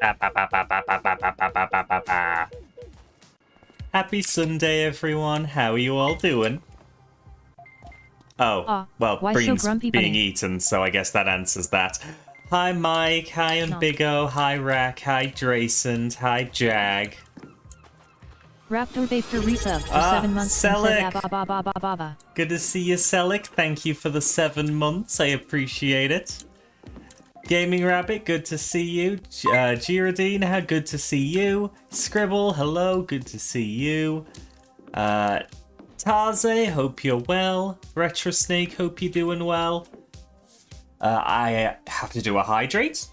Ba, ba, ba, ba, ba, ba, ba, ba, ba, ba, ba, ba, ba. Happy Sunday, everyone. How are you all doing? Oh, well, why so Breen's grumpy, being bunny? eaten, so I guess that answers that. Hi, Mike. Hi, Unbigo. Hi, Rack. Hi, Drayson. Hi, Jag. Raptor Vapor resub for 7 months and said Selic. ba ba ba ba ba. Good to see you, Selic. Thank you for the 7 months. I appreciate it. Gaming Rabbit, good to see you. Giradine, good to see you. Scribble, hello, good to see you. Tarze, hope you're well. Retro Snake, hope you're doing well. I have to do a hydrate.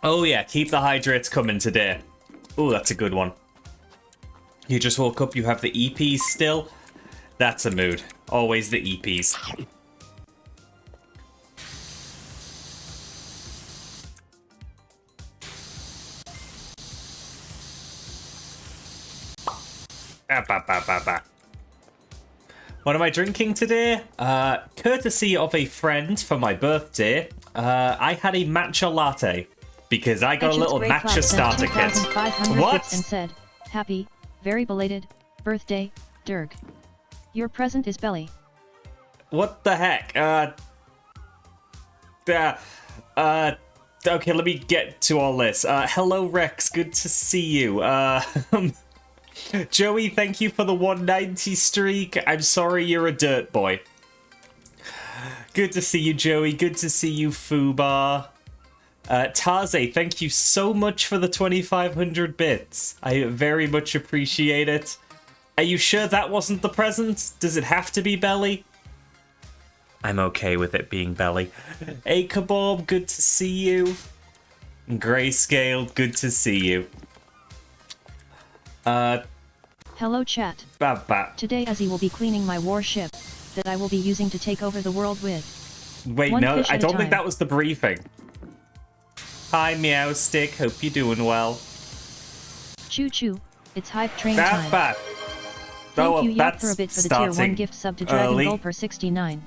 Oh yeah, keep the hydrates coming today. Oh, that's a good one. You just woke up, you have the EPs still. That's a mood. Always the EPs. What am I drinking today? Courtesy of a friend for my birthday, I had a matcha latte because I got a little matcha starter kit. What? And said, "Happy, very belated birthday, Derg. Your present is belly." What the heck? Okay, let me get to all this. Hello, Rex. Good to see you. Joey, thank you for the 190 streak. I'm sorry you're a dirt boy. Good to see you, Joey. Good to see you, Fubar. Tarze, thank you so much for the 2,500 bits. I very much appreciate it. Are you sure that wasn't the present? Does it have to be belly? I'm okay with it being belly. Hey, Kabob, good to see you. Grayscale, good to see you. Hello chat. Bap. Today Azzy will be cleaning my warship that I will be using to take over the world with. Wait, no, I don't think that was the briefing. Hi, Meow Stick, hope you're doing well. Choo choo, it's hype train time. Bap. Thank you Yap for a bit for the tier 1 gift sub to Dragon Gulper 69.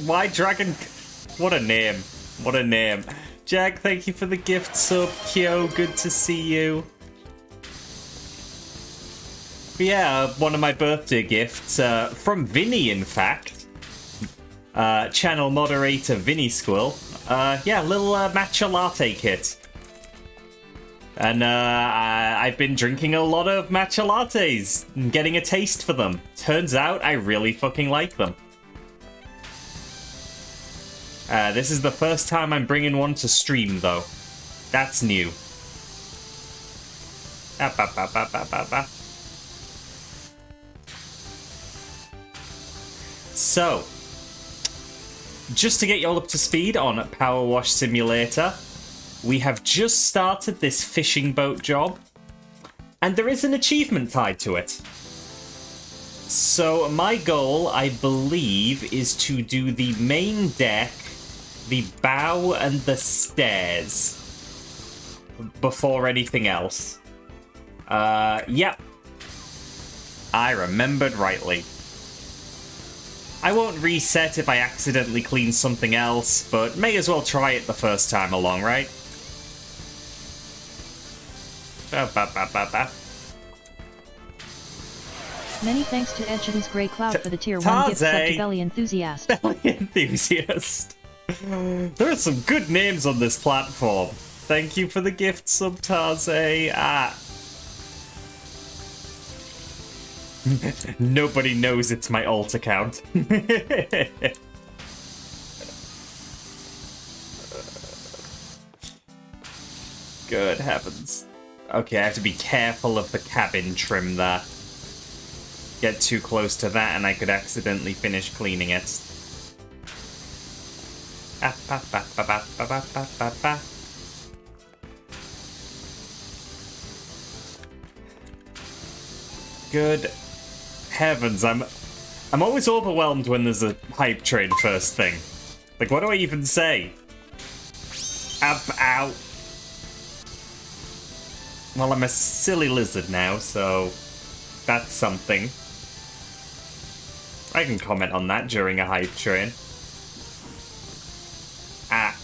Why Dragon? What a name. What a name. Jag, thank you for the gift sub. Kyo, good to see you. But yeah, one of my birthday gifts, from Vinny, in fact. Channel moderator Vinny Squill. Yeah, little matcha latte kit. And I've been drinking a lot of matcha lattes and getting a taste for them. Turns out I really fucking like them. This is the first time I'm bringing one to stream, though. That's new. So, just to get you all up to speed on PowerWash Simulator, we have just started this fishing boat job, and there is an achievement tied to it. So my goal, I believe, is to do the main deck, the bow, and the stairs before anything else. Yep. I remembered rightly. I won't reset if I accidentally clean something else, but may as well try it the first time along, right? Many thanks to Edgeton's Grey Cloud for the tier 1 gift sub to Belly Enthusiast. Belly Enthusiast. There are some good names on this platform. Thank you for the gift sub, Tarze. Nobody knows it's my alt account. Good heavens. Okay, I have to be careful of the cabin trim there. Get too close to that and I could accidentally finish cleaning it. Good heavens, I'm always overwhelmed when there's a hype train first thing. Like, what do I even say? Ow. Well, I'm a silly lizard now, so that's something. I can comment on that during a hype train. Ah.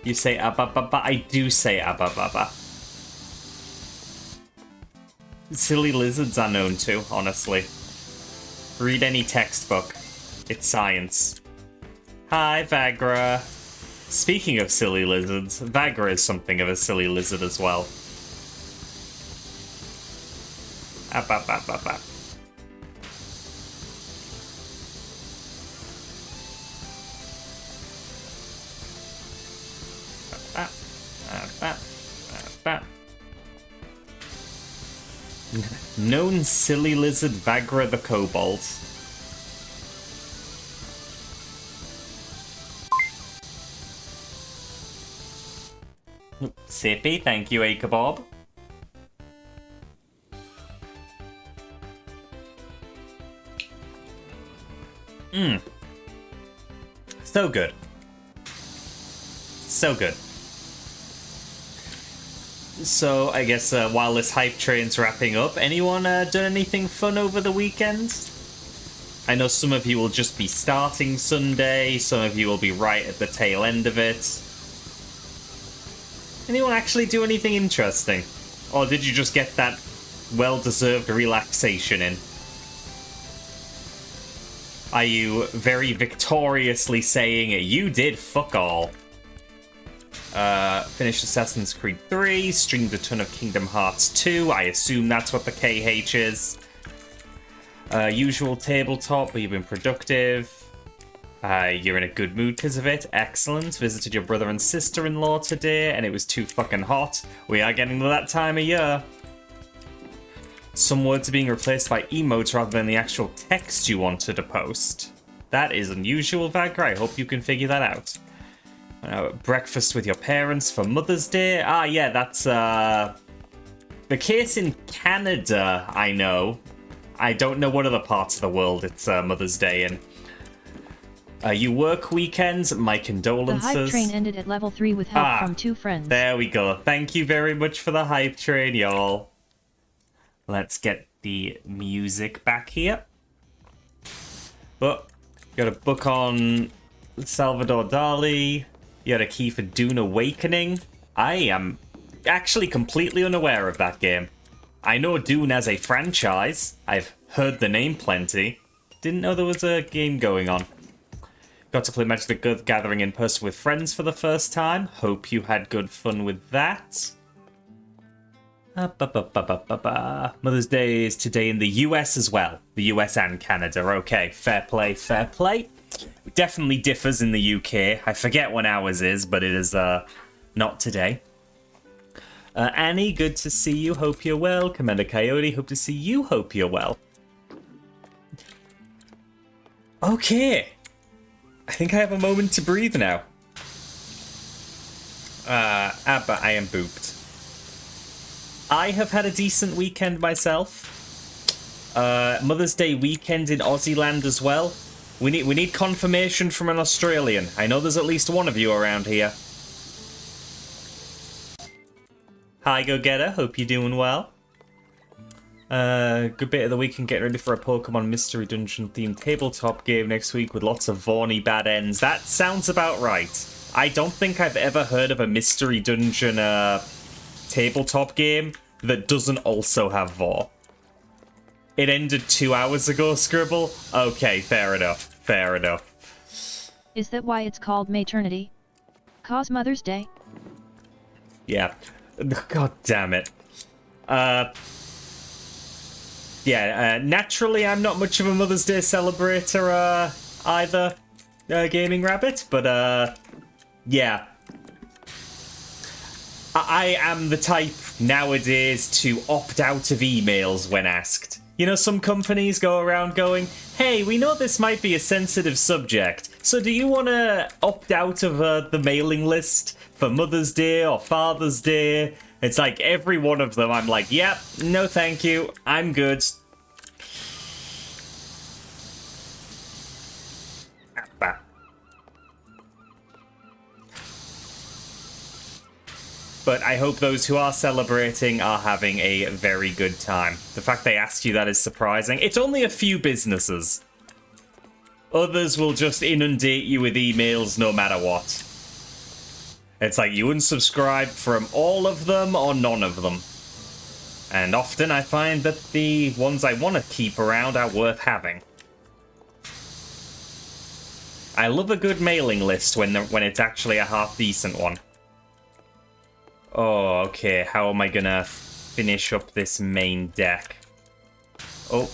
You say abba-ba-ba. I do say abba-ba-ba. Silly lizards are known to, honestly. Read any textbook. It's science. Hi, Vagra. Speaking of silly lizards, Vagra is something of a silly lizard as well. Abba-ba-ba-ba. Known silly lizard Vagra the Kobold. Sippy, thank you, A Kebab. So good. So good. So, I guess while this hype train's wrapping up, anyone done anything fun over the weekend? I know some of you will just be starting Sunday, some of you will be right at the tail end of it. Anyone actually do anything interesting? Or did you just get that well-deserved relaxation in? Are you very victoriously saying, you did fuck all? Finished Assassin's Creed 3, streamed a ton of Kingdom Hearts 2, I assume that's what the KH is. Usual tabletop, but you've been productive. You're in a good mood because of it, excellent. Visited your brother and sister-in-law today, and it was too fucking hot. We are getting to that time of year. Some words are being replaced by emotes rather than the actual text you wanted to post. That is unusual, Vagra. I hope you can figure that out. Breakfast with your parents for Mother's Day. Ah, yeah, that's the case in Canada, I know. I don't know what other parts of the world it's Mother's Day in. You work weekends, my condolences. The hype train ended at level 3 with help from 2 friends. There we go. Thank you very much for the hype train, y'all. Let's get the music back here. But, got a book on Salvador Dali. You had a key for Dune Awakening. I am actually completely unaware of that game. I know Dune as a franchise. I've heard the name plenty. Didn't know there was a game going on. Got to play Magic the Gathering in person with friends for the first time. Hope you had good fun with that. Mother's Day is today in the US as well. The US and Canada. Okay, fair play, fair play. It definitely differs in the UK. I forget when ours is, but it is not today. Annie, good to see you. Hope you're well. Commander Coyote, hope to see you. Hope you're well. Okay. I think I have a moment to breathe now. But I am booped. I have had a decent weekend myself. Mother's Day weekend in Aussie land as well. We need confirmation from an Australian. I know there's at least one of you around here. Hi, go-getter. Hope you're doing well. Good bit of the weekend getting ready for a Pokemon Mystery Dungeon themed tabletop game next week with lots of Vaughny bad ends. That sounds about right. I don't think I've ever heard of a Mystery Dungeon tabletop game that doesn't also have Vaughn. It ended 2 hours ago, Scribble? Okay, fair enough. Fair enough. Is that why it's called Maternity? 'Cause Mother's Day? Yeah. God damn it. Naturally I'm not much of a Mother's Day celebrator either, Gaming Rabbit, but yeah. I am the type nowadays to opt out of emails when asked. You know, some companies go around going, hey, we know this might be a sensitive subject, so do you want to opt out of the mailing list for Mother's Day or Father's Day? It's like every one of them, I'm like, yep, no thank you, I'm good. but I hope those who are celebrating are having a very good time. The fact they asked you that is surprising. It's only a few businesses. Others will just inundate you with emails no matter what. It's like you unsubscribe from all of them or none of them. And often I find that the ones I want to keep around are worth having. I love a good mailing list when it's actually a half-decent one. Oh, okay. How am I gonna finish up this main deck? Oh.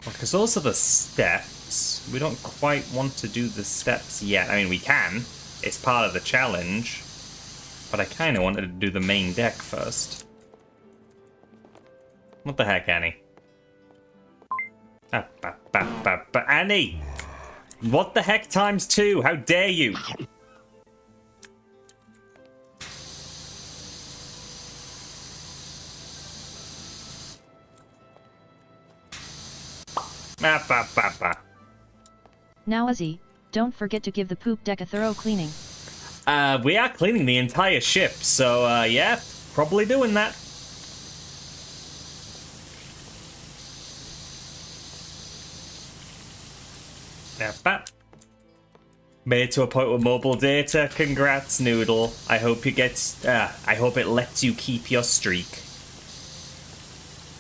Because those are the steps. We don't quite want to do the steps yet. I mean, we can. It's part of the challenge. But I kind of wanted to do the main deck first. What the heck, Annie? Annie! What the heck times 2? How dare you? Now Azzy, don't forget to give the poop deck a thorough cleaning. We are cleaning the entire ship, so yeah, probably doing that. Made it to a point with mobile data. Congrats, Noodle. I hope I hope it lets you keep your streak.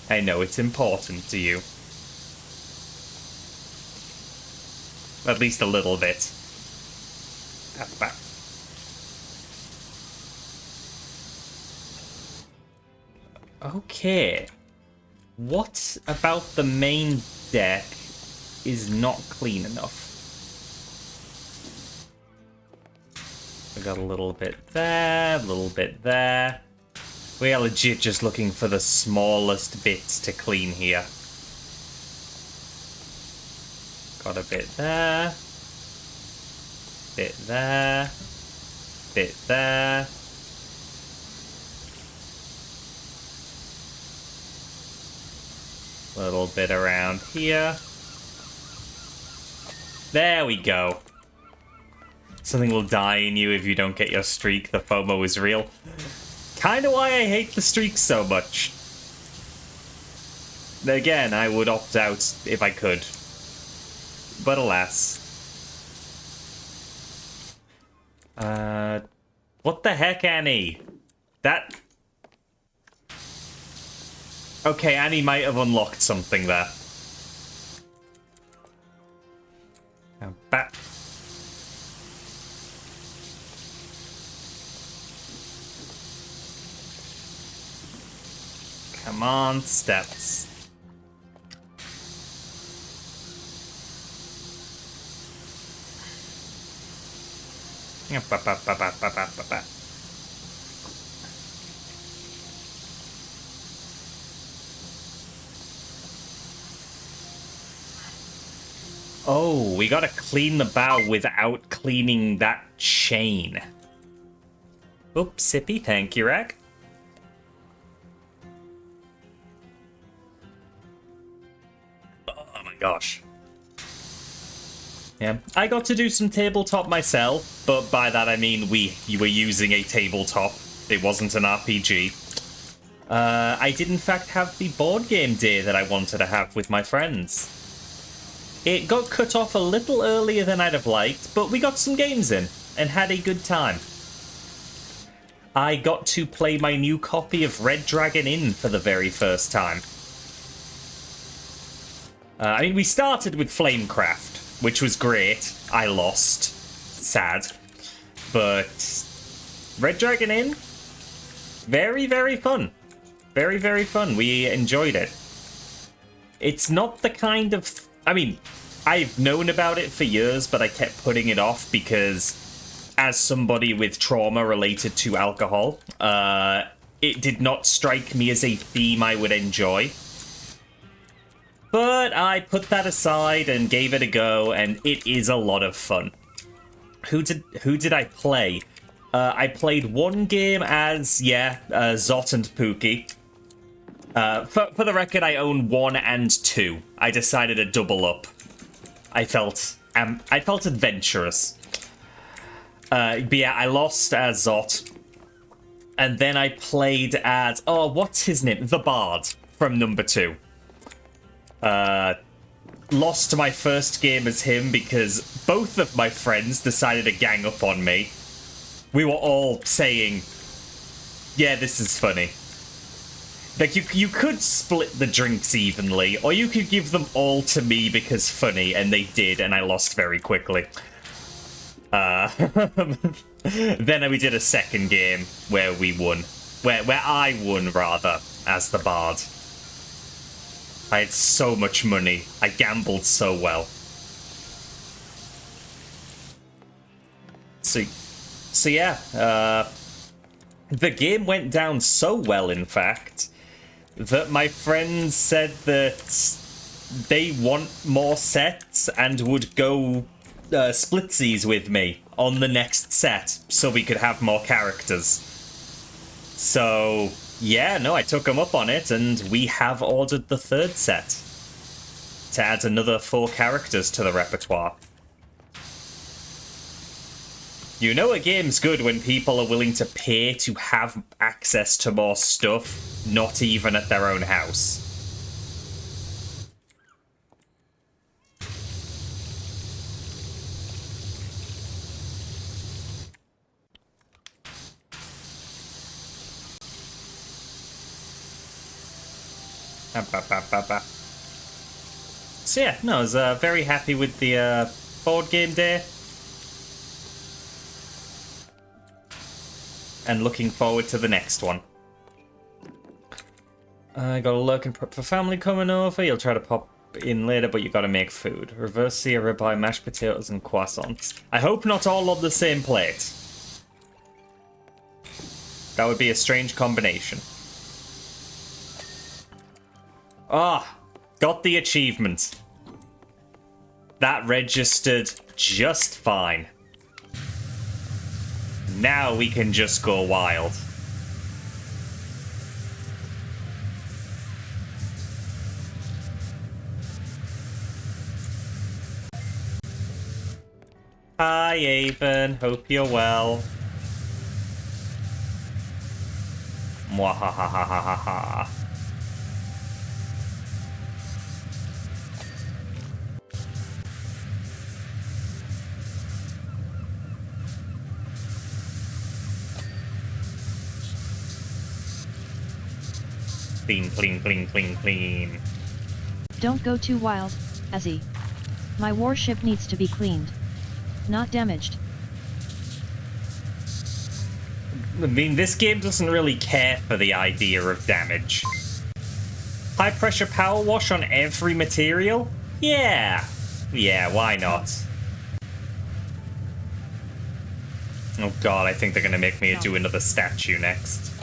I know it's important to you. At least a little bit. Okay. What about the main deck is not clean enough? We got a little bit there, a little bit there. We are legit just looking for the smallest bits to clean here. Got a bit there. Bit there. Bit there. Little bit around here. There we go. Something will die in you if you don't get your streak. The FOMO is real. Kinda why I hate the streak so much. Again, I would opt out if I could. But alas. What the heck, Annie? That... Okay, Annie might have unlocked something there. Back. Come on, steps. Oh, we gotta clean the bow without cleaning that chain. Oops, sippy, thank you, Rack. Oh my gosh. Yeah, I got to do some tabletop myself, but by that I mean you were using a tabletop. It wasn't an RPG. I did in fact have the board game day that I wanted to have with my friends. It got cut off a little earlier than I'd have liked, but we got some games in and had a good time. I got to play my new copy of Red Dragon Inn for the very first time. I mean, we started with Flamecraft, which was great. I lost. Sad. But Red Dragon Inn? Very, very fun. Very, very fun. We enjoyed it. It's not the kind of... I mean, I've known about it for years, but I kept putting it off because as somebody with trauma related to alcohol, it did not strike me as a theme I would enjoy. But I put that aside and gave it a go, and it is a lot of fun. Who did I play? I played one game as, Zot and Pookie. For the record, I own 1 and 2. I decided to double up. I felt adventurous. But yeah, I lost as Zot. And then I played as... Oh, what's his name? The Bard from number 2. Lost my first game as him because both of my friends decided to gang up on me. We were all saying, yeah, this is funny. Like, you could split the drinks evenly, or you could give them all to me because funny, and they did, and I lost very quickly. Then we did a second game where we won. Where I won, rather, as the Bard. I had so much money. I gambled so well. So yeah, the game went down so well, in fact, that my friends said that they want more sets and would go splitsies with me on the next set so we could have more characters. So yeah, no, I took them up on it, and we have ordered the 3rd set to add another 4 characters to the repertoire. You know a game's good when people are willing to pay to have access to more stuff, not even at their own house. So yeah, no, I was very happy with the board game day. And looking forward to the next one. I got a lurking prep for family coming over. You'll try to pop in later, but you gotta make food. Reverse sear, ribeye, mashed potatoes, and croissants. I hope not all on the same plate. That would be a strange combination. Ah, got the achievement. That registered just fine. Now we can just go wild. Hi, Avon. Hope you're well. Mwahahahahaha. Clean, clean, clean, clean, clean. Don't go too wild, Azzy. My warship needs to be cleaned. Not damaged. I mean, this game doesn't really care for the idea of damage. High pressure power wash on every material? Yeah. Yeah, why not? Oh god, I think they're gonna make me do another statue next.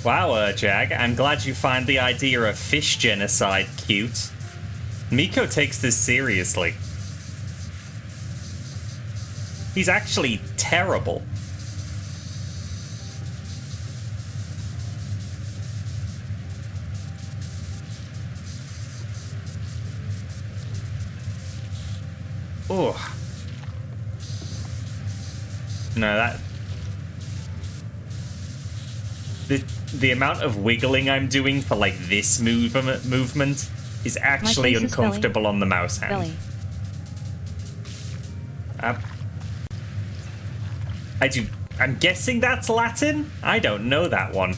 Wow, Jag, I'm glad you find the idea of fish genocide cute. Miko takes this seriously. He's actually terrible. Oh. No, that... The amount of wiggling I'm doing for, like, this movement is actually uncomfortable on the mouse hand. I'm guessing that's Latin? I don't know that one.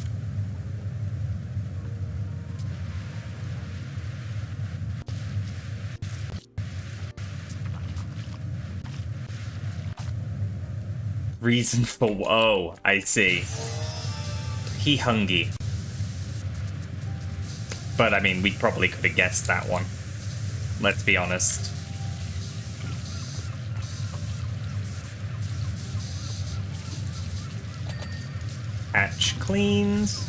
Reason for... Oh, I see. He hungry. But, I mean, we probably could have guessed that one. Let's be honest. Hatch cleans.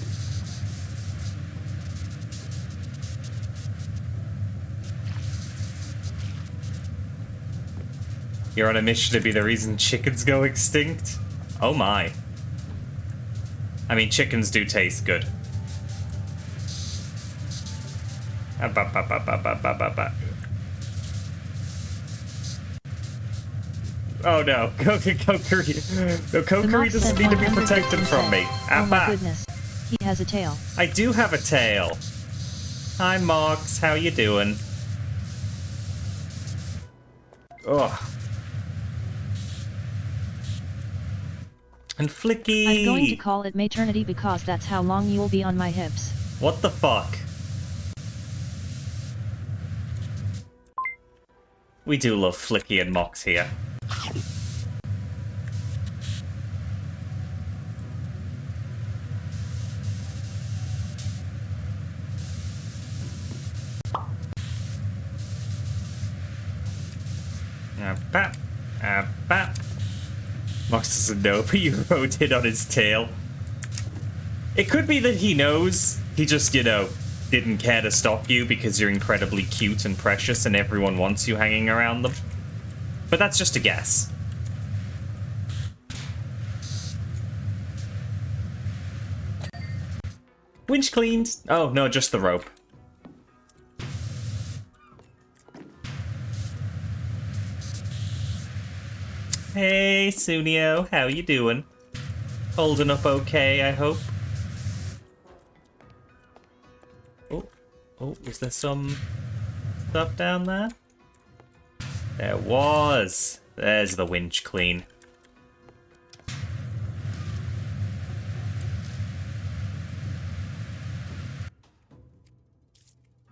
You're on a mission to be the reason chickens go extinct? Oh my. I mean, chickens do taste good. Oh no, Kokiri. No, Kokiri doesn't need to be protected from me. Oh my goodness. He has a tail. I do have a tail. Hi Mox, how you doing? Ugh. And Flicky! I'm going to call it maternity because that's how long you'll be on my hips. What the fuck? We do love Flicky and Mox here. Mox doesn't know, but you wrote it on his tail. It could be that he knows. He just, you know, didn't care to stop you because you're incredibly cute and precious and everyone wants you hanging around them. But that's just a guess. Winch cleaned. Oh, no, just the rope. Hey, Sunio, how you doing? Holding up okay, I hope? Oh, was there some stuff down there? There was. There's the winch clean.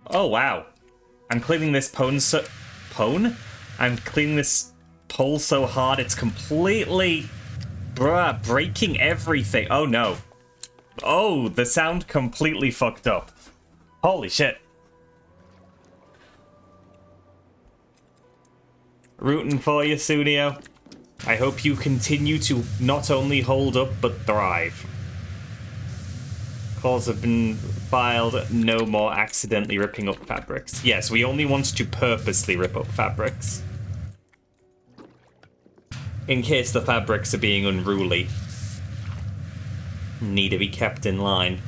Oh, wow. I'm cleaning this pone? I'm cleaning this pole so hard it's completely... breaking everything. Oh, no. Oh, the sound completely fucked up. Holy shit. Rooting for you, Sunio. I hope you continue to not only hold up, but thrive. Calls have been filed. No more accidentally ripping up fabrics. Yes, we only want to purposely rip up fabrics. In case the fabrics are being unruly. Need to be kept in line.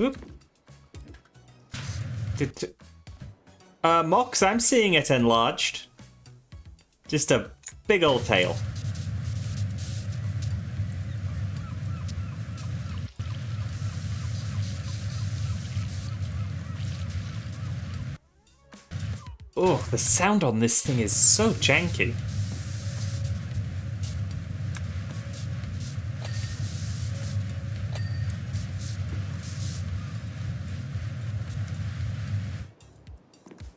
Oop. Mox, I'm seeing it enlarged. Just a big old tail. Oh, the sound on this thing is so janky.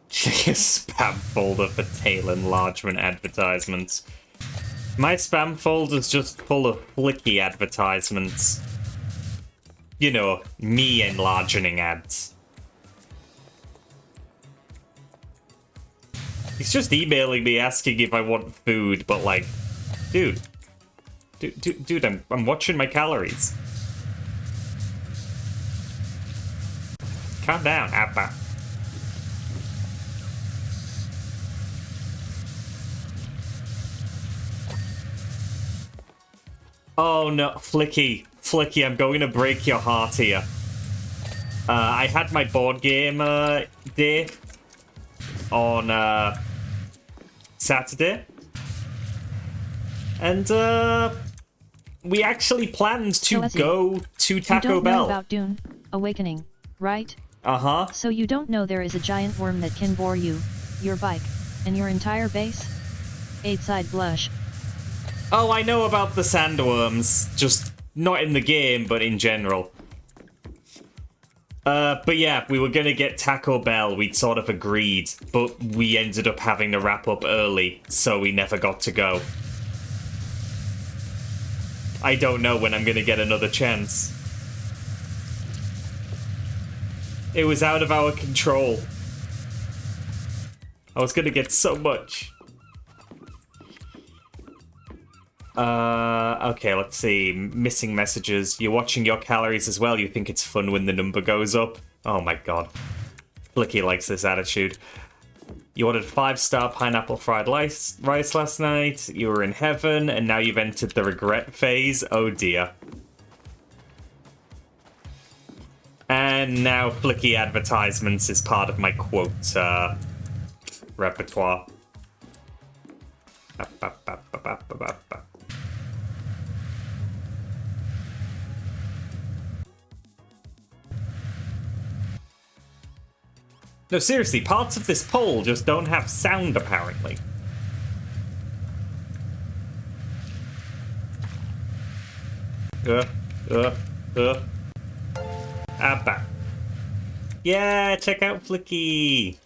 Check your spam folder for tail enlargement advertisements. My spam folder's just full of flicky advertisements. You know, me enlarging ads. He's just emailing me asking if I want food, but like, dude, I'm watching my calories. Calm down, Appa. Oh no, Flicky, I'm going to break your heart here. I had my board game day on Saturday, and we actually planned to go to Taco Bell. You don't know about Dune Awakening, right? Uh-huh. So you don't know there is a giant worm that can bore you, your bike, and your entire base? 8-side blush. Oh, I know about the sandworms. Just not in the game, but in general. But yeah, we were gonna get Taco Bell. We'd sort of agreed, but we ended up having to wrap up early, so we never got to go. I don't know when I'm gonna get another chance. It was out of our control. I was gonna get so much. Okay, let's see. Missing messages. You're watching your calories as well. You think it's fun when the number goes up. Oh my god. Flicky likes this attitude. You ordered 5-star pineapple fried rice last night. You were in heaven, and now you've entered the regret phase. Oh dear. And now Flicky advertisements is part of my quote repertoire. No, seriously, parts of this poll just don't have sound, apparently. Abba. Yeah, check out Flicky.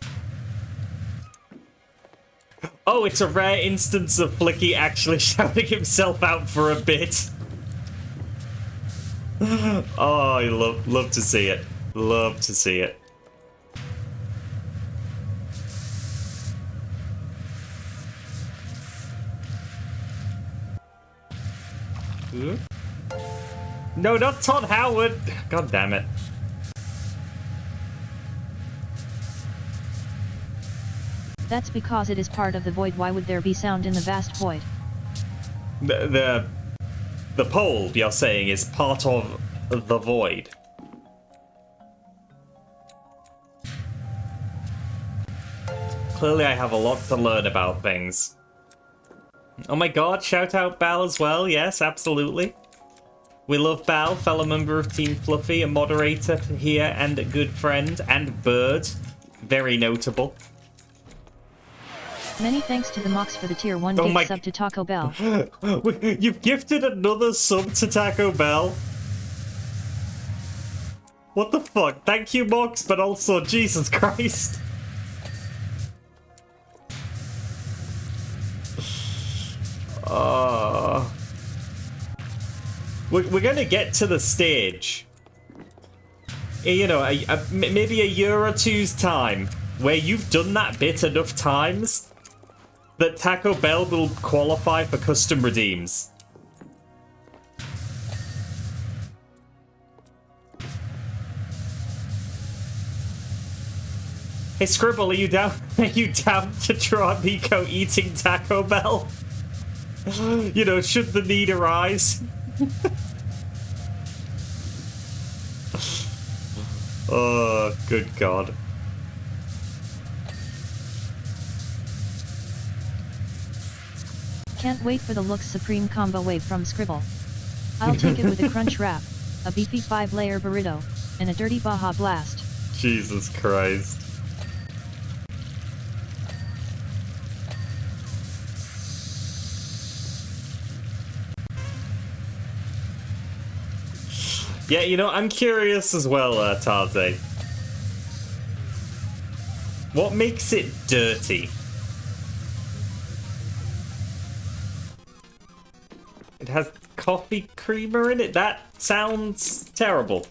Oh, it's a rare instance of Flicky actually shouting himself out for a bit. Oh, I love to see it. Love to see it. No, not Todd Howard. God damn it. That's because it is part of the void. Why would there be sound in the vast void? The pole, you're saying, is part of the void. Clearly I have a lot to learn about things. Oh my god, shout out Bal as well. Yes, absolutely. We love Bal, fellow member of Team Fluffy, a moderator here and a good friend, and Bird. Very notable. Many thanks to the Mox for the tier 1 gift sub to Taco Bell. You've gifted another sub to Taco Bell? What the fuck? Thank you, Mox, but also, Jesus Christ. We're gonna get to the stage, you know, maybe a year or two's time, where you've done that bit enough times that Taco Bell will qualify for custom redeems. Hey Scribble, are you down? Are you down to draw Nico eating Taco Bell? You know, should the need arise. Oh, good God. Can't wait for the Looks Supreme combo wave from Scribble. I'll take it with a crunch wrap, a beefy 5-layer burrito, and a dirty Baja Blast. Jesus Christ. Yeah, you know, I'm curious as well, Tarze. What makes it dirty? It has coffee creamer in it? That sounds terrible.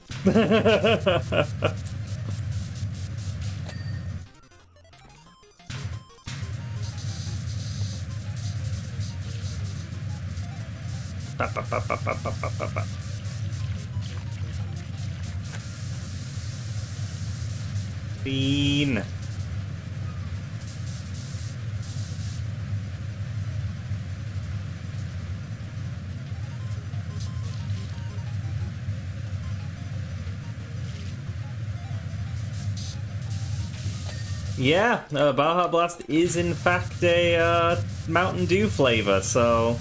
Bean. Yeah, Baja Blast is in fact a Mountain Dew flavor, so...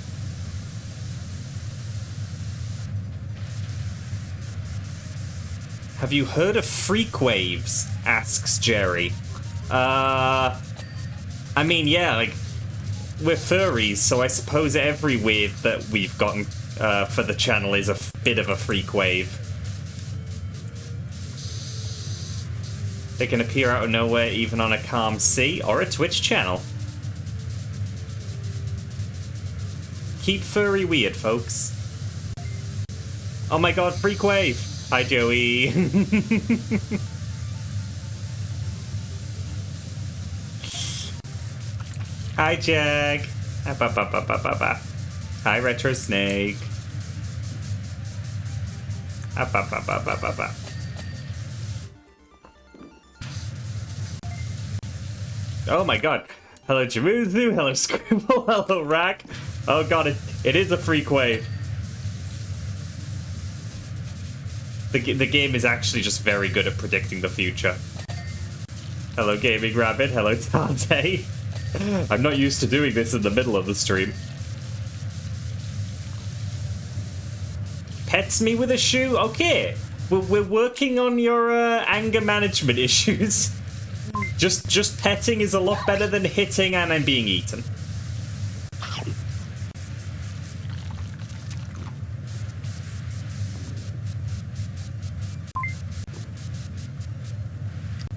Have you heard of freak waves? Asks Jerry. I mean, yeah, like, we're furries, so I suppose every wave that we've gotten for the channel is a bit of a freak wave. They can appear out of nowhere even on a calm sea or a Twitch channel. Keep furry weird, folks. Oh my god, freak wave! Hi, Joey. Hi, Jag. Hi, Retro Snake. Oh my god. Hello, Jamuzu. Hello, Scribble. Hello, Rack. Oh god, it is a freak wave. The game is actually just very good at predicting the future. Hello, Gaming Rabbit. Hello, Tante. I'm not used to doing this in the middle of the stream. Pets me with a shoe? Okay. We're working on your anger management issues. Just petting is a lot better than hitting and I'm being eaten.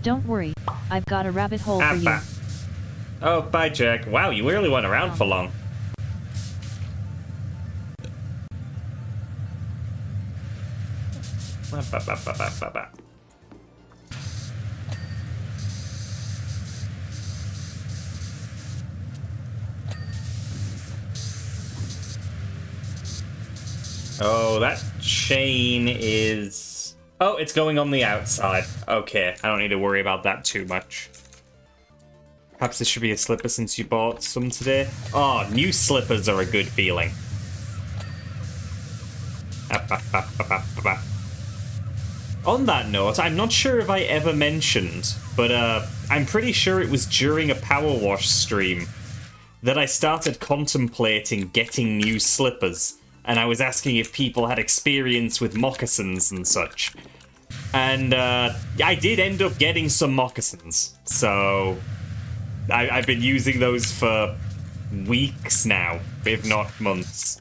Don't worry, I've got a rabbit hole for you. Oh, bye, Jack. Wow, you really went around for long. Oh, that chain is... Oh, it's going on the outside. Okay, I don't need to worry about that too much. Perhaps this should be a slipper since you bought some today. Oh, new slippers are a good feeling. On that note, I'm not sure if I ever mentioned, but I'm pretty sure it was during a PowerWash stream that I started contemplating getting new slippers, and I was asking if people had experience with moccasins and such. And I did end up getting some moccasins, so I've been using those for weeks now, if not months.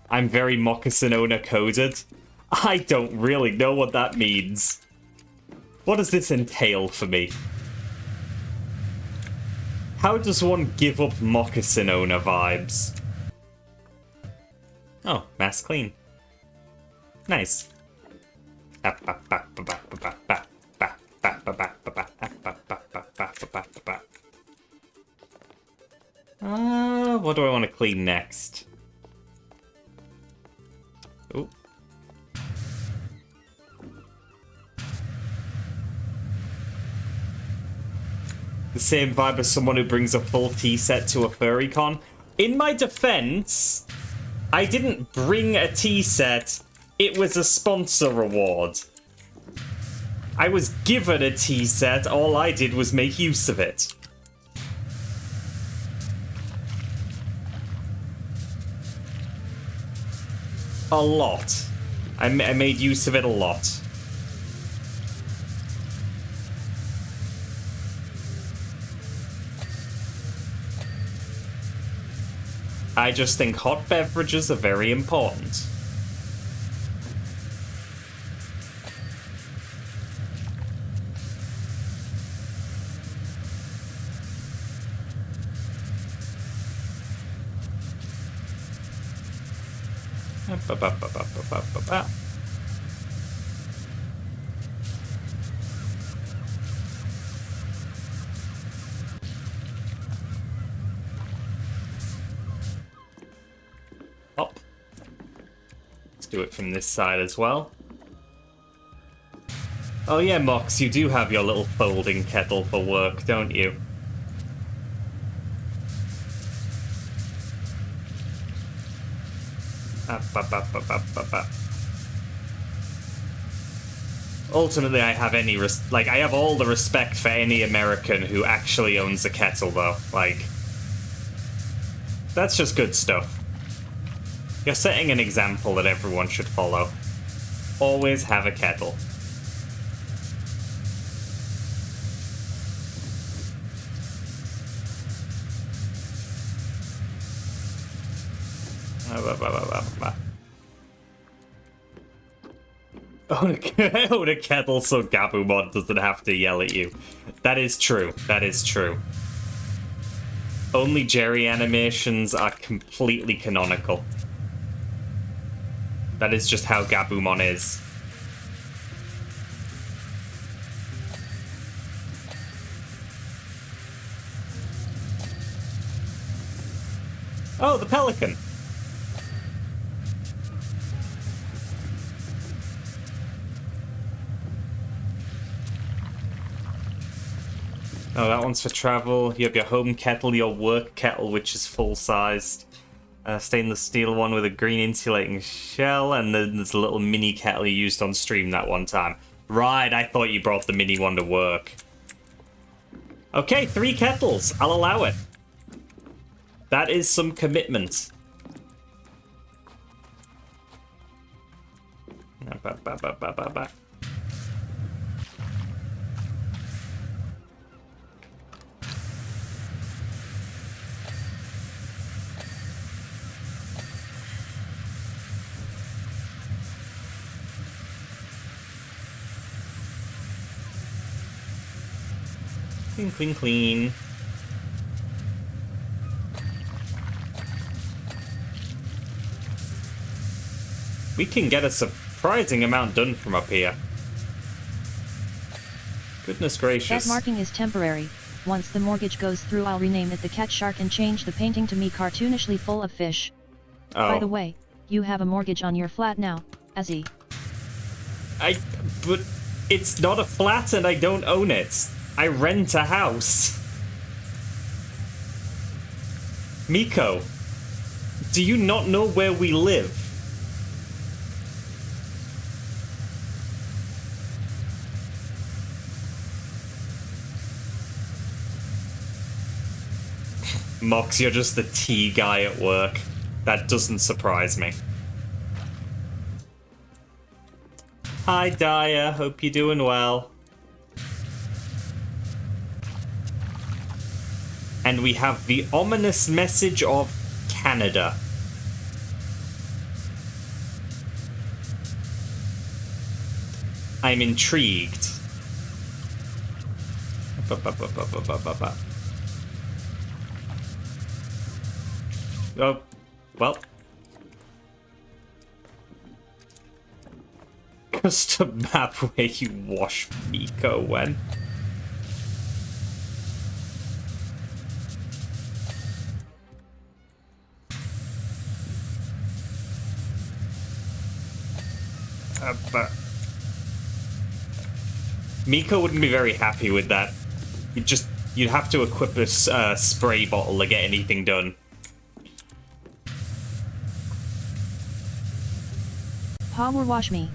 I'm very moccasin owner coded. I don't really know what that means. What does this entail for me? How does one give up moccasin owner vibes? Oh, mass clean. Nice. What do I want to clean next? Ooh. The same vibe as someone who brings a full tea set to a furry con. In my defense, I didn't bring a tea set. It was a sponsor reward. I was given a tea set. All I did was make use of it. A lot. I made use of it a lot. I just think hot beverages are very important. Up. Let's do it from this side as well. Oh yeah, Mox, you do have your little folding kettle for work, don't you? Ultimately, I have I have all the respect for any American who actually owns a kettle, though. Like, that's just good stuff. You're setting an example that everyone should follow. Always have a kettle. Own a kettle so Gabumon doesn't have to yell at you. That is true. That is true. Only Jerry animations are completely canonical. That is just how Gabumon is. Oh, the pelican. Oh, that one's for travel. You have your home kettle, your work kettle, which is full-sized. Stainless steel one with a green insulating shell, and then there's a little mini kettle you used on stream that one time. Right, I thought you brought the mini one to work. Okay, 3 kettles. I'll allow it. That is some commitment. Clean, clean, clean. We can get a surprising amount done from up here. Goodness gracious. That marking is temporary. Once the mortgage goes through, I'll rename it the Cat Shark and change the painting to me cartoonishly full of fish. Oh. By the way, you have a mortgage on your flat now, Azzy. But it's not a flat and I don't own it. I rent a house. Miko, do you not know where we live? Mox, you're just the tea guy at work. That doesn't surprise me. Hi, Daya. Hope you're doing well. And we have the ominous message of Canada. I'm intrigued. Oh, well. Custom map where you wash Miko when. But Miko wouldn't be very happy with that. You'd have to equip a spray bottle to get anything done. PowerWash me.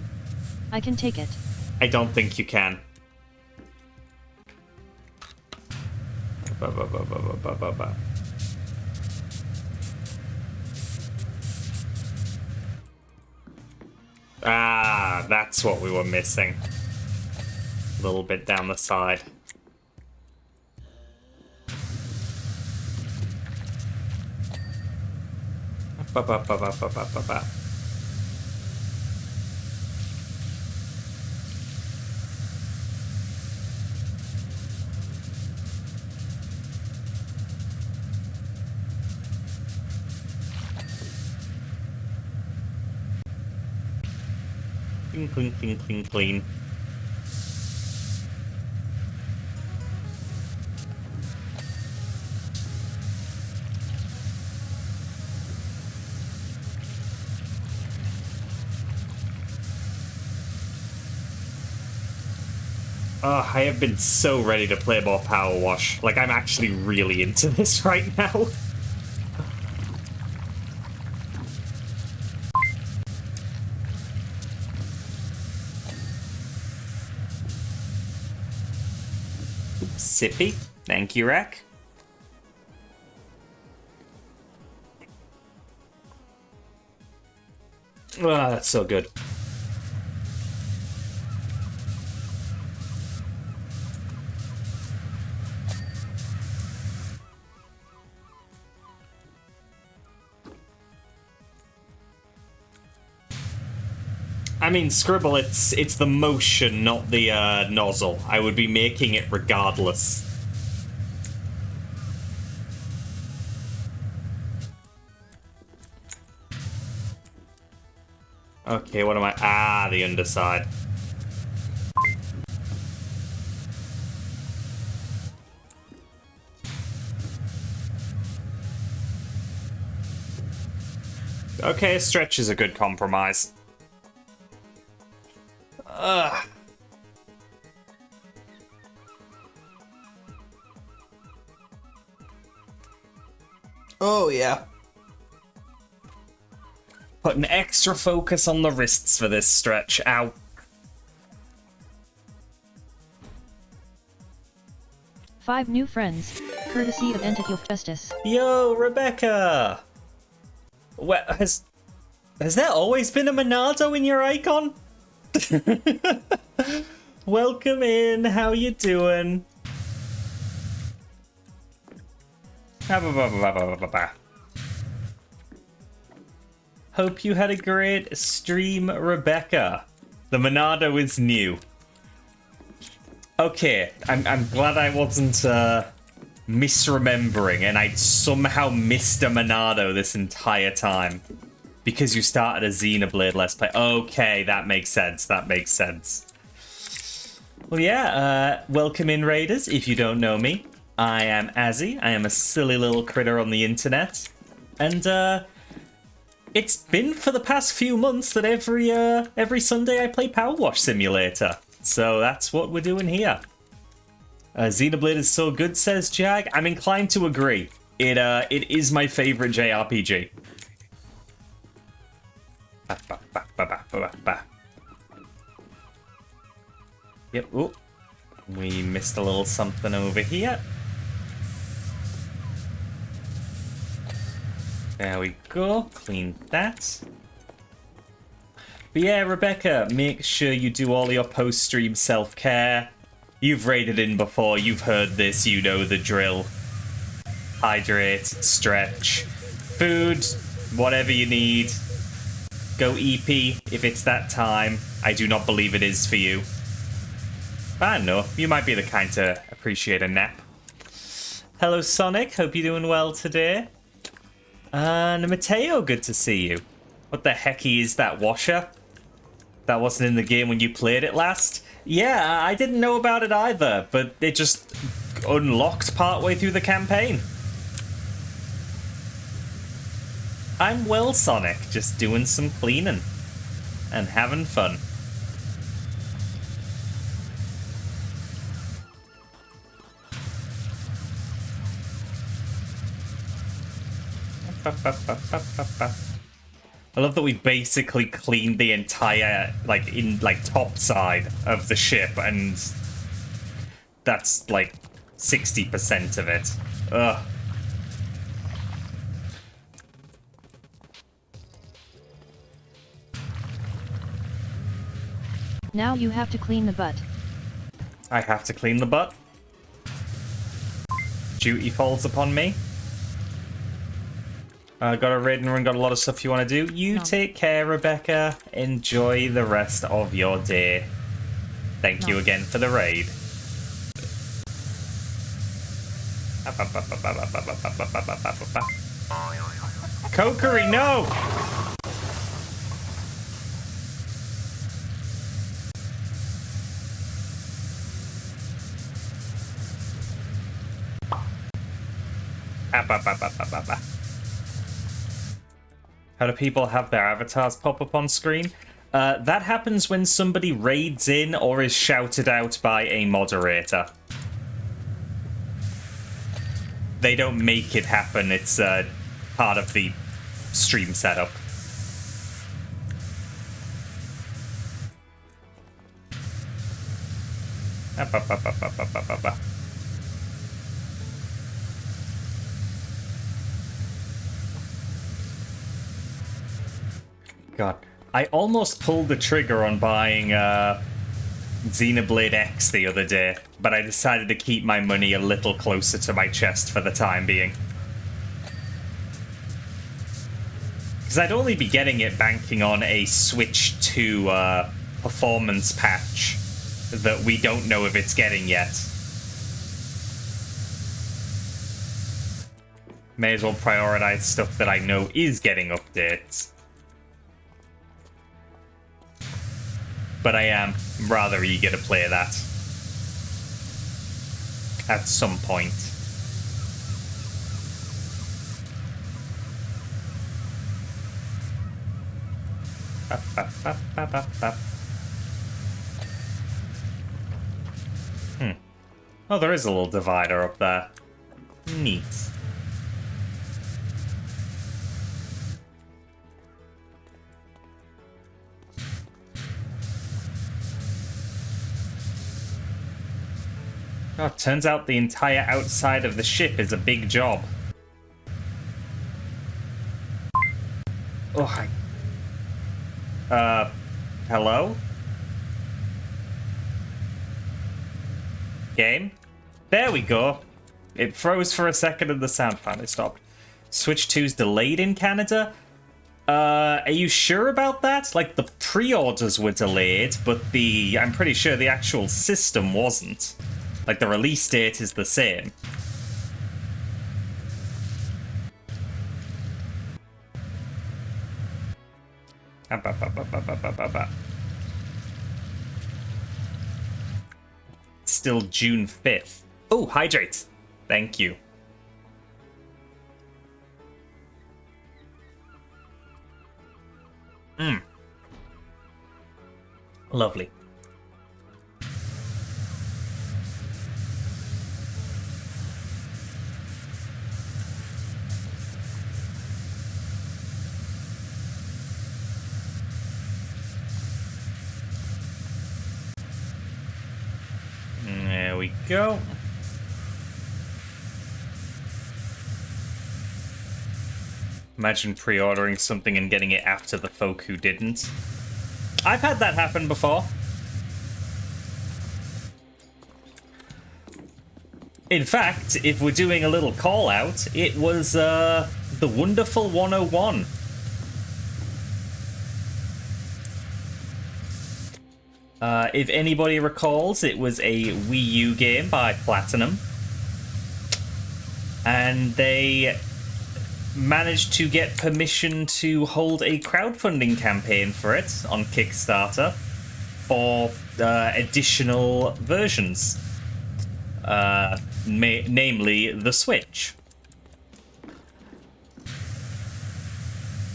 I can take it. I don't think you can. Ah, that's what we were missing. A little bit down the side. Clean, clean, clean, clean, clean. Oh, I have been so ready to play more PowerWash. Like, I'm actually really into this right now. Sippy. Thank you, Rek. Oh, that's so good. mean, Scribble, it's the motion, not the nozzle. I would be making it regardless. Okay, what am I? Ah, the underside. Okay, stretch is a good compromise. Ugh. Oh, yeah. Put an extra focus on the wrists for this stretch. Ow. Five new friends, courtesy of Entity Justice. Yo, Rebecca! Well, has there always been a Monado in your icon? Welcome in, how you doing? Hope you had a great stream, Rebecca. The Monado is new. Okay, I'm glad I wasn't misremembering and I'd somehow missed a Monado this entire time. Because you started a Xenoblade Let's Play. Okay, that makes sense, that makes sense. Well, yeah, welcome in, Raiders, if you don't know me. I am Azzy, I am a silly little critter on the internet. And, it's been for the past few months that every Sunday I play PowerWash Simulator. So that's what we're doing here. Xenoblade is so good, says Jag. I'm inclined to agree. It is my favorite JRPG. Yep. Oh, we missed a little something over here. There we go. Clean that. But yeah, Rebecca, make sure you do all your post-stream self-care. You've raided in before, you've heard this, you know the drill. Hydrate, stretch, food, whatever you need. Go EP if it's that time. I do not believe it is for you. But I don't know, you might be the kind to appreciate a nap. Hello Sonic, hope you're doing well today. And Mateo, good to see you. What the hecky is that washer? That wasn't in the game when you played it last? Yeah, I didn't know about it either, but it just unlocked partway through the campaign. I'm well, Sonic, just doing some cleaning and having fun. I love that we basically cleaned the entire, top side of the ship, and that's, 60% of it. Ugh. Now you have to clean the butt. I have to clean the butt. Duty falls upon me. Got a raid and run, got a lot of stuff you want to do. You take care, Rebecca. Enjoy the rest of your day. Thank you again for the raid. Kokery, no! How do people have their avatars pop up on screen? That happens when somebody raids in or is shouted out by a moderator. They don't make it happen, it's part of the stream setup. God, I almost pulled the trigger on buying Xenoblade X the other day, but I decided to keep my money a little closer to my chest for the time being. Because I'd only be getting it banking on a Switch 2 performance patch that we don't know if it's getting yet. May as well prioritize stuff that I know is getting updates. But I am rather eager to play that at some point. Oh, there is a little divider up there. Neat. Oh, turns out the entire outside of the ship is a big job. Oh, hi. Hello? Game? There we go. It froze for a second and the sound finally stopped. Switch 2's delayed in Canada? Are you sure about that? Like, the pre-orders were delayed, but I'm pretty sure the actual system wasn't. Like, the release date is the same. Still June 5th. Oh, hydrate. Thank you. Lovely. There we go. Imagine pre-ordering something and getting it after the folk who didn't. I've had that happen before. In fact, if we're doing a little call out, it was the Wonderful 101. If anybody recalls, it was a Wii U game by Platinum. And they managed to get permission to hold a crowdfunding campaign for it on Kickstarter for additional versions. Namely, the Switch.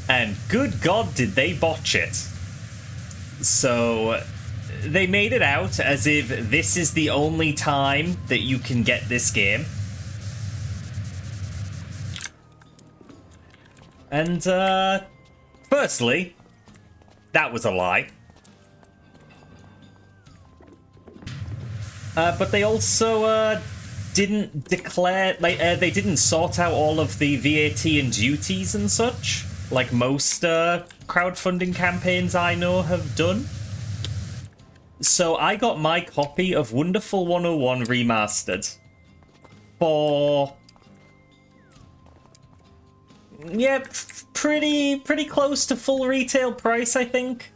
And good God, did they botch it. So they made it out as if this is the only time that you can get this game. And, firstly, that was a lie. But they also, didn't declare, they didn't sort out all of the VAT and duties and such, like most, crowdfunding campaigns I know have done. So I got my copy of Wonderful 101 Remastered for... yeah, pretty close to full retail price, I think.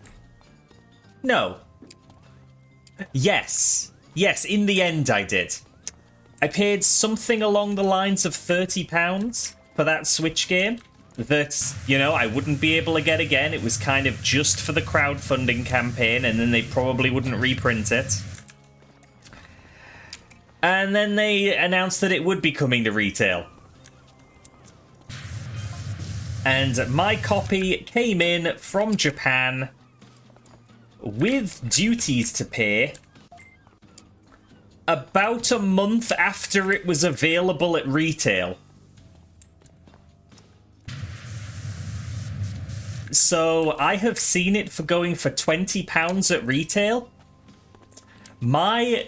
No. Yes, in the end I did. I paid something along the lines of £30 for that Switch game that, you know, I wouldn't be able to get again. It was kind of just for the crowdfunding campaign, and then they probably wouldn't reprint it. And then they announced that it would be coming to retail. And my copy came in from Japan with duties to pay about a month after it was available at retail. So I have seen it for going for £20 at retail. My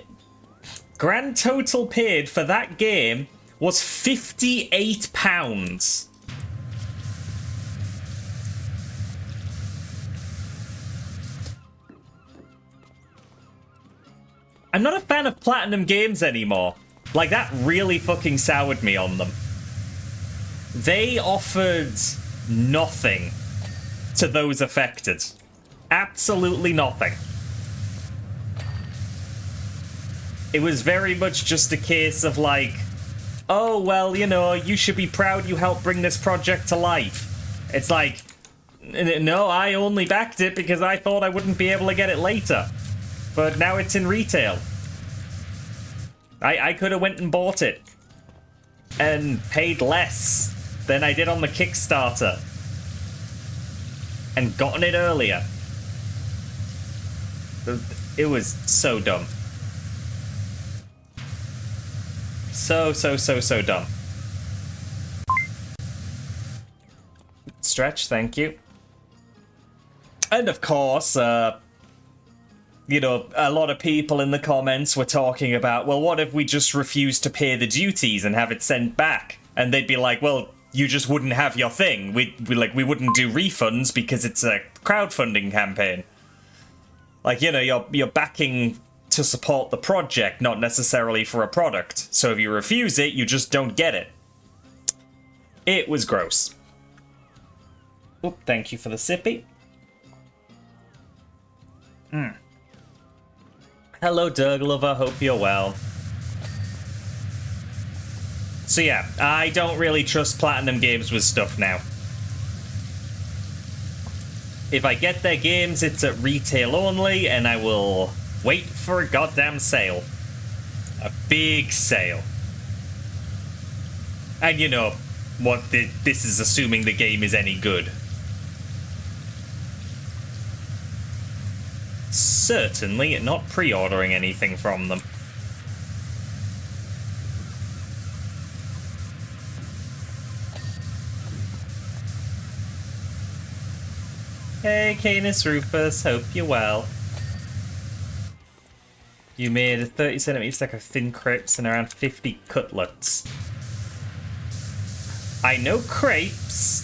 grand total paid for that game was £58. I'm not a fan of Platinum games anymore. Like, that really fucking soured me on them. They offered nothing to those affected. Absolutely nothing. It was very much just a case of like, oh, well, you know, you should be proud you helped bring this project to life. It's like, no, I only backed it because I thought I wouldn't be able to get it later. But now it's in retail. I could have went and bought it. And paid less than I did on the Kickstarter. And gotten it earlier. It was so dumb. So dumb. Stretch, thank you. And of course, you know, a lot of people in the comments were talking about, well, what if we just refuse to pay the duties and have it sent back? And they'd be like, well, you just wouldn't have your thing. We wouldn't do refunds because it's a crowdfunding campaign. Like, you know, you're backing to support the project, not necessarily for a product. So if you refuse it, you just don't get it. It was gross. Oh, thank you for the sippy. Hello, Derg Lover. Hope you're well. So yeah, I don't really trust Platinum Games with stuff now. If I get their games, it's at retail only, and I will wait for a goddamn sale. A big sale. And you know, this is assuming the game is any good. Certainly not pre-ordering anything from them. Hey, Canis Rufus, hope you're well. You made a 30cm stack of thin crepes and around 50 cutlets. I know crepes,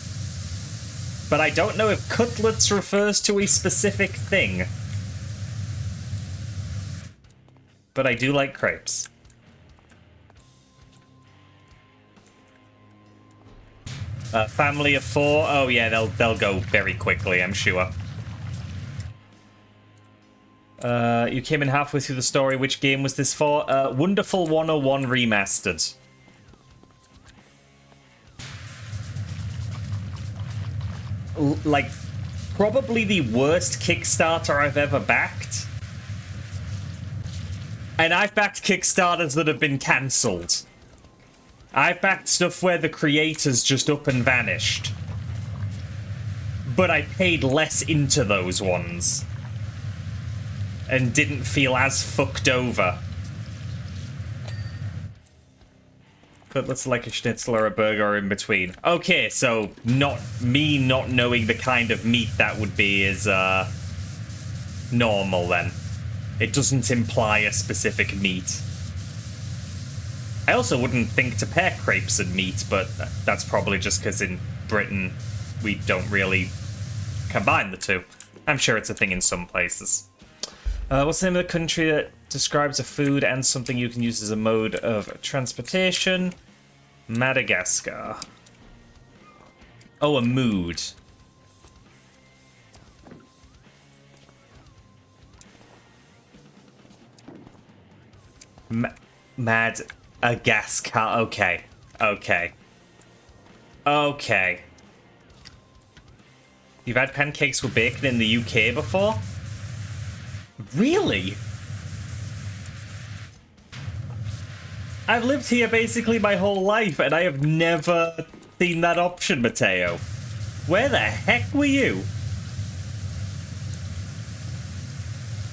but I don't know if cutlets refers to a specific thing. But I do like crepes. Family of 4. Oh yeah, they'll go very quickly, I'm sure. You came in halfway through the story. Which game was this for? Wonderful 101 Remastered. Like, probably the worst Kickstarter I've ever backed. And I've backed Kickstarters that have been cancelled. I've backed stuff where the creators just up and vanished. But I paid less into those ones. And didn't feel as fucked over. Cutlets like a schnitzel or a burger or in between. Okay, so not knowing the kind of meat that would be is normal then. It doesn't imply a specific meat. I also wouldn't think to pair crepes and meat, but that's probably just because in Britain we don't really combine the two. I'm sure it's a thing in some places. What's the name of the country that describes a food and something you can use as a mode of transportation? Madagascar. Oh, a mood. Madagascar. Okay. Okay. Okay. You've had pancakes with bacon in the UK before? Really? I've lived here basically my whole life, and I have never seen that option, Mateo. Where the heck were you?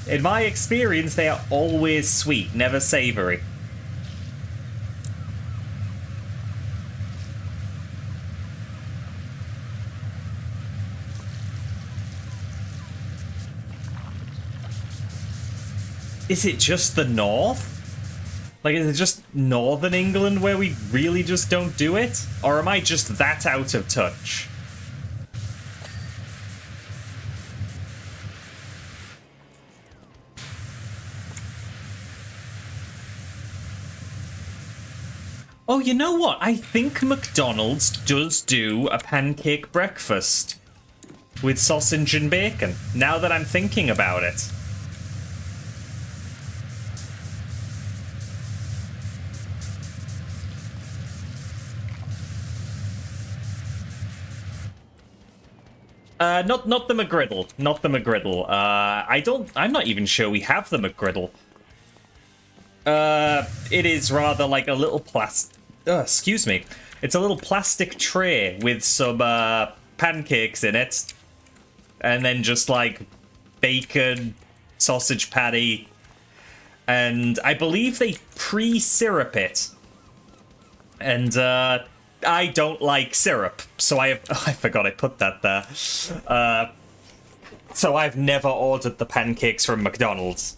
In my experience, they are always sweet, never savory. Is it just the north? Like, is it just northern England where we really just don't do it? Or am I just that out of touch? Oh, you know what? I think McDonald's does do a pancake breakfast. with sausage and bacon, now that I'm thinking about it. Not the McGriddle. Not the McGriddle. I'm not even sure we have the McGriddle. It is rather like a little excuse me. It's a little plastic tray with some, pancakes in it. And then just, like, bacon, sausage patty. And I believe they pre-syrup it. And, I don't like syrup, so I forgot I put that there. So I've never ordered the pancakes from McDonald's.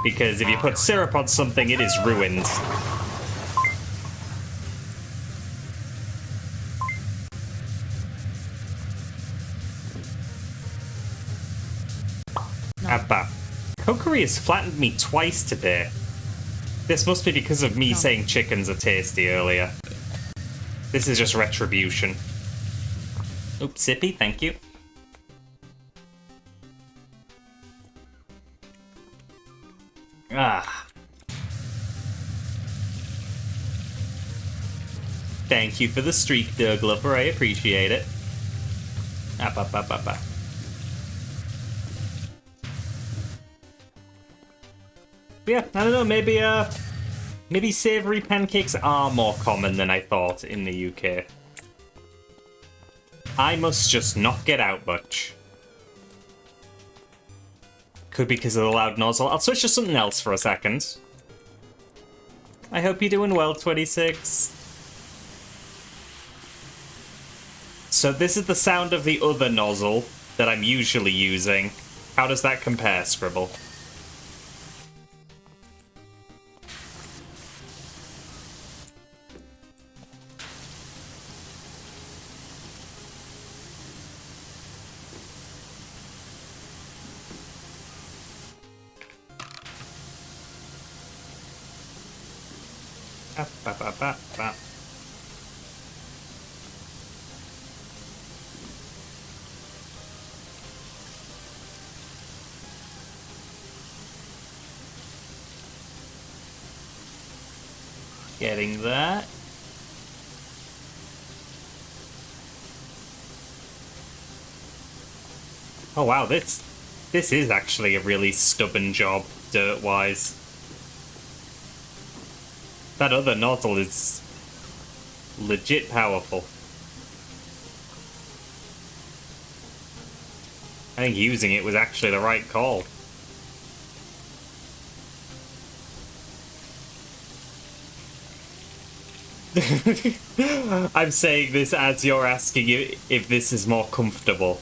Because if you put syrup on something, it is ruined. Abba. Cookery has flattened me twice today. This must be because of me saying chickens are tasty earlier. This is just retribution. Oops, sippy, thank you. Ah. Thank you for the streak, Doug Lover. I appreciate it. Yeah, I don't know, maybe savoury pancakes are more common than I thought in the UK. I must just not get out much. Could be because of the loud nozzle. I'll switch to something else for a second. I hope you're doing well, 26. So this is the sound of the other nozzle that I'm usually using. How does that compare, Scribble? Getting that. Oh wow, this is actually a really stubborn job, dirt-wise. That other nozzle is legit powerful. I think using it was actually the right call. I'm saying this as you're asking if this is more comfortable.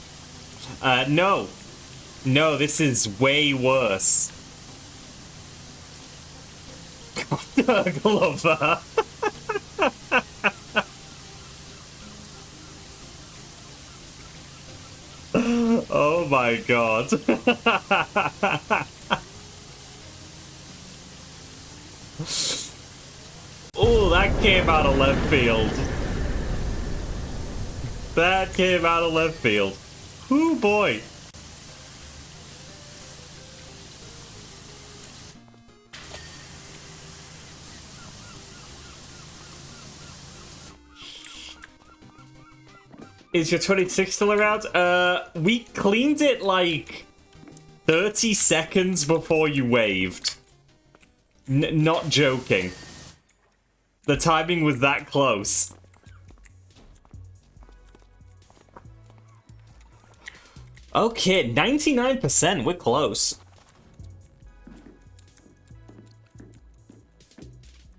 No. No, this is way worse. Glover. Oh my god. Oh, that came out of left field. That came out of left field. Ooh, boy. Is your 26 still around? We cleaned it like 30 seconds before you waved. Not joking. The timing was that close. Okay, 99%, we're close.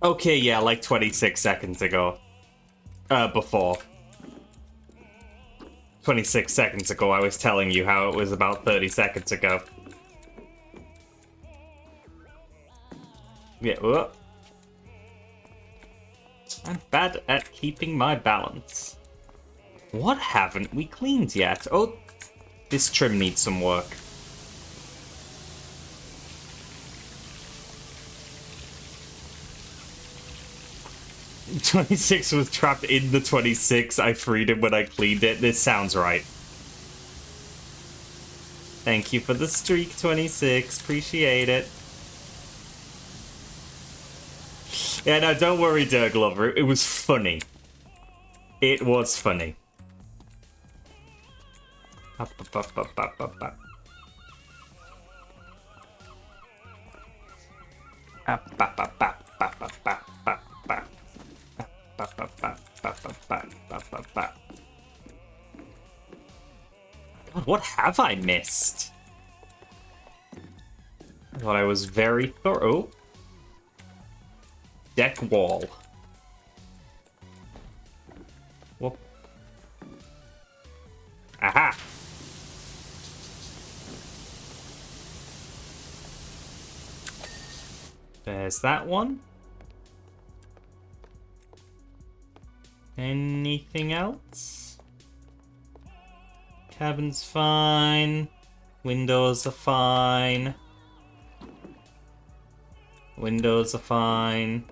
Okay, yeah, like 26 seconds ago. Before. 26 seconds ago, I was telling you how it was about 30 seconds ago. Yeah, whoop. I'm bad at keeping my balance. What haven't we cleaned yet? Oh, this trim needs some work. 26 was trapped in the 26. I freed him when I cleaned it. This sounds right. Thank you for the streak, 26. Appreciate it. Yeah, no, don't worry, Derg Lover. It was funny. It was funny. God, what have I missed? I thought I was very thorough. Deck wall. Whoop. Aha! There's that one. Anything else? Cabin's fine. Windows are fine. Windows are fine.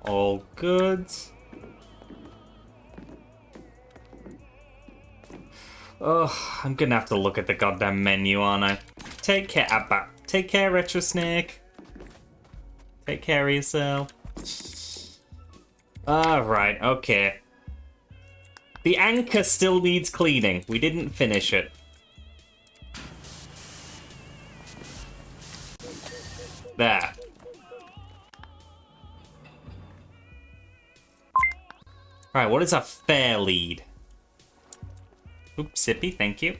All good. Oh, I'm gonna have to look at the goddamn menu, aren't I? Take care, Abba. Take care, Retro Snake. Take care of yourself. Alright, okay. The anchor still needs cleaning. We didn't finish it. There. Alright, what is a fair lead? Oops, sippy, thank you.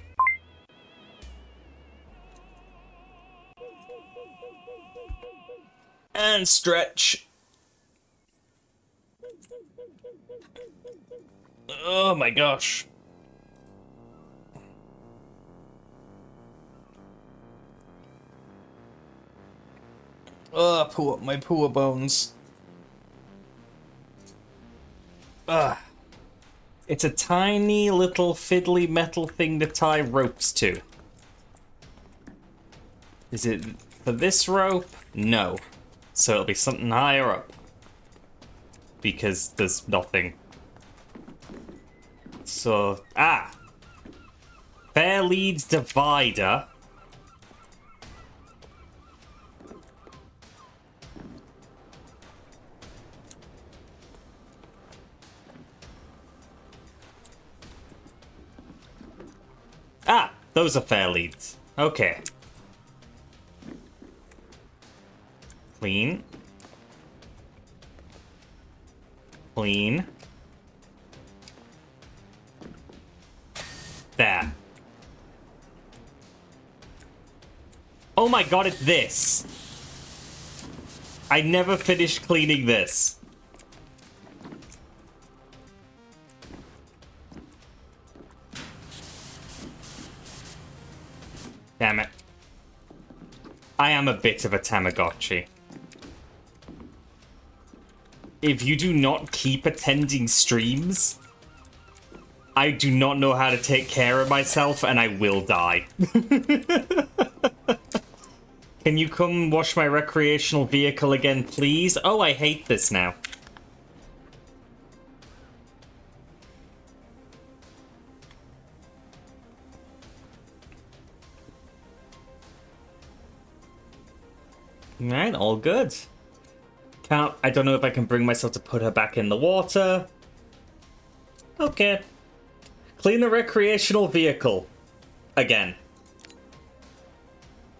And stretch. Oh my gosh. Oh, my poor bones. Ugh. It's a tiny little fiddly metal thing to tie ropes to. Is it for this rope? No. So it'll be something higher up. Because there's nothing. So, Fair leads divider. Those are fair leads. Okay. Clean. Clean. There. Oh my god, it's this. I never finished cleaning this. Damn it. I am a bit of a Tamagotchi. If you do not keep attending streams, I do not know how to take care of myself and I will die. Can you come wash my recreational vehicle again, please? Oh, I hate this now. Alright, all good. I don't know if I can bring myself to put her back in the water. Okay. Clean the recreational vehicle. Again.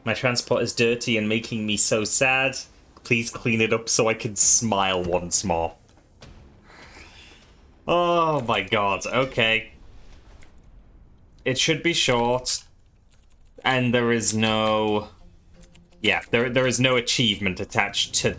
My transport is dirty and making me so sad. Please clean it up so I can smile once more. Oh my god, okay. It should be short. And there is no... Yeah, there is no achievement attached to...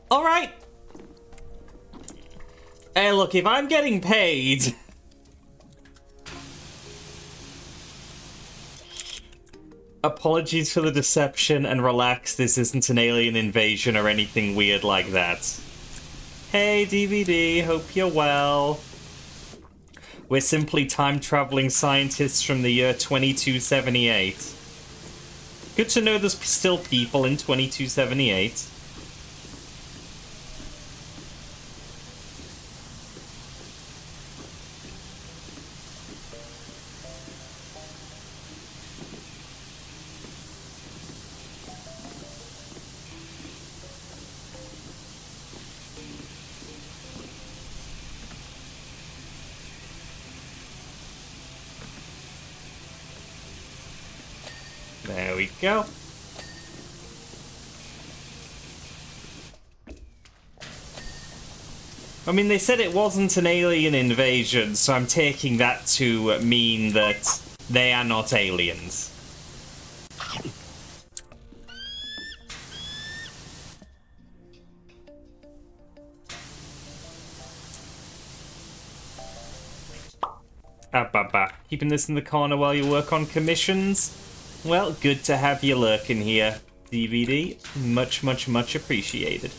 Alright. Hey, look, if I'm getting paid... Apologies for the deception, and relax, this isn't an alien invasion or anything weird like that. Hey, DVD, hope you're well. We're simply time-traveling scientists from the year 2278. Good to know there's still people in 2278. There we go. I mean, they said it wasn't an alien invasion, so I'm taking that to mean that they are not aliens. Keeping this in the corner while you work on commissions? Well, good to have you lurking here, DVD. Much, much, much appreciated.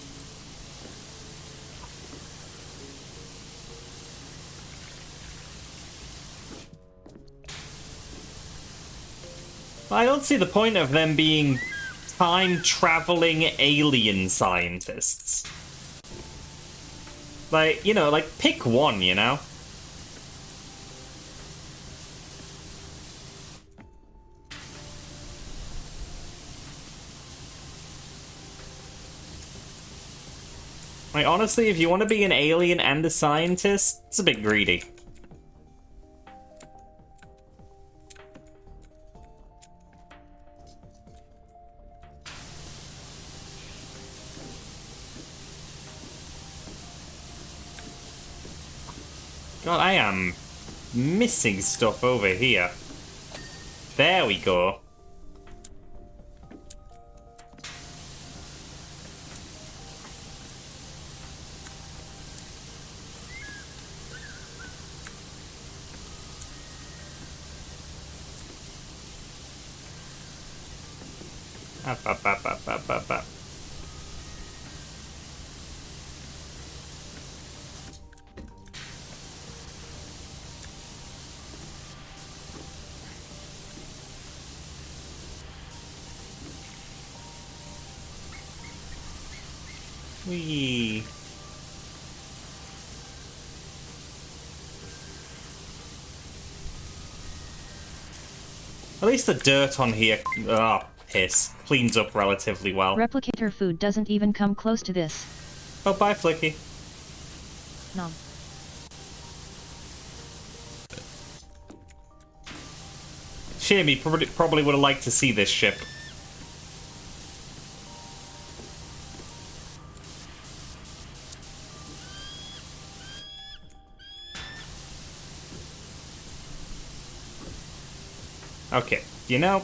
I don't see the point of them being time-traveling alien scientists. Like, you know, like, pick one, you know? Like, honestly, if you want to be an alien and a scientist, it's a bit greedy. God, I am missing stuff over here. There we go. Up. Whee. At least the dirt on here, piss, cleans up relatively well. Replicator food doesn't even come close to this. Oh, bye, Flicky. Nom. Shame, he probably would have liked to see this ship. Okay, you know,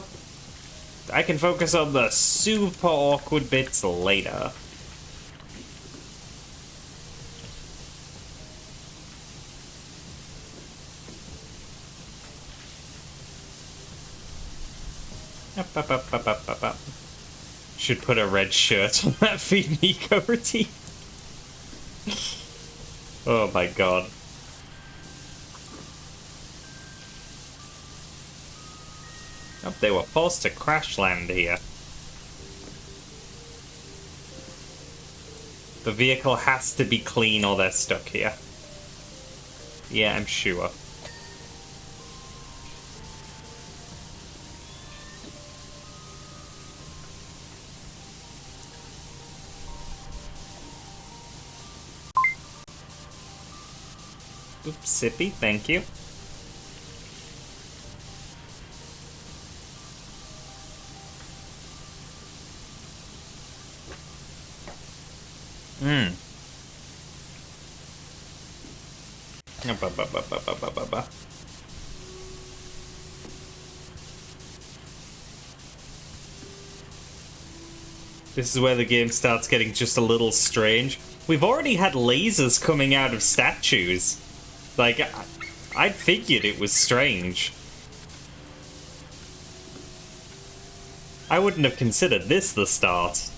I can focus on the super awkward bits later. Up. Should put a red shirt on that Feed Nico routine. Oh my god. Oh, they were forced to crash land here. The vehicle has to be clean or they're stuck here. Yeah, I'm sure. Oops, sippy, thank you. This is where the game starts getting just a little strange. We've already had lasers coming out of statues. Like, I figured it was strange. I wouldn't have considered this the start.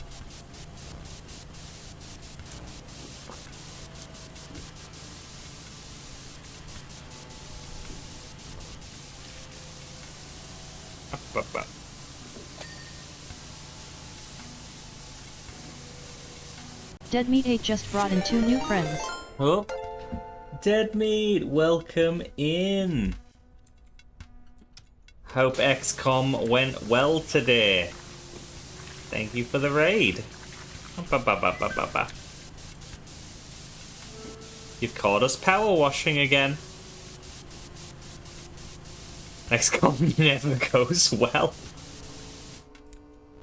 Dead Meat 8 just brought in 2 new friends. Oh, Dead Meat, welcome in. Hope XCOM went well today. Thank you for the raid. You've caught us power washing again. XCOM never goes well.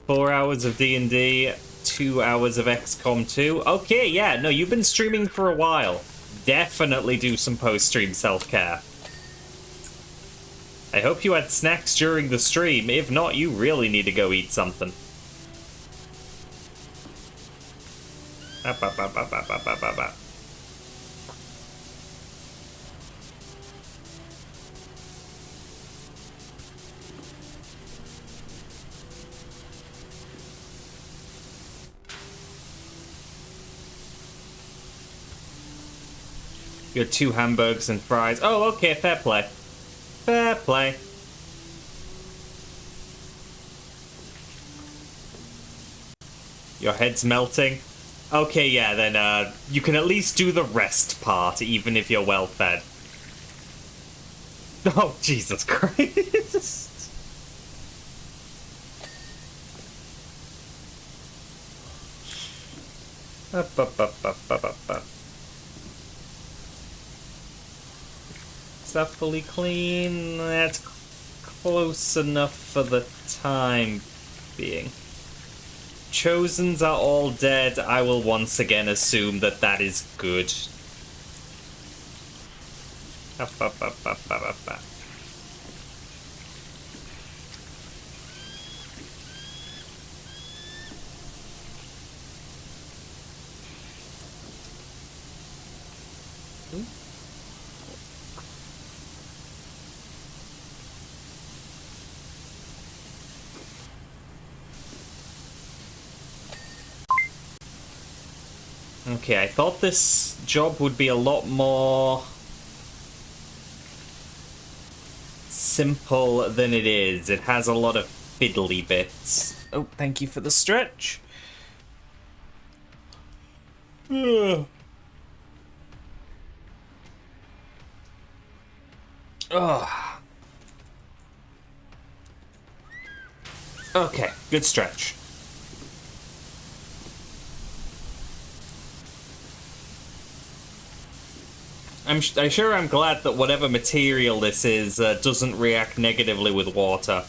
4 hours of D&D, 2 hours of XCOM 2. Okay, yeah, no, you've been streaming for a while. Definitely do some post-stream self-care. I hope you had snacks during the stream. If not, you really need to go eat something. You had 2 hamburgers and fries. Oh, okay, fair play. Fair play. Your head's melting? Okay, yeah, then you can at least do the rest part, even if you're well fed. Oh, Jesus Christ. Is that fully clean? That's close enough for the time being. Chosens are all dead. I will once again assume that that is good. Okay, I thought this job would be a lot more simple than it is. It has a lot of fiddly bits. Oh, thank you for the stretch. Ugh. Ugh. Okay, good stretch. I'm glad that whatever material this is doesn't react negatively with water.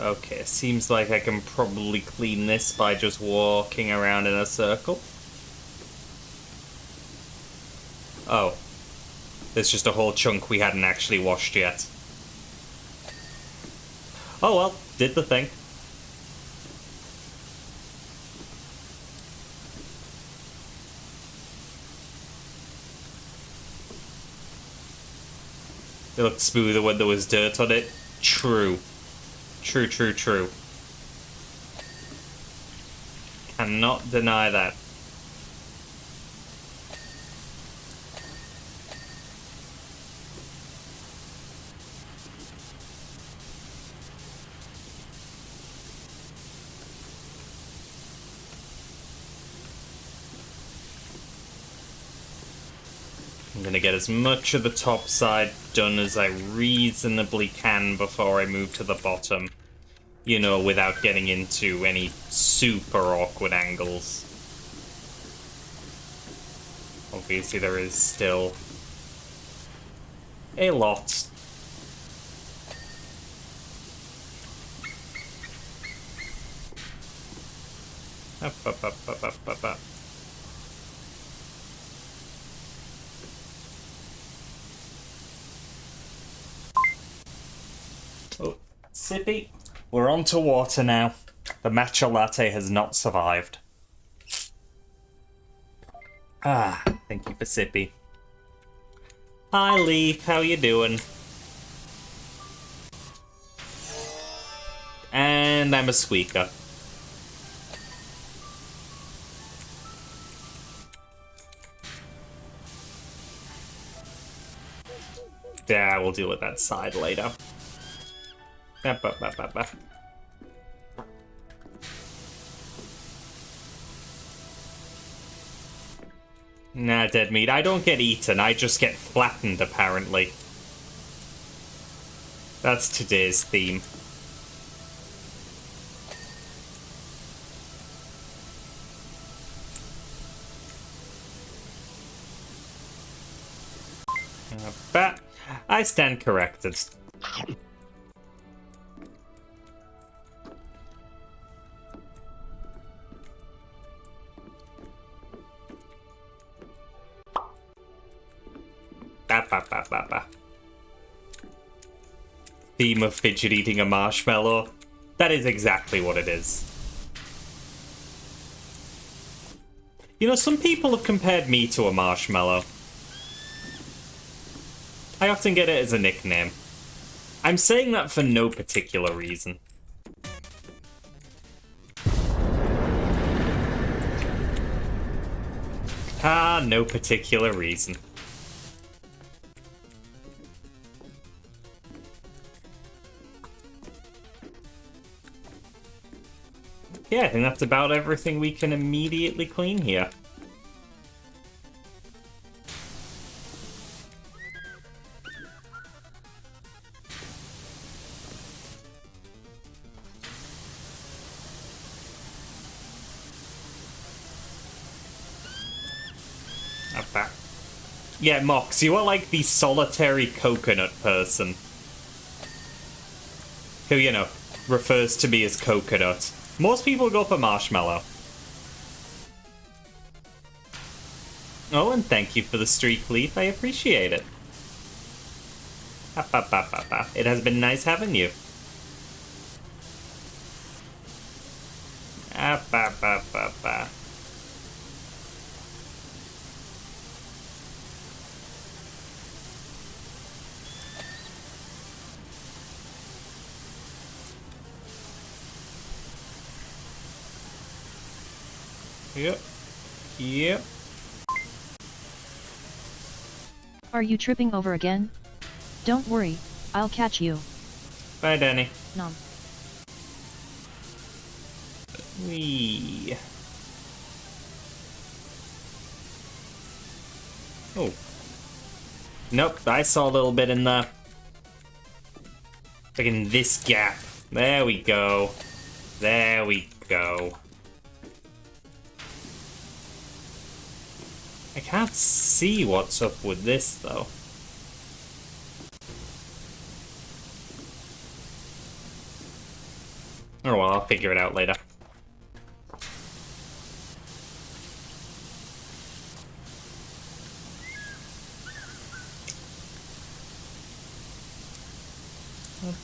Okay, seems like I can probably clean this by just walking around in a circle. Oh. There's just a whole chunk we hadn't actually washed yet. Oh well, did the thing. It looked smoother when there was dirt on it. True. True, true, true. Cannot deny that. I'm gonna get as much of the top side done as I reasonably can before I move to the bottom. You know, without getting into any super awkward angles. Obviously there is still a lot. Up, up, up, up, up, up, up. Oh, Sippy, we're on to water now. The matcha latte has not survived. Ah, thank you for Sippy. Hi, Leaf. How you doing? And I'm a squeaker. Yeah, we'll deal with that side later. Nah, dead meat. I don't get eaten. I just get flattened, apparently. That's today's theme. But I stand corrected. Theme of fidget eating a marshmallow. That is exactly what it is. You know, some people have compared me to a marshmallow. I often get it as a nickname. I'm saying that for no particular reason. Ah, no particular reason. Yeah, I think that's about everything we can immediately clean here. Yeah, Mox, you are like the solitary coconut person. Who, you know, refers to me as coconut. Most people go for marshmallow. Oh, and thank you for the streak, Leaf. I appreciate it. It has been nice having you. Yep. Are you tripping over again? Don't worry, I'll catch you. Bye, Danny. Nom. Wee. Oh. Nope, I saw a little bit in there. Like in this gap. There we go. There we go. I can't see what's up with this, though. Oh well, I'll figure it out later.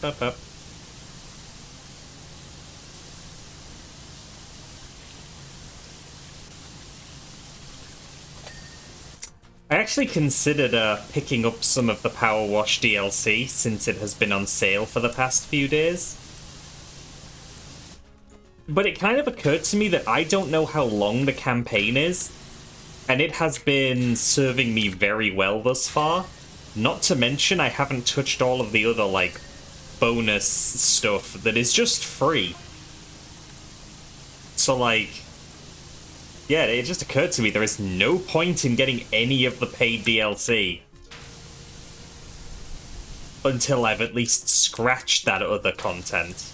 Up. I actually considered picking up some of the PowerWash DLC since it has been on sale for the past few days. But it kind of occurred to me that I don't know how long the campaign is, and it has been serving me very well thus far. Not to mention I haven't touched all of the other, like, bonus stuff that is just free. So, like... yeah, it just occurred to me there is no point in getting any of the paid DLC until I've at least scratched that other content.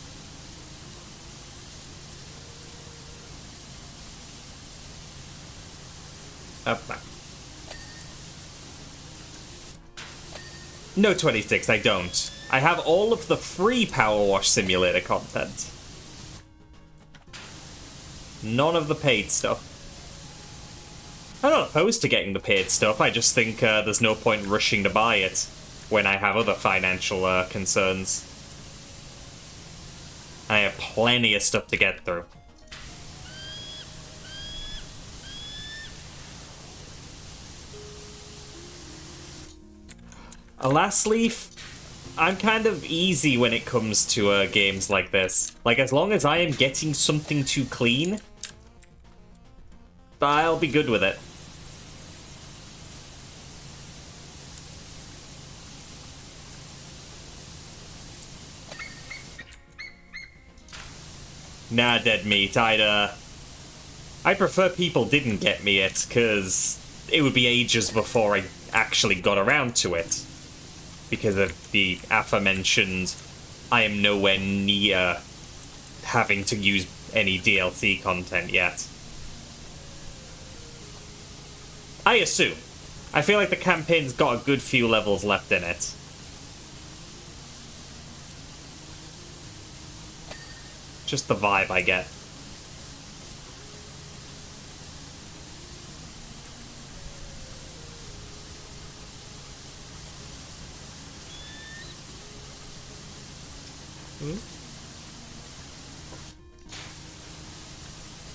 No, 26, I don't. I have all of the free PowerWash Simulator content. None of the paid stuff. I'm not opposed to getting the paid stuff, I just think there's no point rushing to buy it when I have other financial concerns. plenty of stuff to get through. Last Leaf, I'm kind of easy when it comes to games like this. Like, as long as I am getting something to clean, I'll be good with it. Nah, dead meat. I'd prefer people didn't get me it, because it would be ages before I actually got around to it. Because of the aforementioned, I am nowhere near having to use any DLC content yet. I assume. I feel like the campaign's got a good few levels left in it. Just the vibe I get.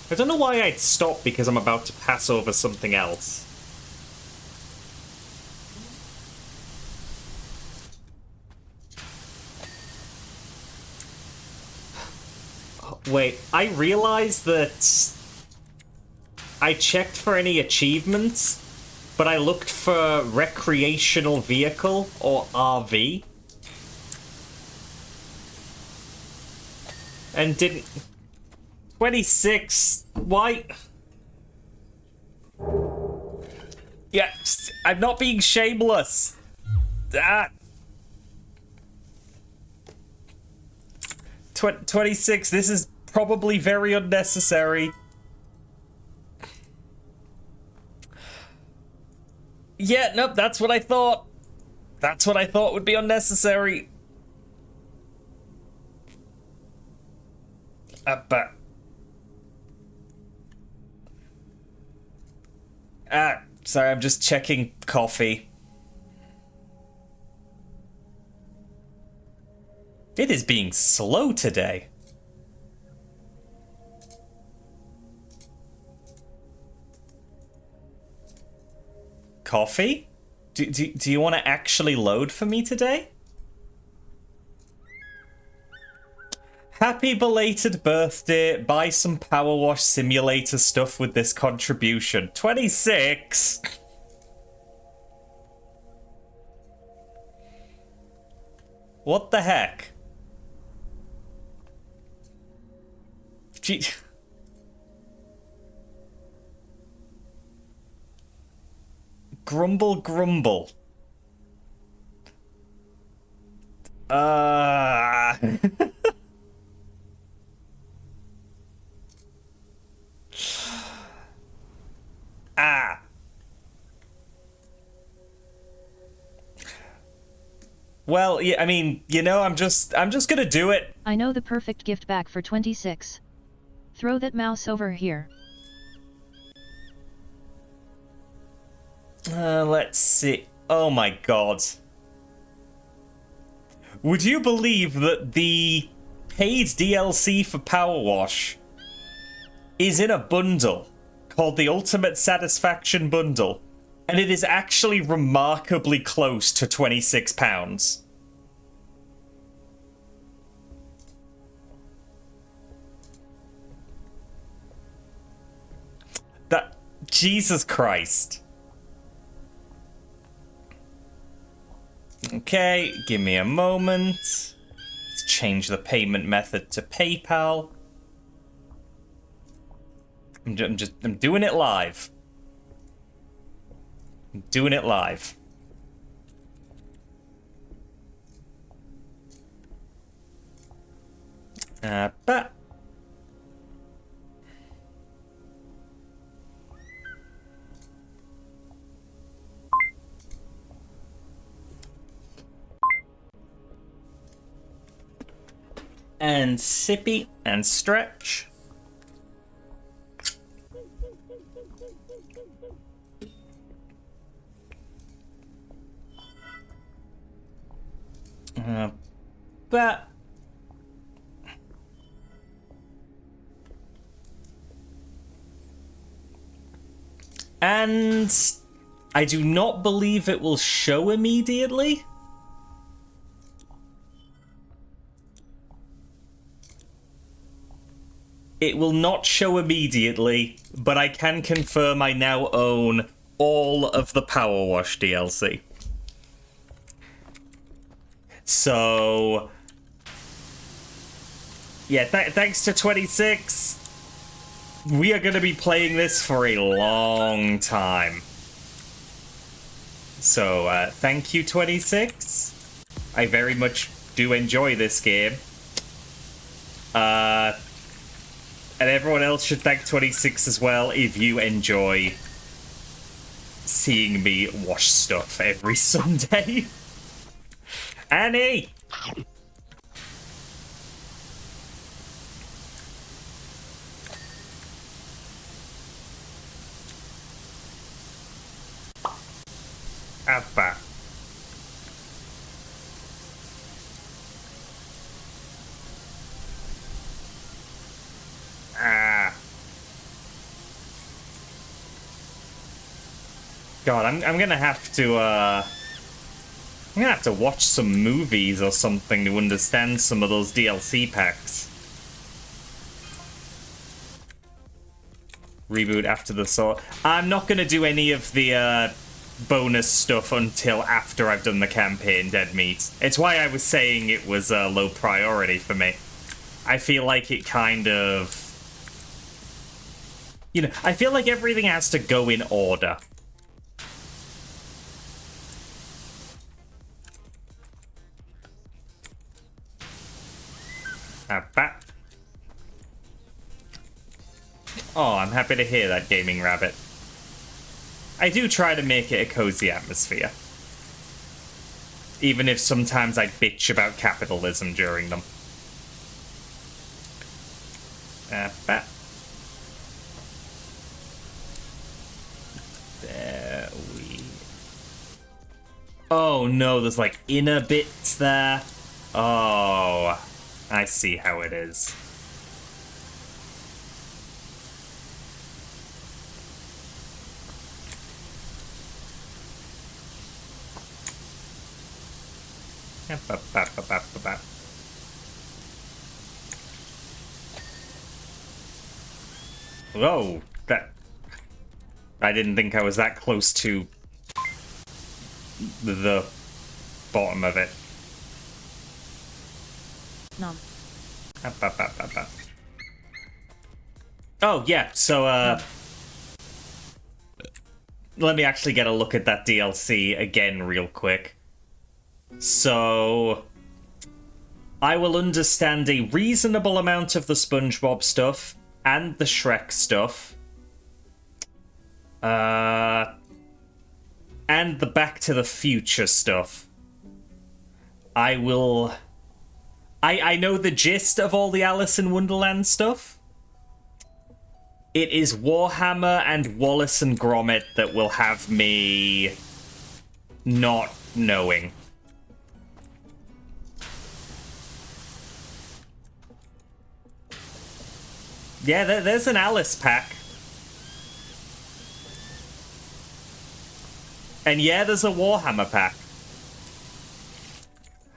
I don't know why I'd stop because I'm about to pass over something else. Wait, I realized that I checked for any achievements, but I looked for recreational vehicle or RV. And didn't... 26... Why? Yeah, I'm not being shameless. 26, this is probably very unnecessary. Yeah, nope, that's what I thought. That's what I thought would be unnecessary. But... sorry, I'm just checking coffee. It is being slow today. Coffee? Do you want to actually load for me today? Happy belated birthday. Buy some PowerWash simulator stuff with this contribution. 26? What the heck? Gee. Grumble, grumble. Well, yeah, I mean, you know, I'm just gonna do it. I know the perfect gift bag for 26. Throw that mouse over here. Let's see. Oh my god. Would you believe that the paid DLC for PowerWash is in a bundle called the Ultimate Satisfaction Bundle, and it is actually remarkably close to £26. That... Jesus Christ. Okay, give me a moment. Let's change the payment method to PayPal. I'm doing it live. I'm doing it live. But... and sippy and stretch. But And I do not believe it will show immediately. It will not show immediately, but I can confirm I now own all of the PowerWash DLC. So, yeah, thanks to 26, we are going to be playing this for a long time. So, thank you, 26. I very much do enjoy this game. And everyone else should thank 26 as well if you enjoy seeing me wash stuff every Sunday. Annie! Appa. God, I'm gonna have to, I'm gonna have to watch some movies or something to understand some of those DLC packs. Reboot after the sword. I'm not gonna do any of the, bonus stuff until after I've done the campaign, Dead Meat. It's why I was saying it was, low priority for me. I feel like it kind of... You know, I feel like everything has to go in order. Oh, I'm happy to hear that, Gaming Rabbit. I do try to make it a cozy atmosphere. Even if sometimes I bitch about capitalism during them. There we... Oh no, there's like inner bits there. Oh, I see how it is. Whoa, that... I didn't think I was that close to the bottom of it. No. Oh, yeah, so, let me actually get a look at that DLC again real quick. So, I will understand a reasonable amount of the SpongeBob stuff and the Shrek stuff. And the Back to the Future stuff. I will... I know the gist of all the Alice in Wonderland stuff. It is Warhammer and Wallace and Gromit that will have me not knowing. Yeah, there's an Alice pack. And yeah, there's a Warhammer pack.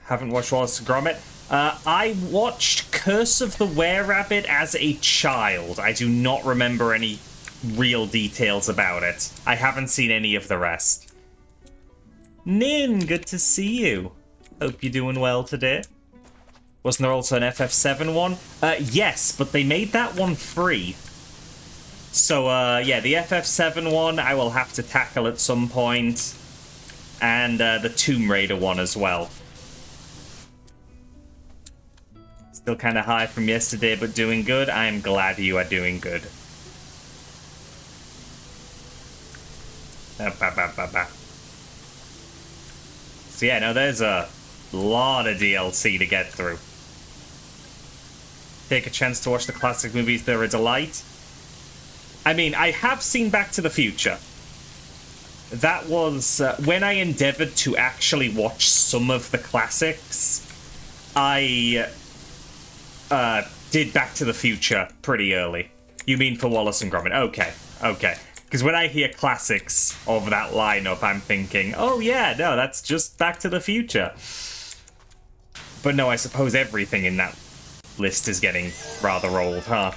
Haven't watched Wallace and Gromit. I watched Curse of the Were-Rabbit as a child. I do not remember any real details about it. I haven't seen any of the rest. Nin, good to see you. Hope you're doing well today. Wasn't there also an FF7 one? Yes, but they made that one free. So, yeah, the FF7 one I will have to tackle at some point. And the Tomb Raider one as well. Still kind of high from yesterday, but doing good. I am glad you are doing good. So yeah, no, there's a lot of DLC to get through. Take a chance to watch the classic movies, they're a delight. I mean, I have seen Back to the Future. That was when I endeavored to actually watch some of the classics. I did Back to the Future pretty early. You mean for Wallace and Gromit? Okay, okay. Because when I hear classics of that lineup, I'm thinking, oh yeah, no, that's just Back to the Future. But no, I suppose everything in that list is getting rather old, huh?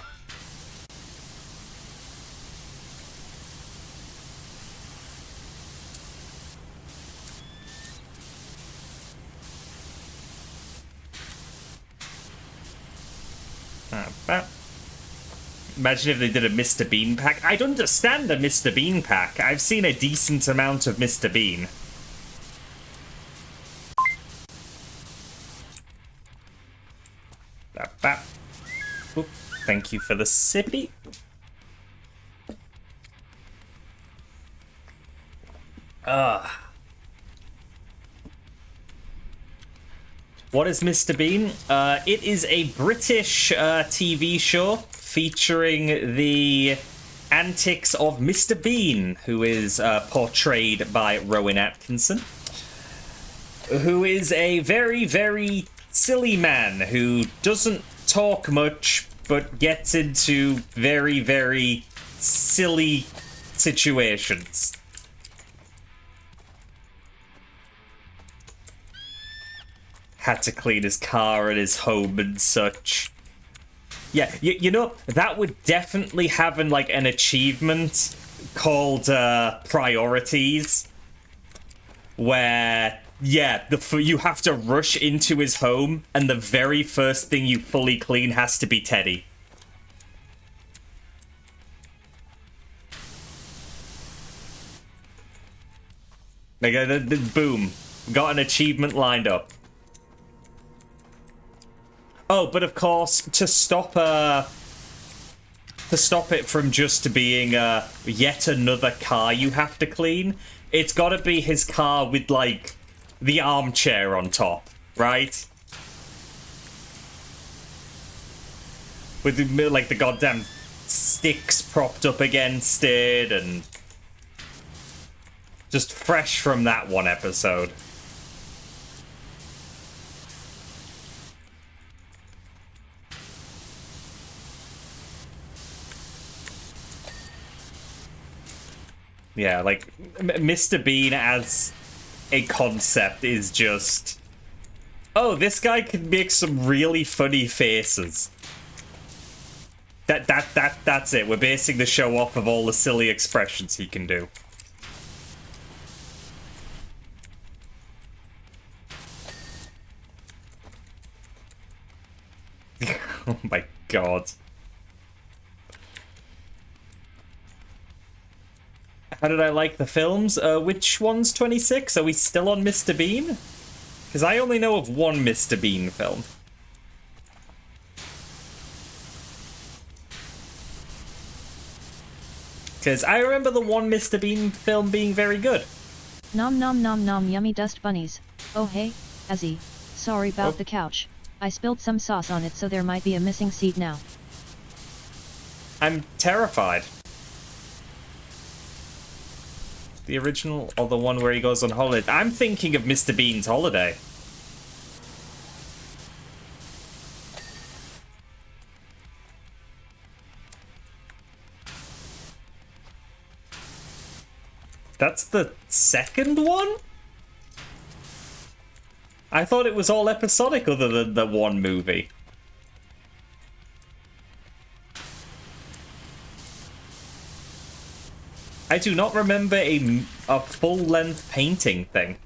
Imagine if they did a Mr. Bean pack. I'd understand a Mr. Bean pack. I've seen a decent amount of Mr. Bean. Oop, thank you for the sippy. What is Mr. Bean? It is a British TV show featuring the antics of Mr. Bean, who is portrayed by Rowan Atkinson, who is a very, very silly man who doesn't talk much but gets into very, very silly situations. Had to clean his car and his home and such. Yeah, you know, that would definitely have an achievement called Priorities, where, yeah, you have to rush into his home, and the very first thing you fully clean has to be Teddy. Boom. Got an achievement lined up. Oh, but of course, to stop it from just being yet another car you have to clean, it's got to be his car with the armchair on top, right? With the goddamn sticks propped up against it, and just fresh from that one episode. Yeah, Mr. Bean as a concept is just... Oh, this guy can make some really funny faces. That's it. We're basing the show off of all the silly expressions he can do. Oh my god. How did I like the films? Which one's 26? Are we still on Mr. Bean? Because I only know of one Mr. Bean film. Because I remember the one Mr. Bean film being very good. Nom nom nom nom yummy dust bunnies. Oh hey, Azzy. Sorry about the couch. I spilled some sauce on it, so there might be a missing seat now. I'm terrified. The original, or the one where he goes on holiday? I'm thinking of Mr. Bean's Holiday. That's the second one? I thought it was all episodic other than the one movie. I do not remember a full-length painting thing.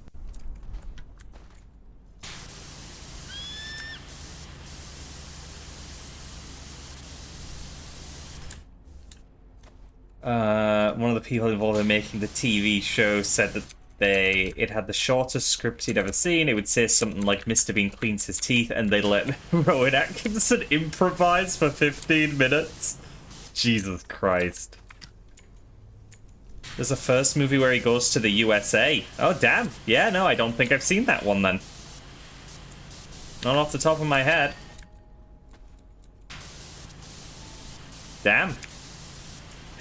One of the people involved in making the TV show said that it had the shortest script he'd ever seen. It would say something like Mr. Bean cleans his teeth, and they let Rowan Atkinson improvise for 15 minutes. Jesus Christ. There's a first movie where he goes to the USA. Oh, damn. Yeah, no, I don't think I've seen that one then. Not off the top of my head. Damn.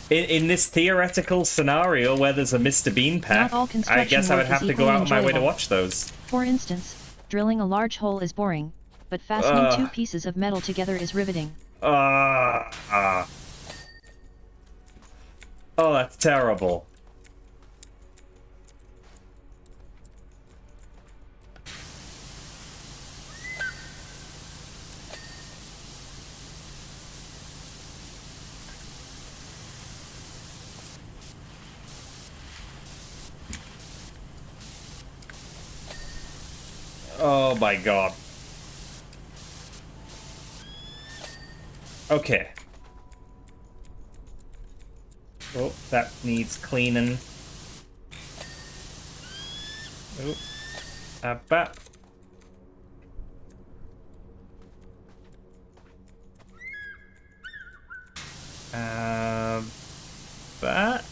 In this theoretical scenario where there's a Mr. Bean pack, I guess I would have to go out of my way to watch those. For instance, drilling a large hole is boring, but fastening two pieces of metal together is riveting. Oh, that's terrible. Oh my god. Okay. Oh, that needs cleaning. Oh. Abba. That.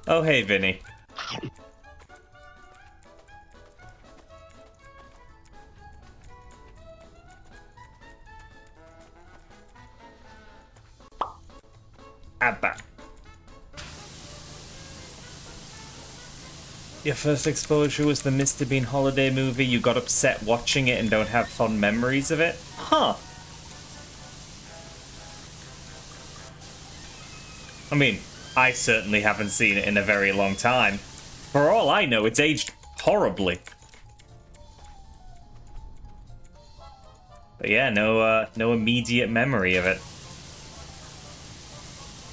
Oh, hey, Vinny. Abba. Your first exposure was the Mr. Bean holiday movie. You got upset watching it and don't have fond memories of it? Huh. I mean, I certainly haven't seen it in a very long time. For all I know, it's aged horribly. But yeah, no immediate memory of it.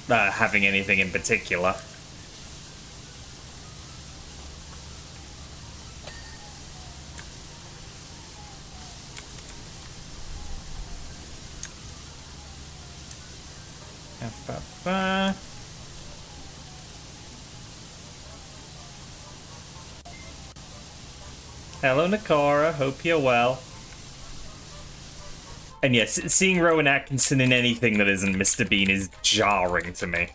Having anything in particular. Hello, Nakara. Hope you're well. And yes, seeing Rowan Atkinson in anything that isn't Mr. Bean is jarring to me.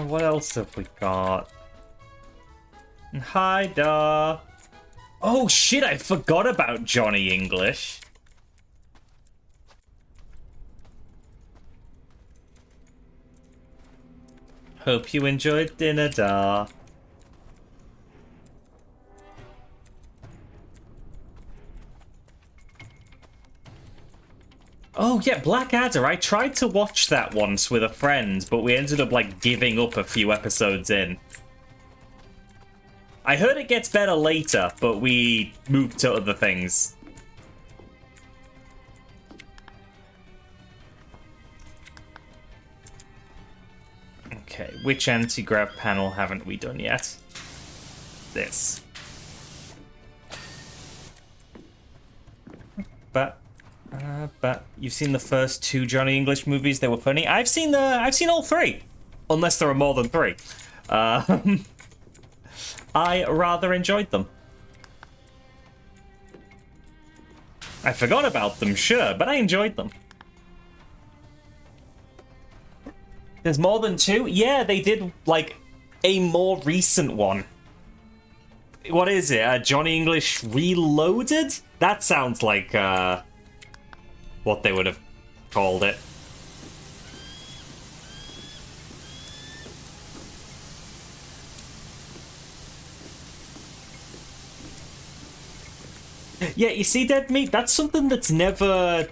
What else have we got? Hi, da. Oh shit, I forgot about Johnny English. Hope you enjoyed dinner, da. Oh yeah, Blackadder. I tried to watch that once with a friend, but we ended up like giving up a few episodes in. I heard it gets better later, but we moved to other things. Okay, which anti-grav panel haven't we done yet? This. But you've seen the first two Johnny English movies. They were funny. I've seen all three, unless there are more than three. I rather enjoyed them. I forgot about them, sure, but I enjoyed them. There's more than two? Yeah, they did, like, a more recent one. What is it? Johnny English Reloaded? That sounds like, what they would have called it. Yeah, you see, Dead Meat, that's something that's never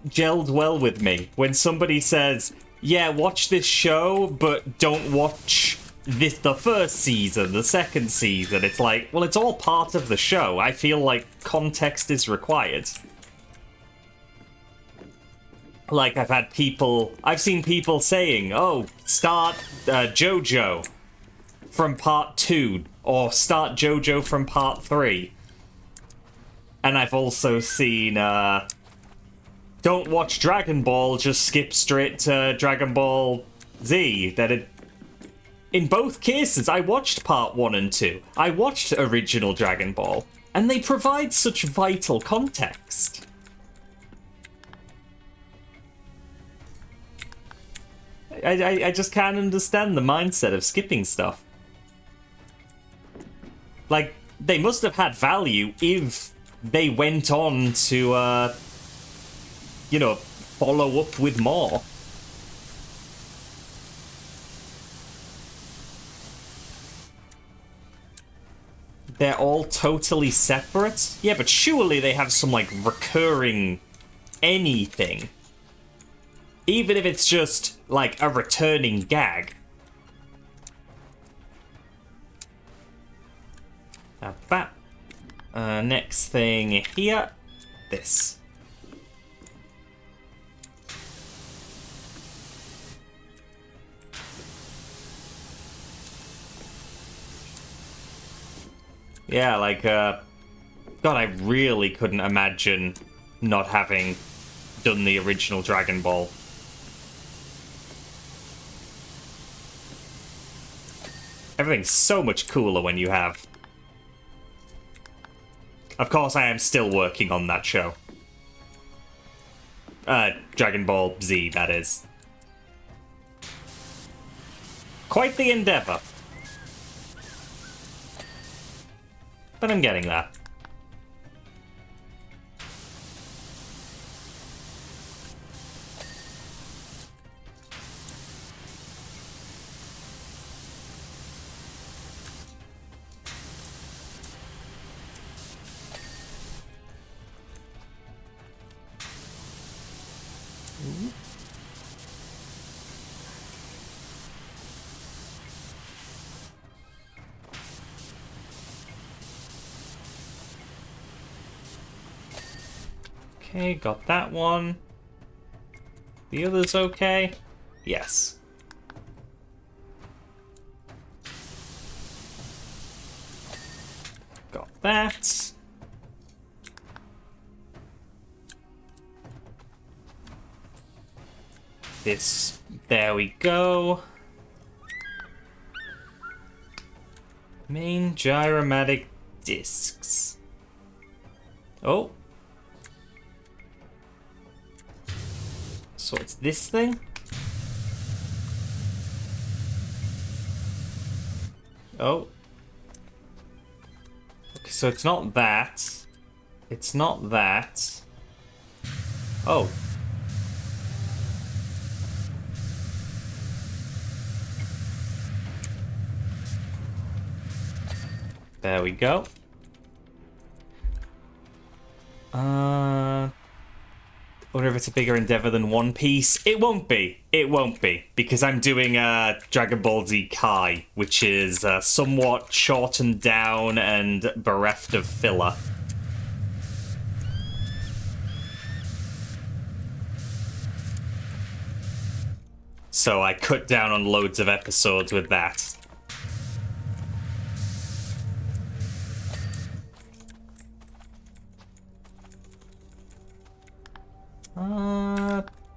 gelled well with me. When somebody says, yeah, watch this show, but don't watch the first season, the second season. It's like, well, it's all part of the show. I feel like context is required. Like, I've seen people saying, oh, start JoJo from part 2, or start JoJo from part 3. And I've also seen, don't watch Dragon Ball, just skip straight to Dragon Ball Z. In both cases, I watched part 1 and 2. I watched original Dragon Ball, and they provide such vital context. I just can't understand the mindset of skipping stuff. Like, they must have had value if they went on to, you know, follow up with more. they're all totally separate? Yeah, but surely they have some, like, recurring anything. Even if it's just, like, a returning gag. Now that. Next thing here. This. Yeah, like, God, I really couldn't imagine not having done the original Dragon Ball. Everything's so much cooler when you have. Of course, I am still working on that show. Dragon Ball Z, that is. Quite the endeavor. But I'm getting there. Okay, got that one. The other's okay? Yes. Got that. This, there we go. Main gyromatic discs. Oh. So it's this thing? Oh. Okay, so it's not that. It's not that. Oh. There we go. I wonder if it's a bigger endeavor than One Piece. It won't be. It won't be. Because I'm doing Dragon Ball Z Kai, which is somewhat shortened down and bereft of filler. So I cut down on loads of episodes with that.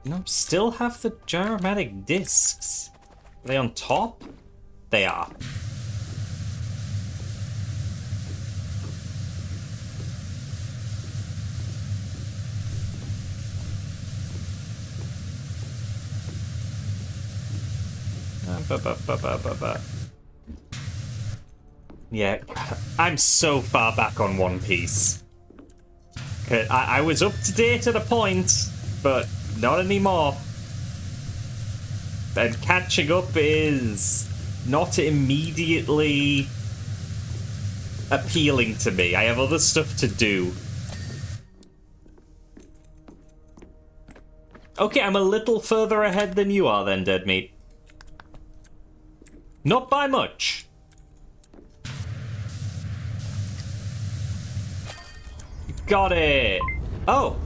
No, still have the gyromatic discs. Are they on top? They are. Yeah, I'm so far back on One Piece. I was up to date at a point, but not anymore. And catching up is not immediately appealing to me. I have other stuff to do. Okay, I'm a little further ahead than you are then, Dead Meat. Not by much. Got it! Oh!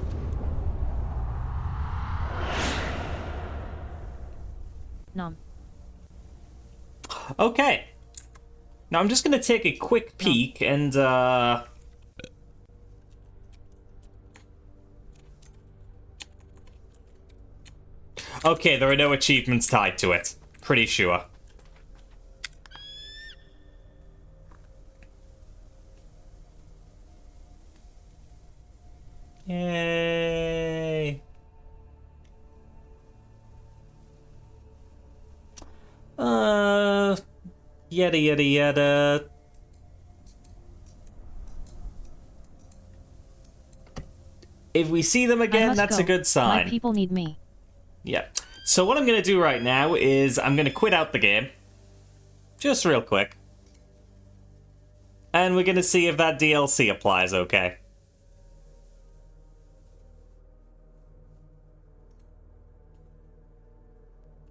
Nom. Okay. Now I'm just gonna take a quick peek and, okay, there are no achievements tied to it. Pretty sure. Yay. Yada yada yada. If we see them again, that's a good sign. My people need me. Yeah. So what I'm going to do right now is I'm going to quit out the game. Just real quick. And we're gonna see if that DLC applies okay.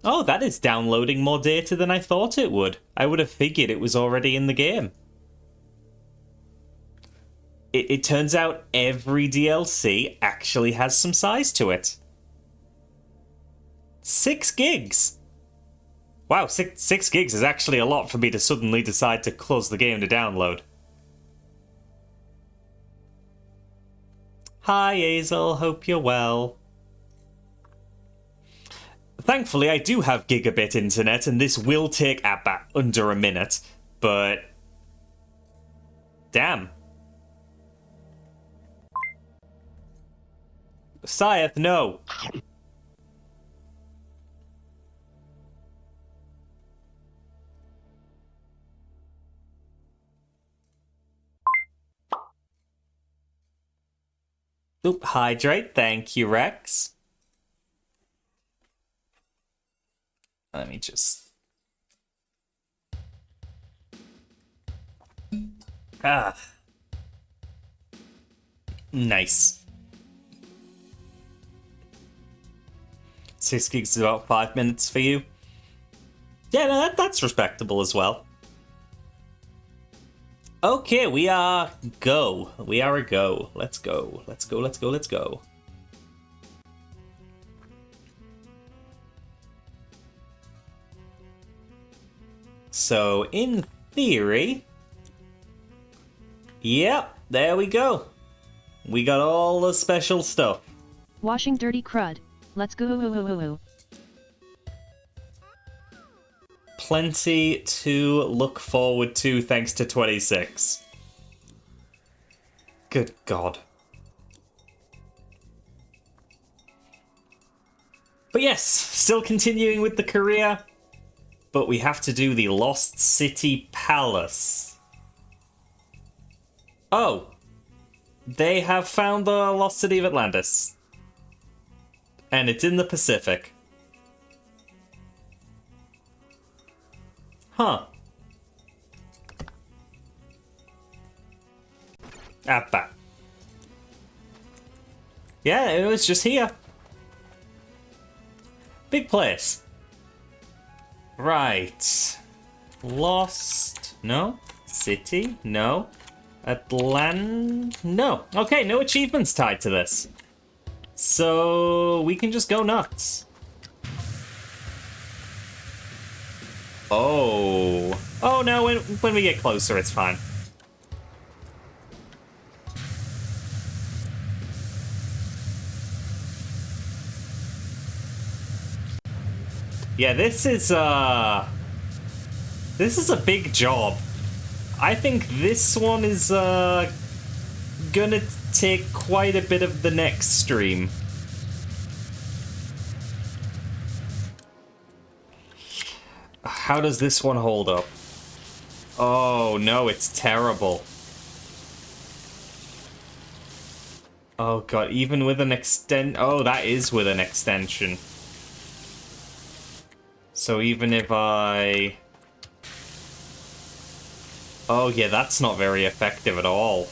Oh, that is downloading more data than I thought it would. I would have figured it was already in the game. It turns out every DLC actually has some size to it. 6 gigs! Wow, 6 gigs is actually a lot for me to suddenly decide to close the game to download. Hi, Azel, hope you're well. Thankfully, I do have gigabit internet, and this will take about under a minute, but... damn. Scythe, no. Oop, hydrate, thank you, Rex. Let me just... ah. Nice. 6 gigs is about 5 minutes for you. Yeah, no, that's respectable as well. Okay, we are go. We are a go. Let's go. Let's go, let's go, let's go. So, in theory... yep, there we go. We got all the special stuff. Washing dirty crud. Let's go. Plenty to look forward to thanks to 26. Good God. But yes, still continuing with the career. But we have to do the Lost City Palace. Oh. They have found the Lost City of Atlantis. And it's in the Pacific. Huh. Appa. Yeah, it was just here. Big place. Right. Lost. No. City. No. No. Okay, no achievements tied to this. So we can just go nuts. Oh. Oh no, when we get closer, it's fine. Yeah, this is a big job. I think this one is gonna take quite a bit of the next stream. How does this one hold up? Oh no, it's terrible. Oh god, even with an oh, that is with an extension. So even if I... oh yeah, that's not very effective at all.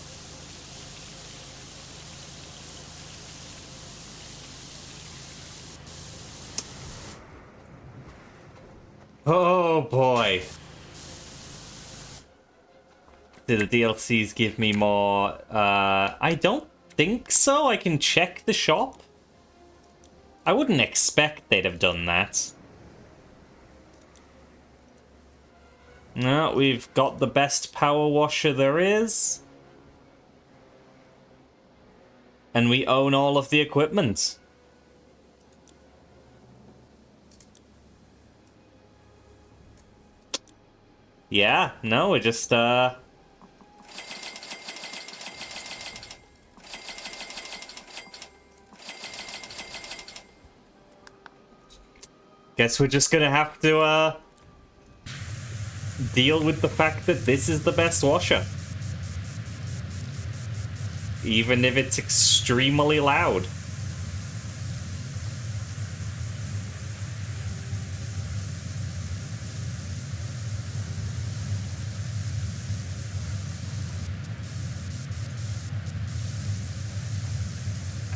Oh boy. Do the DLCs give me more? I don't think so. I can check the shop. I wouldn't expect they'd have done that. No, we've got the best power washer there is. And we own all of the equipment. Yeah, no, we're just, guess we're just gonna have to, deal with the fact that this is the best washer. Even if it's extremely loud.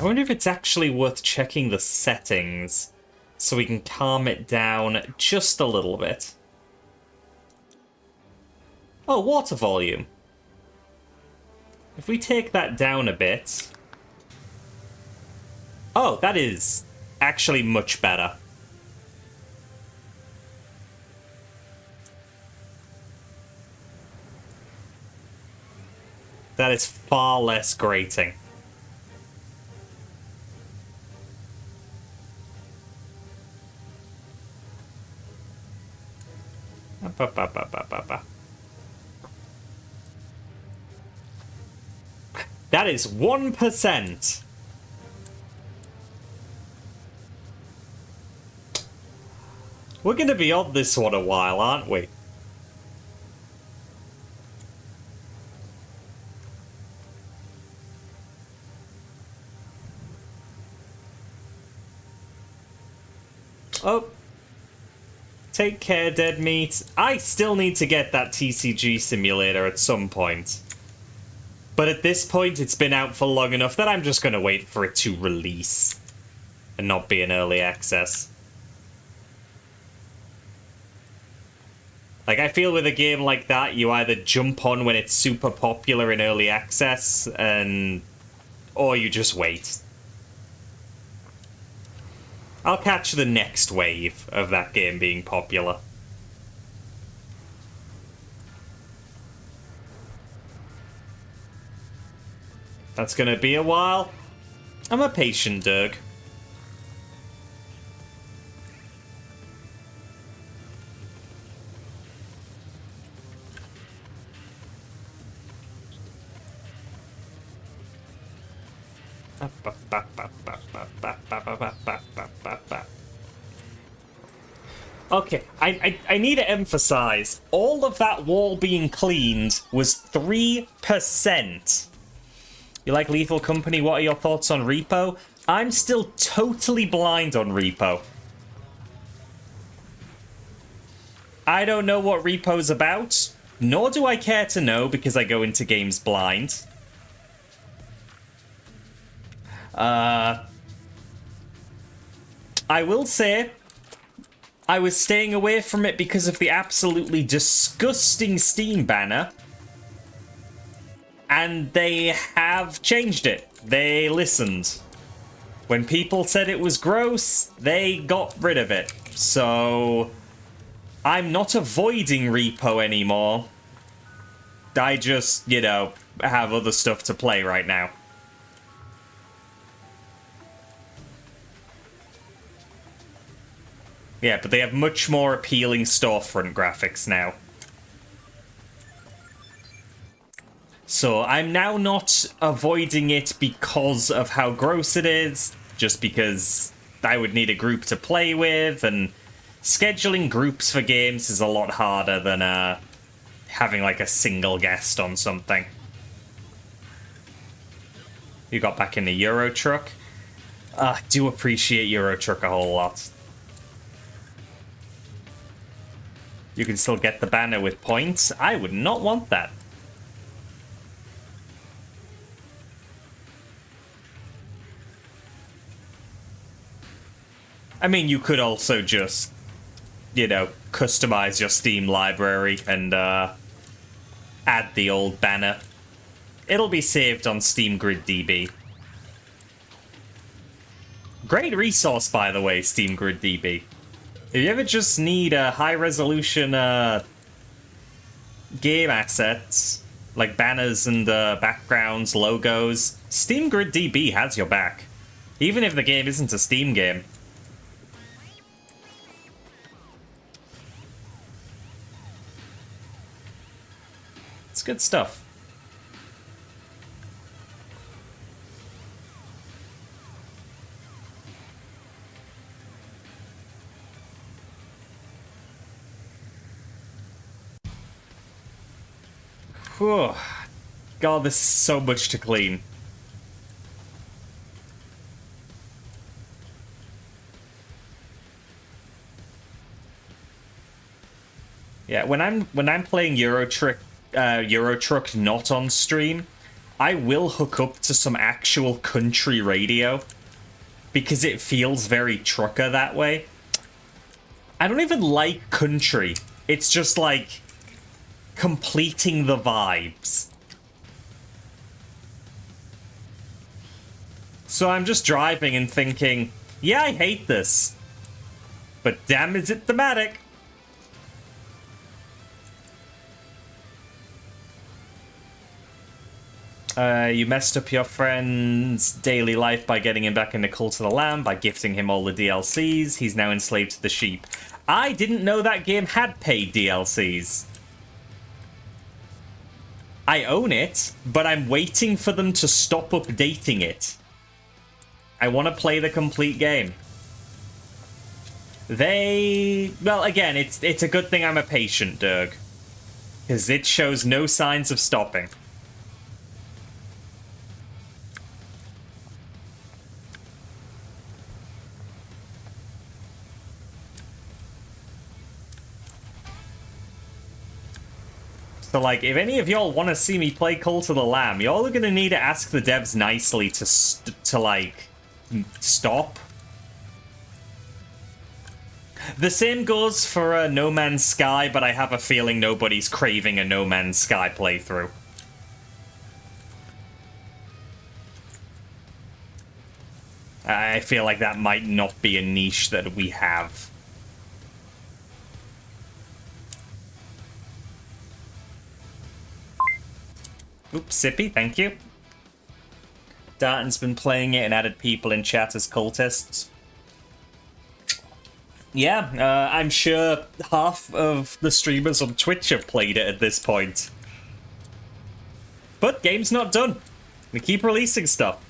I wonder if it's actually worth checking the settings so we can calm it down just a little bit. Oh, water volume. If we take that down a bit... Oh, that is actually much better. That is far less grating. That is 1%. We're going to be on this one a while, aren't we? Oh. Take care, dead meat. I still need to get that TCG simulator at some point. But at this point, it's been out for long enough that I'm just going to wait for it to release. And not be in early access. Like, I feel with a game like that, you either jump on when it's super popular in early access, or you just wait. I'll catch the next wave of that game being popular. That's gonna be a while. I'm a patient Derg. Okay, I need to emphasize, all of that wall being cleaned was 3%. You like Lethal Company? What are your thoughts on Repo? I'm still totally blind on Repo. I don't know what Repo's about, nor do I care to know because I go into games blind. I will say, I was staying away from it because of the absolutely disgusting Steam banner. And they have changed it. They listened. When people said it was gross, they got rid of it. So, I'm not avoiding Repo anymore. I just, you know, have other stuff to play right now. Yeah, but they have much more appealing storefront graphics now. So I'm now not avoiding it because of how gross it is, just because I would need a group to play with, and scheduling groups for games is a lot harder than having like a single guest on something. You got back in the Euro Truck? I do appreciate Euro Truck a whole lot. You can still get the banner with points. I would not want that. I mean, you could also just, you know, customize your Steam library and add the old banner. It'll be saved on Steam Grid DB. Great resource, by the way, Steam Grid DB. If you ever just need a high-resolution game assets, like banners and backgrounds, logos, Steam Grid DB has your back. Even if the game isn't a Steam game. It's good stuff. Whew. God, there's so much to clean. Yeah, when I'm playing Euro Truck not on stream, I will hook up to some actual country radio because it feels very trucker that way. I don't even like country. It's just like completing the vibes. So I'm just driving and thinking, yeah, I hate this. But damn, is it thematic. You messed up your friend's daily life by getting him back into Cult of the Lamb, by gifting him all the DLCs. He's now enslaved to the sheep. I didn't know that game had paid DLCs. I own it, but I'm waiting for them to stop updating it. I want to play the complete game. Well, again, it's a good thing I'm a patient, Derg. Because it shows no signs of stopping. So, like, if any of y'all want to see me play Cult of the Lamb, y'all are going to need to ask the devs nicely to like, stop. The same goes for No Man's Sky, but I have a feeling nobody's craving a No Man's Sky playthrough. I feel like that might not be a niche that we have. Oops, Sippy, thank you. Darton's been playing it and added people in chat as cultists. Yeah, I'm sure half of the streamers on Twitch have played it at this point. But game's not done. We keep releasing stuff.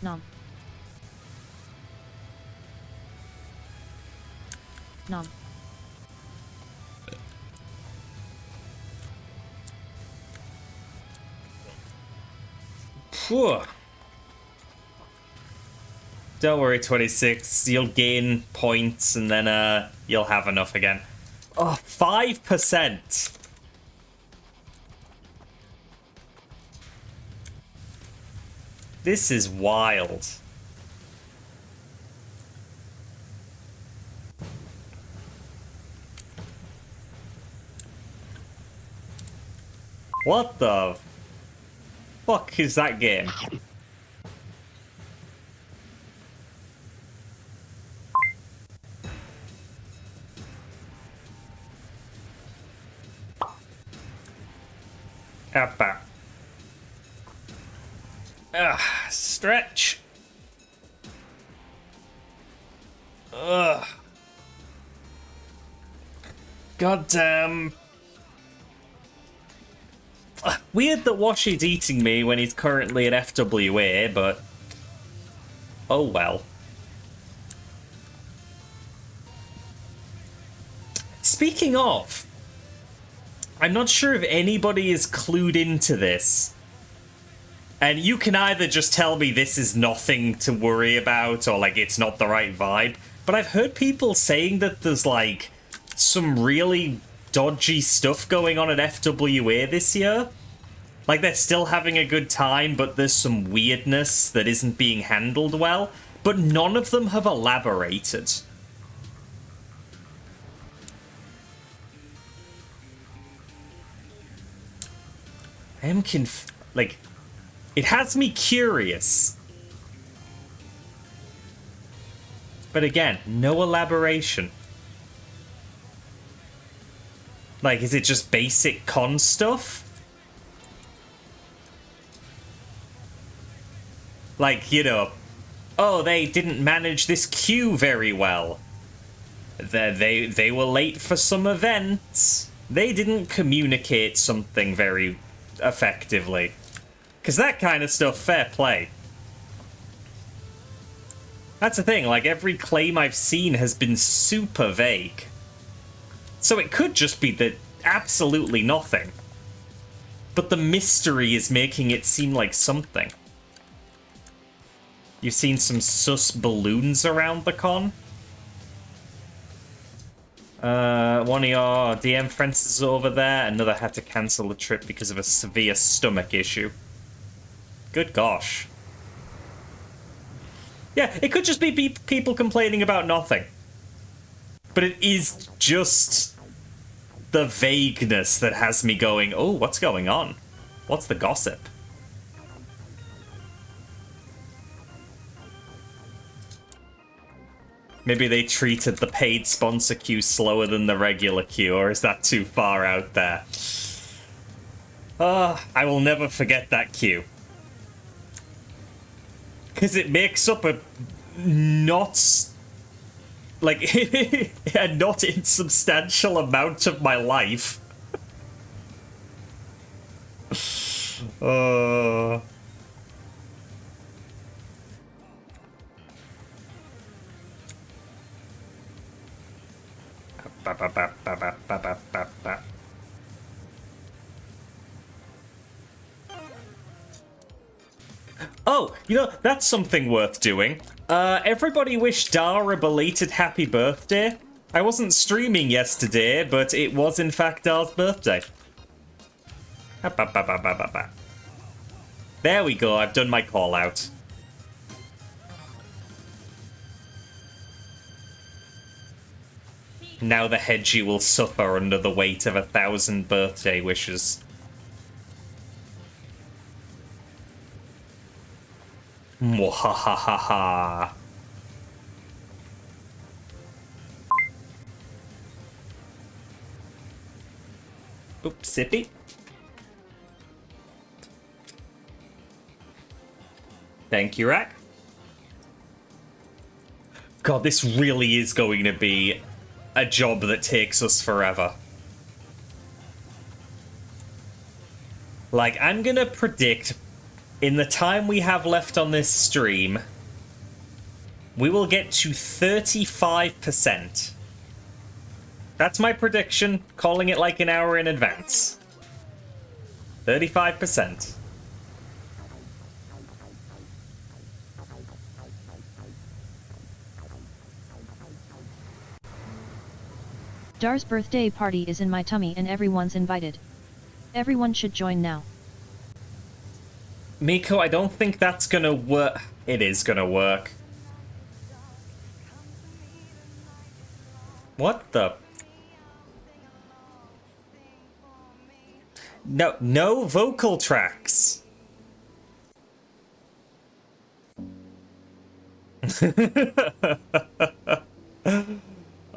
Nom. Nom. Phew. Don't worry, 26. You'll gain points and then you'll have enough again. Oh, 5%. This is wild. What the fuck is that game? Appa. Stretch. Ugh. Goddamn. Weird that Washy's eating me when he's currently at FWA, but oh well. Speaking of, I'm not sure if anybody is clued into this. And you can either just tell me this is nothing to worry about, or like it's not the right vibe, but I've heard people saying that there's like some really dodgy stuff going on at FWA this year. Like, they're still having a good time, but there's some weirdness that isn't being handled well. But none of them have elaborated. I am like, it has me curious. But again, no elaboration. Like, is it just basic con stuff? Like, you know, oh, they didn't manage this queue very well. They were late for some events. They didn't communicate something very effectively. Because that kind of stuff, fair play. That's the thing, like, every claim I've seen has been super vague. So it could just be that absolutely nothing. But the mystery is making it seem like something. You've seen some sus balloons around the con? One of your DM friends is over there. Another had to cancel the trip because of a severe stomach issue. Good gosh. Yeah, it could just be people complaining about nothing. But it is just the vagueness that has me going, oh, what's going on? What's the gossip? Maybe they treated the paid sponsor queue slower than the regular queue, or is that too far out there? I will never forget that queue. Because it makes up a not... like, a not insubstantial amount of my life. Oh, you know, that's something worth doing. Everybody wish Dar a belated happy birthday. I wasn't streaming yesterday, but it was in fact Dar's birthday. There we go, I've done my call out. Now the Hedgie will suffer under the weight of 1,000 birthday wishes. Mwahahaha. Oops, sippy. Thank you, Rack. God, this really is going to be a job that takes us forever. Like, I'm gonna predict, in the time we have left on this stream, we will get to 35%. That's my prediction, calling it like an hour in advance. 35%. Dar's birthday party is in my tummy and everyone's invited. Everyone should join now. Miko, I don't think that's gonna work. It is gonna work. What the? No vocal tracks.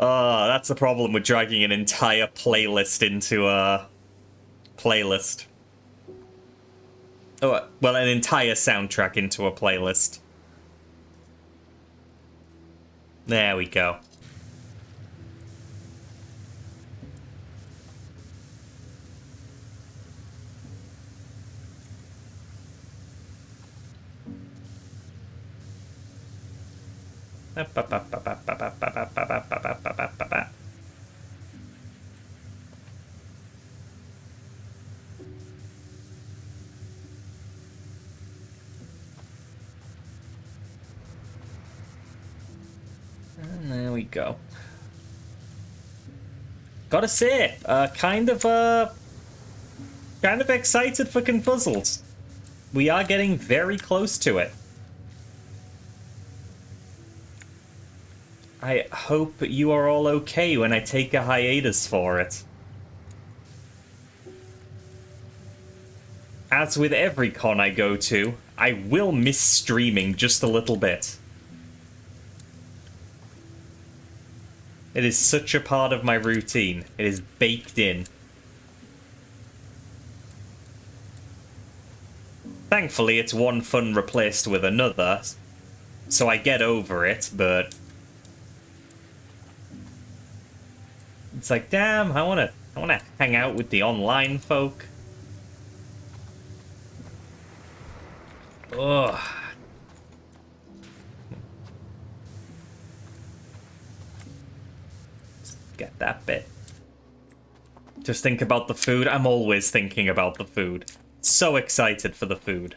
Oh, that's the problem with dragging an entire playlist into a playlist. Oh, well, an entire soundtrack into a playlist. There we go. And there we go. Gotta say, kind of excited for Confuzzled. We are getting very close to it. I hope you are all okay when I take a hiatus for it. As with every con I go to, I will miss streaming just a little bit. It is such a part of my routine. It is baked in. Thankfully, it's one fun replaced with another, so I get over it, but... it's like, damn, I wanna hang out with the online folk. Ugh. Get that bit. Just think about the food. I'm always thinking about the food. So excited for the food.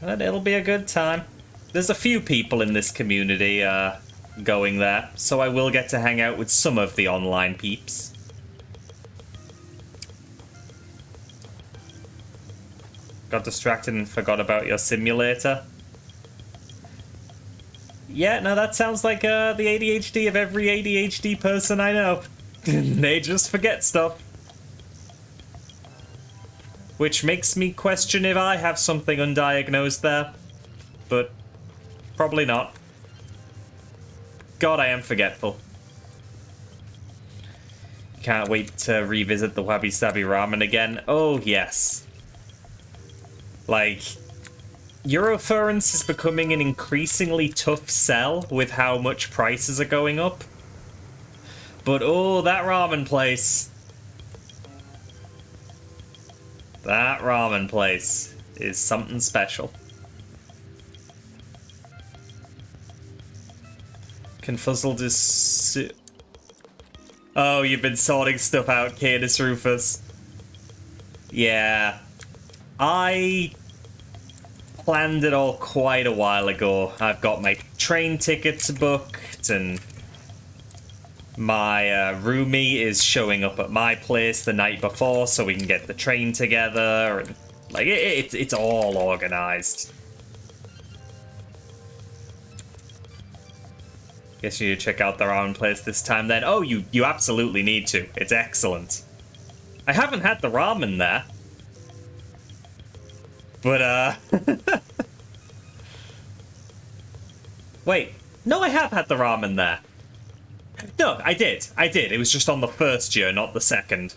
But it'll be a good time. There's a few people in this community going there, so I will get to hang out with some of the online peeps. Got distracted and forgot about your simulator. Yeah, no, that sounds like the ADHD of every ADHD person I know. They just forget stuff. Which makes me question if I have something undiagnosed there. But probably not. God, I am forgetful. Can't wait to revisit the Wabi Sabi Ramen again. Oh, yes. Like, Eurofurence is becoming an increasingly tough sell with how much prices are going up. But oh, that ramen place. That ramen place is something special. Confuzzled is... Oh, you've been sorting stuff out, Cadus Rufus. Yeah. I planned it all quite a while ago. I've got my train tickets booked, and my roomie is showing up at my place the night before so we can get the train together, and like it's all organized. Guess you need to check out the ramen place this time then. Oh, you absolutely need to. It's excellent. I haven't had the ramen there. But, wait. No, I have had the ramen there. No, I did. I did. It was just on the first year, not the second.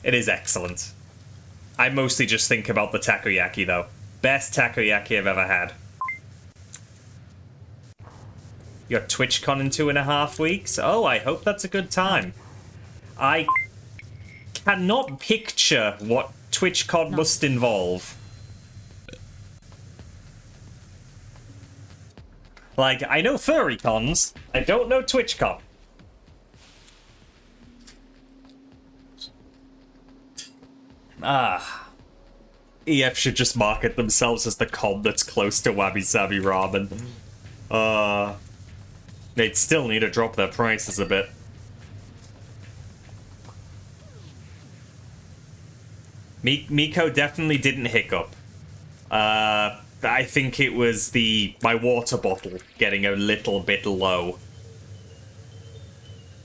It is excellent. I mostly just think about the takoyaki, though. Best takoyaki I've ever had. Your TwitchCon in 2.5 weeks? Oh, I hope that's a good time. I cannot picture what TwitchCon must involve. Like, I know furry cons, I don't know TwitchCon. EF should just market themselves as the con that's close to Wabi Sabi Ramen. They'd still need to drop their prices a bit. Miko definitely didn't hiccup. I think it was my water bottle getting a little bit low.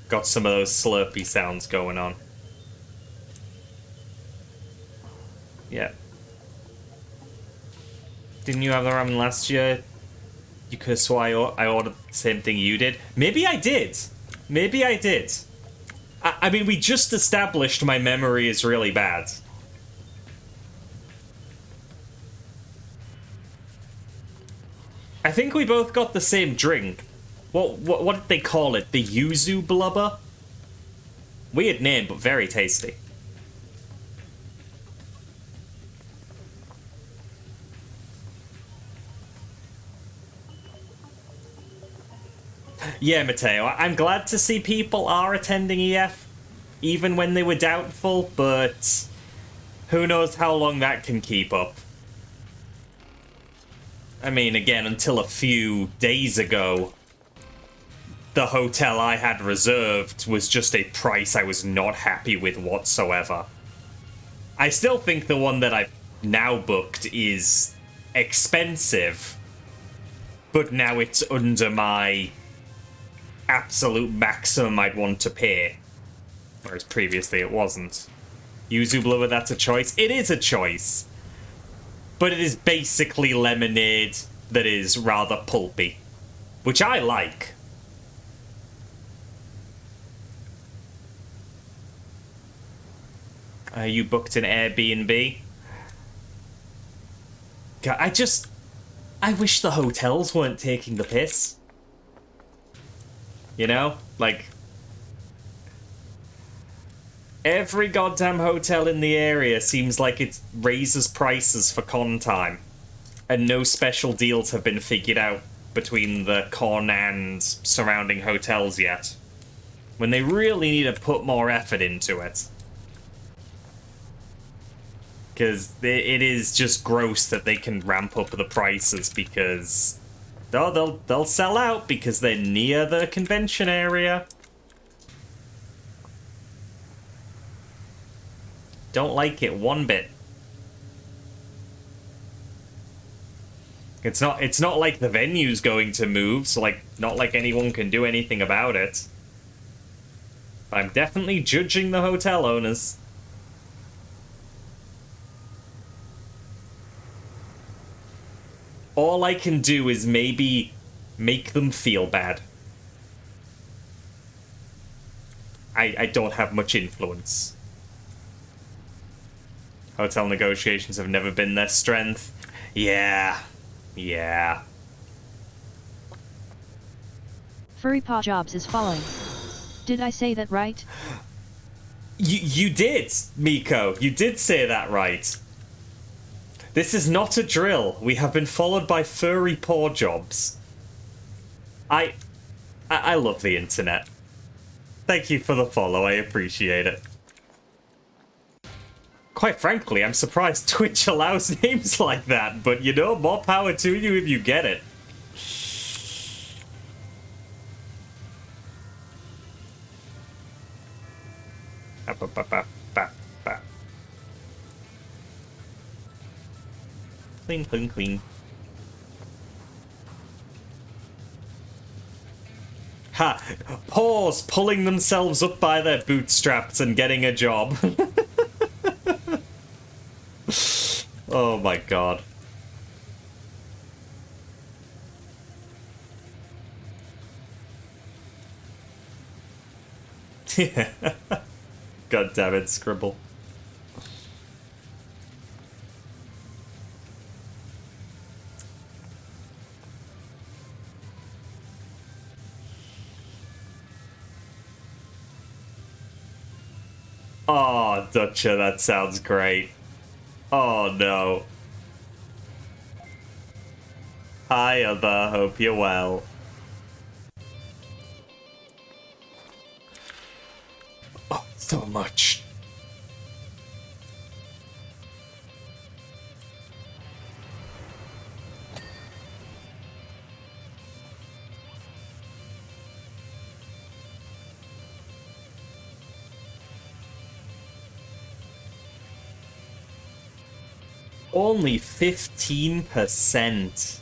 Got some of those slurpy sounds going on. Yeah. Didn't you have the ramen last year? You could have swore I ordered the same thing you did. Maybe I did. Maybe I did. I mean, we just established my memory is really bad. I think we both got the same drink. What did they call it? The yuzu blubber? Weird name, but very tasty. Yeah, Mateo, I'm glad to see people are attending EF, even when they were doubtful, but who knows how long that can keep up. I mean, again, until a few days ago, the hotel I had reserved was just a price I was not happy with whatsoever. I still think the one that I've now booked is expensive, but now it's under my absolute maximum I'd want to pay, whereas previously it wasn't. Yuzu Blubber, that's a choice? It is a choice, but it is basically lemonade that is rather pulpy, which I like. You booked an Airbnb? God, I wish the hotels weren't taking the piss. You know? Like, every goddamn hotel in the area seems like it raises prices for con time. And no special deals have been figured out between the con and surrounding hotels yet. When they really need to put more effort into it. Because it is just gross that they can ramp up the prices because... Oh, they'll sell out because they're near the convention area. Don't like it one bit. It's not like the venue's going to move, so like not like anyone can do anything about it. But I'm definitely judging the hotel owners. All I can do is maybe make them feel bad. I don't have much influence. Hotel negotiations have never been their strength. Yeah. Yeah. Furry Paw Jobs is following. Did I say that right? You did, Miko. You did say that right. This is not a drill. We have been followed by furry paw jobs. I love the internet. Thank you for the follow. I appreciate it. Quite frankly, I'm surprised Twitch allows names like that, but you know, more power to you if you get it. Clean, clean, clean. Ha! Paws pulling themselves up by their bootstraps and getting a job. Oh my god. God damn it, Scribble. Oh, Dutcha, that sounds great. Oh no. Hi, Other. Hope you're well. Oh, so much. Only 15%.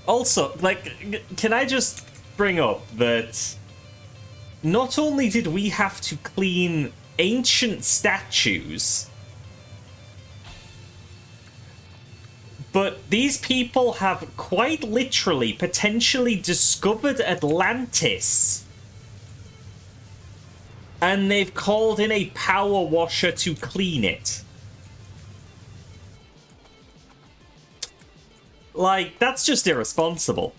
Also, like, can I just bring up that not only did we have to clean ancient statues, but these people have quite literally potentially discovered Atlantis. And they've called in a power washer to clean it. Like, that's just irresponsible.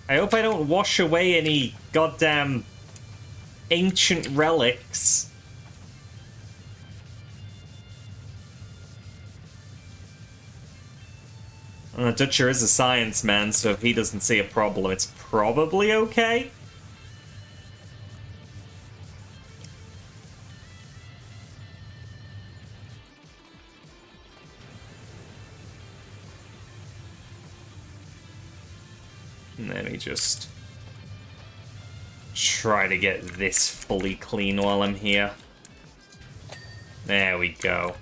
I hope I don't wash away any goddamn ancient relics. Dutcher is a science man, so if he doesn't see a problem, it's probably okay. Let me just try to get this fully clean while I'm here. There we go.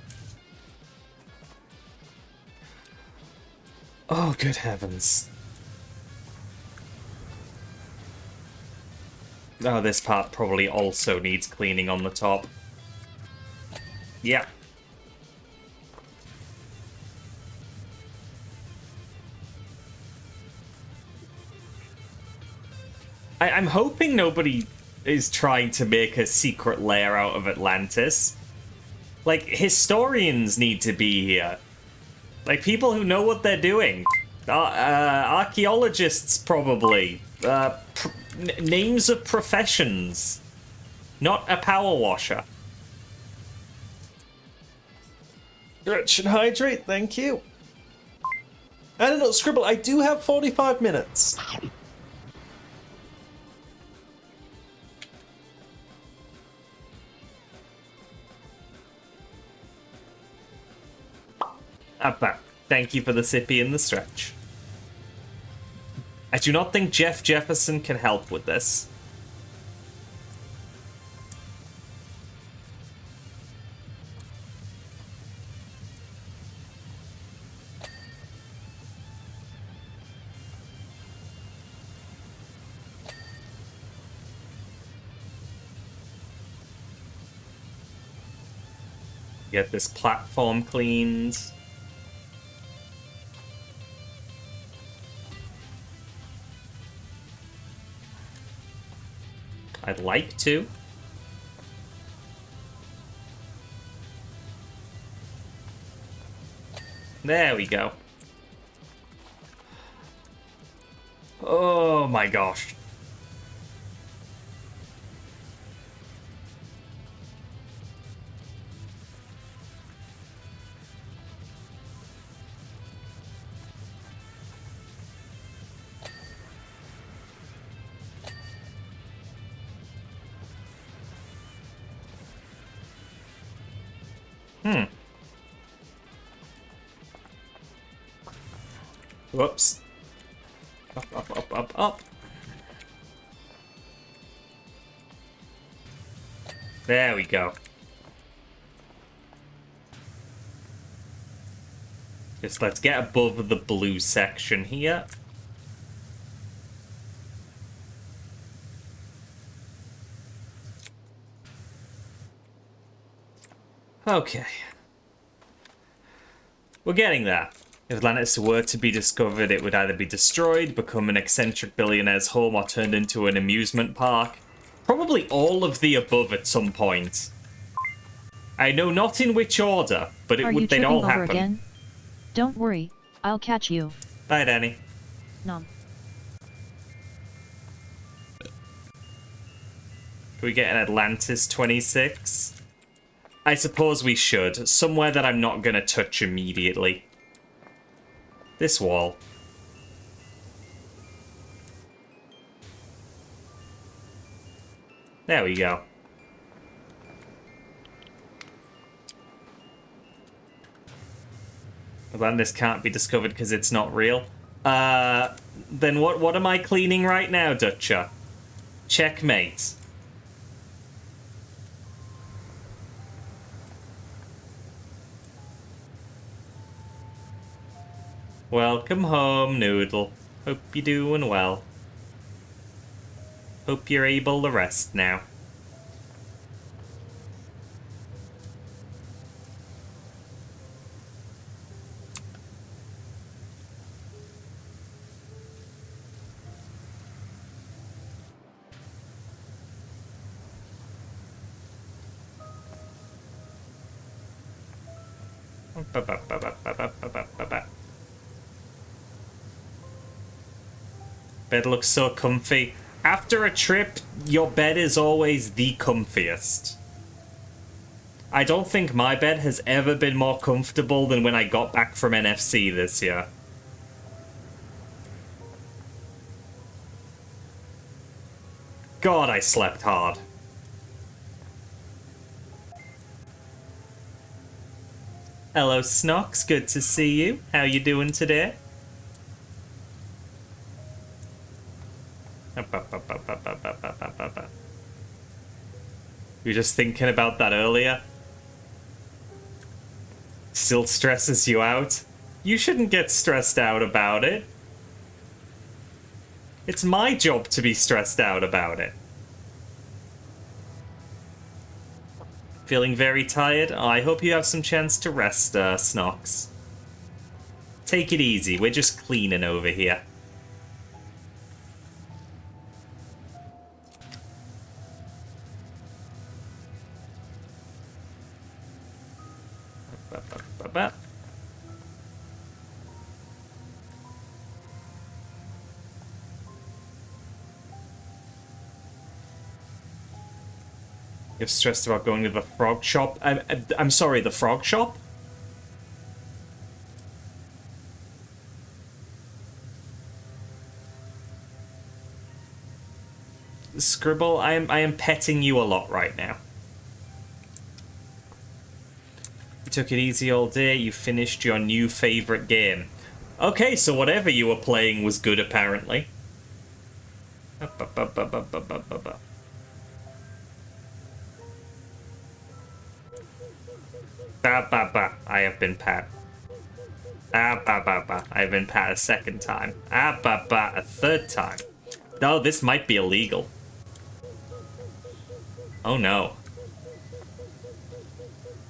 Oh, good heavens. Oh, this part probably also needs cleaning on the top. Yeah. I'm hoping nobody is trying to make a secret lair out of Atlantis. Like, historians need to be here. Like, people who know what they're doing. Archaeologists, probably. Names of professions. Not a power washer. Stretch and hydrate, thank you. I don't know, Scribble, I do have 45 minutes. But thank you for the sippy and the stretch. I do not think Jeff Jefferson can help with this. Get this platform cleaned. I'd like to. There we go. Oh my gosh. Whoops. Up, up, up, up, up. There we go. Just let's get above the blue section here. Okay. We're getting there. If Atlantis were to be discovered, it would either be destroyed, become an eccentric billionaire's home, or turned into an amusement park. Probably all of the above at some point. I know not in which order, but they'd all happen. Again? Don't worry, I'll catch you. Bye, Danny. Nom. Can we get an Atlantis 26? I suppose we should. Somewhere that I'm not going to touch immediately. This wall. There we go. Atlantis can't be discovered because it's not real. Then what am I cleaning right now, Dutcher? Checkmate. Welcome home, Noodle. Hope you're doing well. Hope you're able to rest now. Bed looks so comfy. After a trip, your bed is always the comfiest. I don't think my bed has ever been more comfortable than when I got back from NFC this year. God, I slept hard. Hello, Snox. Good to see you. How you doing today? You were just thinking about that earlier? Still stresses you out? You shouldn't get stressed out about it. It's my job to be stressed out about it. Feeling very tired? Oh, I hope you have some chance to rest, Snox. Take it easy, we're just cleaning over here. You're stressed about going to the frog shop? I'm sorry, the frog shop? Scribble, I am petting you a lot right now. You took it easy all day, you finished your new favorite game. Okay, so whatever you were playing was good, apparently. I have been pat. I have been pat a second time. A third time. No, this might be illegal. Oh no.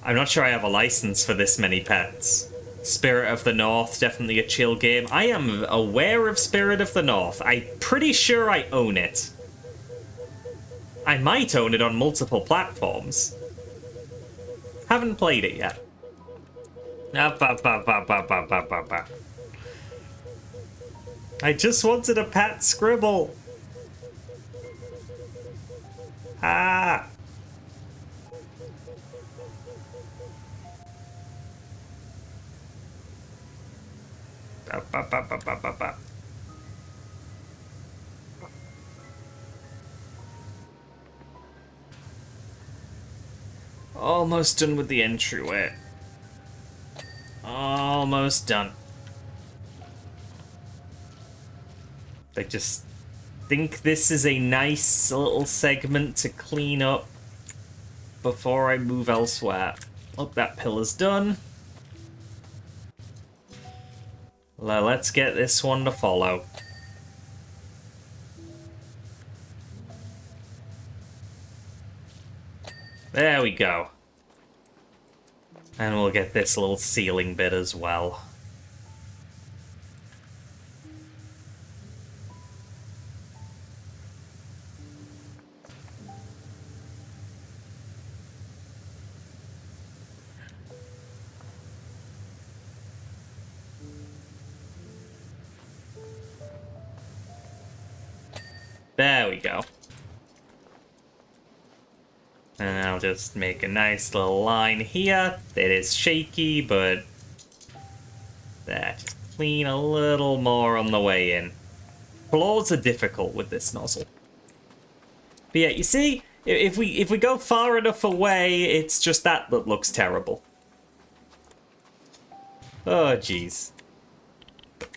I'm not sure I have a license for this many pets. Spirit of the North, definitely a chill game. I am aware of Spirit of the North. I'm pretty sure I own it. I might own it on multiple platforms. Haven't played it yet. I just wanted a pat Scribble. Ah. Almost done with the entryway. Almost done. I just think this is a nice little segment to clean up before I move elsewhere. Oh, that pillar's done. Well, let's get this one to follow. There we go. And we'll get this little ceiling bit as well. There we go. And I'll just make a nice little line here. It is shaky, but there, just clean a little more on the way in. Floors are difficult with this nozzle. But yeah, you see, if we go far enough away, it's just that looks terrible. Oh, jeez.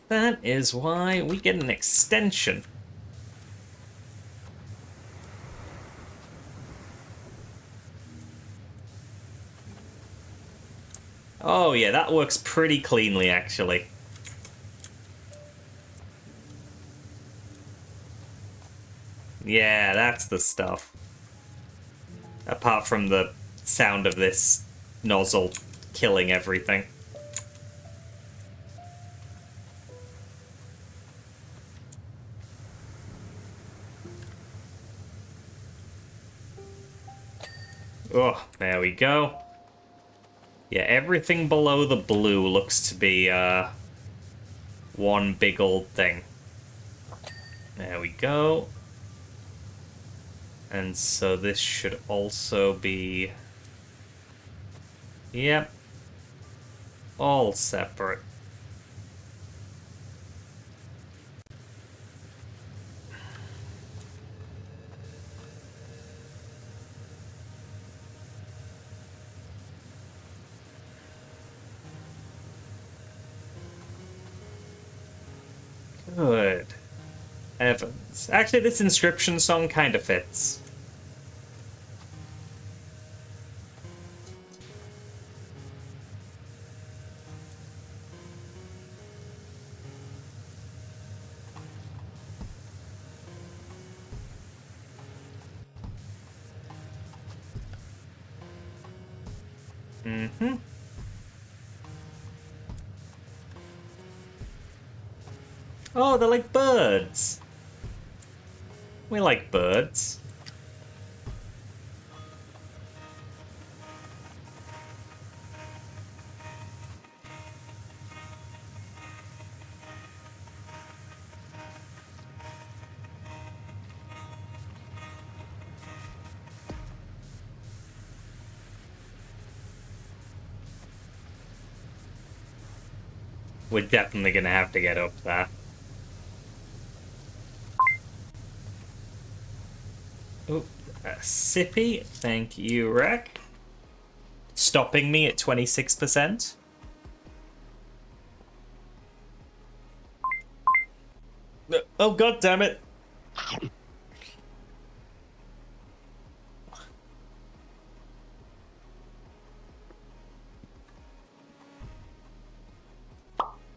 That is why we get an extension. Oh yeah, that works pretty cleanly, actually. Yeah, that's the stuff. Apart from the sound of this nozzle killing everything. Oh, there we go. Yeah, everything below the blue looks to be one big old thing. There we go. And so this should also be... Yep. All separate. Good. Evans. Actually, this inscription song kind of fits. Mm-hmm. Oh, they're like birds. We like birds. We're definitely gonna have to get up there. Oh, Sippy, thank you, Rec. Stopping me at 26%. Oh, god damn it.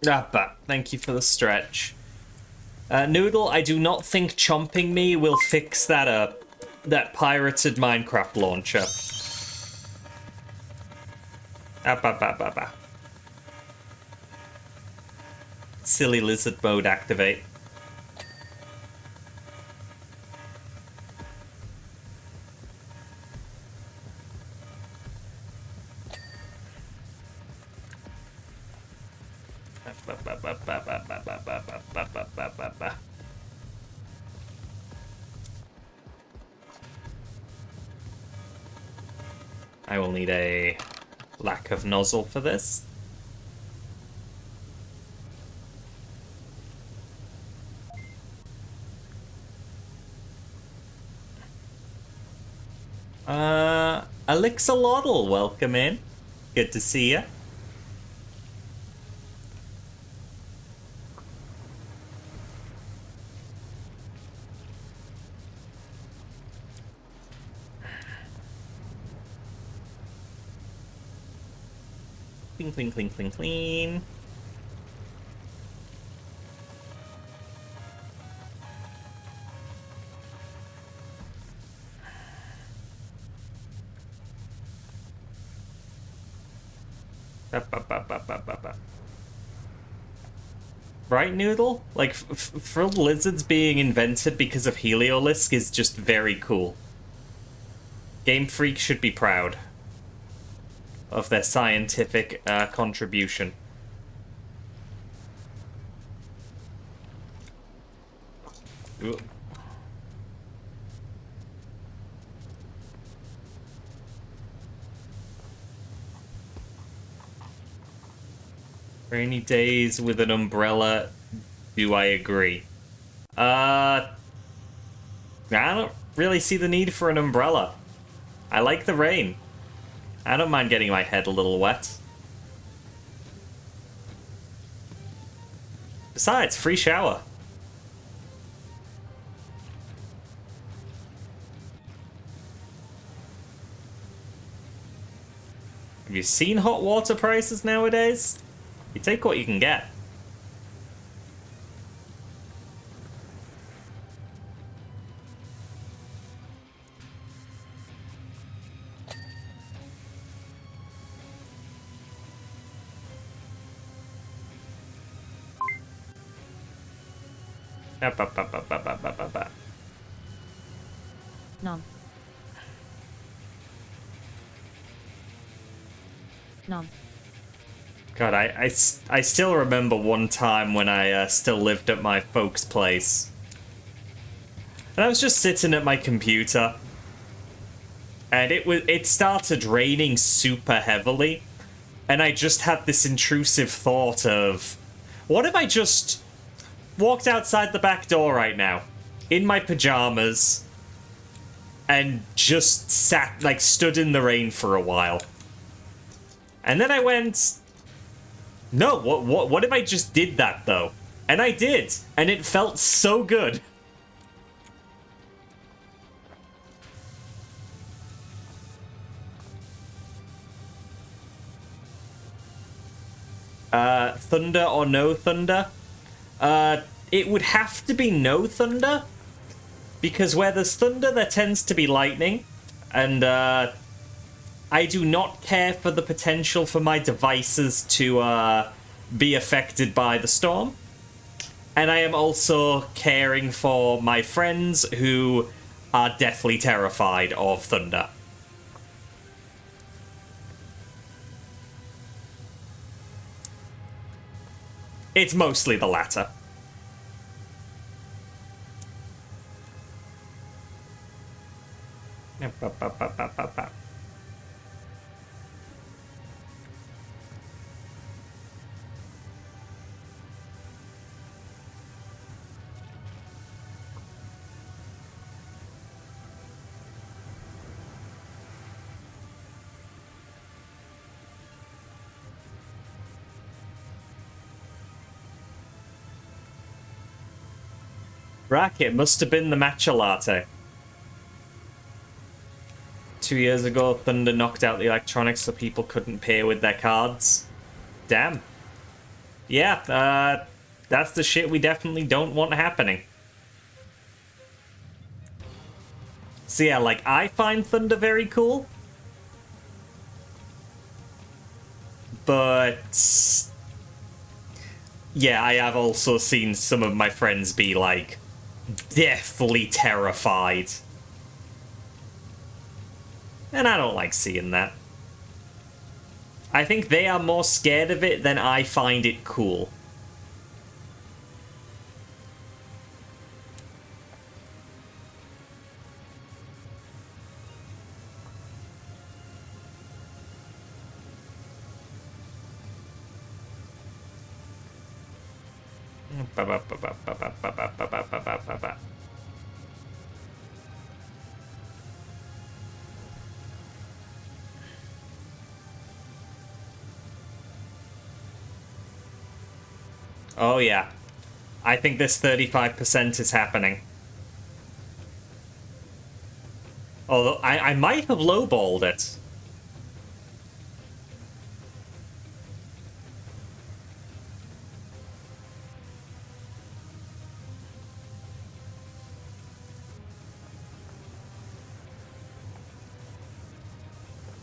But thank you for the stretch. Noodle, I do not think chomping me will fix that pirated Minecraft launcher. Silly lizard mode activate. I will need a lack of nozzle for this. Elixalotl, welcome in. Good to see ya. Clean, clean, clean, clean, clean. Right, Noodle? Like, frilled lizards being invented because of Heliolisk is just very cool. Game Freak should be proud of their scientific contribution. Ooh. Rainy days with an umbrella, do I agree? I don't really see the need for an umbrella. I like the rain. I don't mind getting my head a little wet. Besides, free shower. Have you seen hot water prices nowadays? You take what you can get. Nom. Nom. God, I still remember one time when I still lived at my folks' place. And I was just sitting at my computer. And it started raining super heavily. And I just had this intrusive thought of, what if I just walked outside the back door right now, in my pajamas, and just stood in the rain for a while? And then I went, no, what if I just did that, though? And I did, and it felt so good. Thunder or no thunder? It would have to be no thunder, because where there's thunder, there tends to be lightning, and I do not care for the potential for my devices to be affected by the storm. And I am also caring for my friends who are deathly terrified of thunder. It's mostly the latter. Bracket must have been the matcha latte. 2 years ago, Thunder knocked out the electronics so people couldn't pay with their cards. Damn. Yeah, that's the shit we definitely don't want happening. So yeah, like, I find Thunder very cool. But yeah, I have also seen some of my friends be, like, deathly terrified. And I don't like seeing that. I think they are more scared of it than I find it cool. Oh yeah. I think this 35% is happening. Although, I might have lowballed it.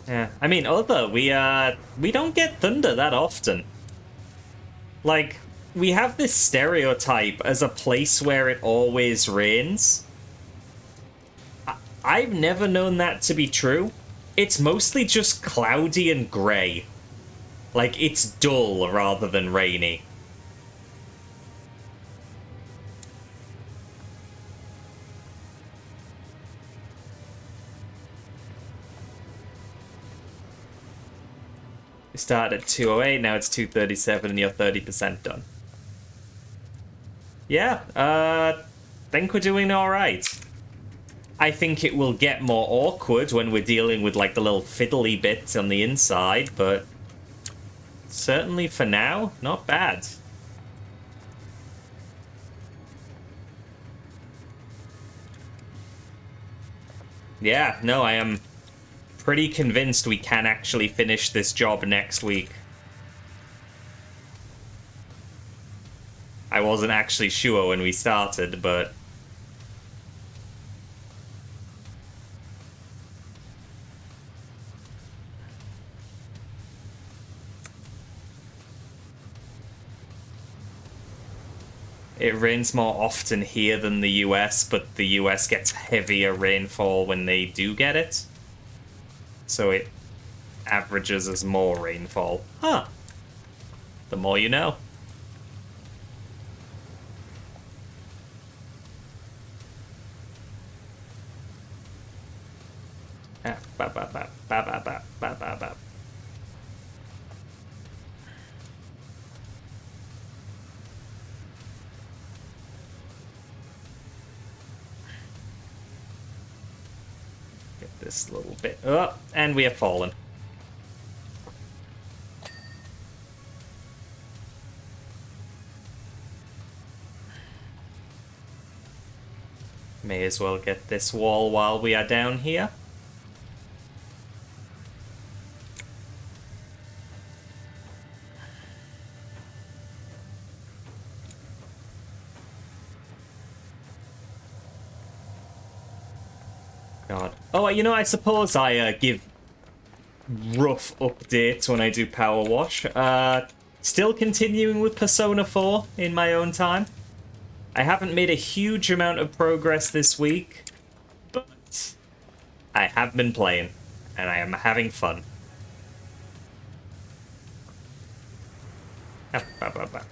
Yeah, I mean, we don't get Thunder that often. Like, we have this stereotype as a place where it always rains. I've never known that to be true. It's mostly just cloudy and grey. Like, it's dull rather than rainy. We started at 208, now it's 237, and you're 30% done. Yeah, think we're doing alright. I think it will get more awkward when we're dealing with, like, the little fiddly bits on the inside, but certainly for now, not bad. Yeah, no, I am pretty convinced we can actually finish this job next week. I wasn't actually sure when we started, but it rains more often here than the US, but the US gets heavier rainfall when they do get it. So it averages as more rainfall. Huh. The more you know. Ah, ba ba ba ba ba ba ba ba ba. Get this little bit up, and we have fallen. May as well get this wall while we are down here. God. Oh, you know, I suppose I give rough updates when I do PowerWash. Still continuing with Persona 4 in my own time. I haven't made a huge amount of progress this week, but I have been playing, and I am having fun. Ah, bah, bah, bah.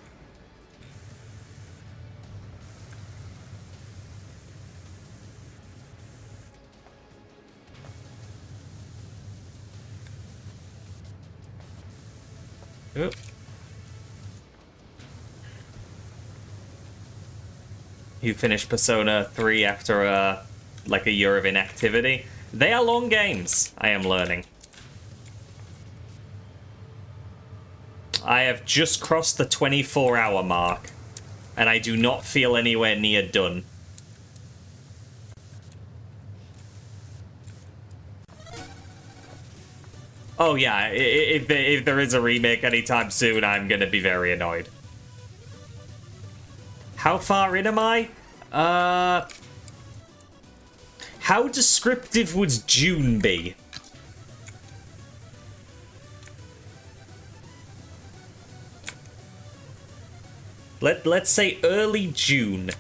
Oop. You finished Persona 3 after, like a year of inactivity. They are long games, I am learning. I have just crossed the 24-hour mark, and I do not feel anywhere near done. Oh yeah, if there is a remake anytime soon, I'm gonna be very annoyed. How far in am I? How descriptive would June be? Let's say early June.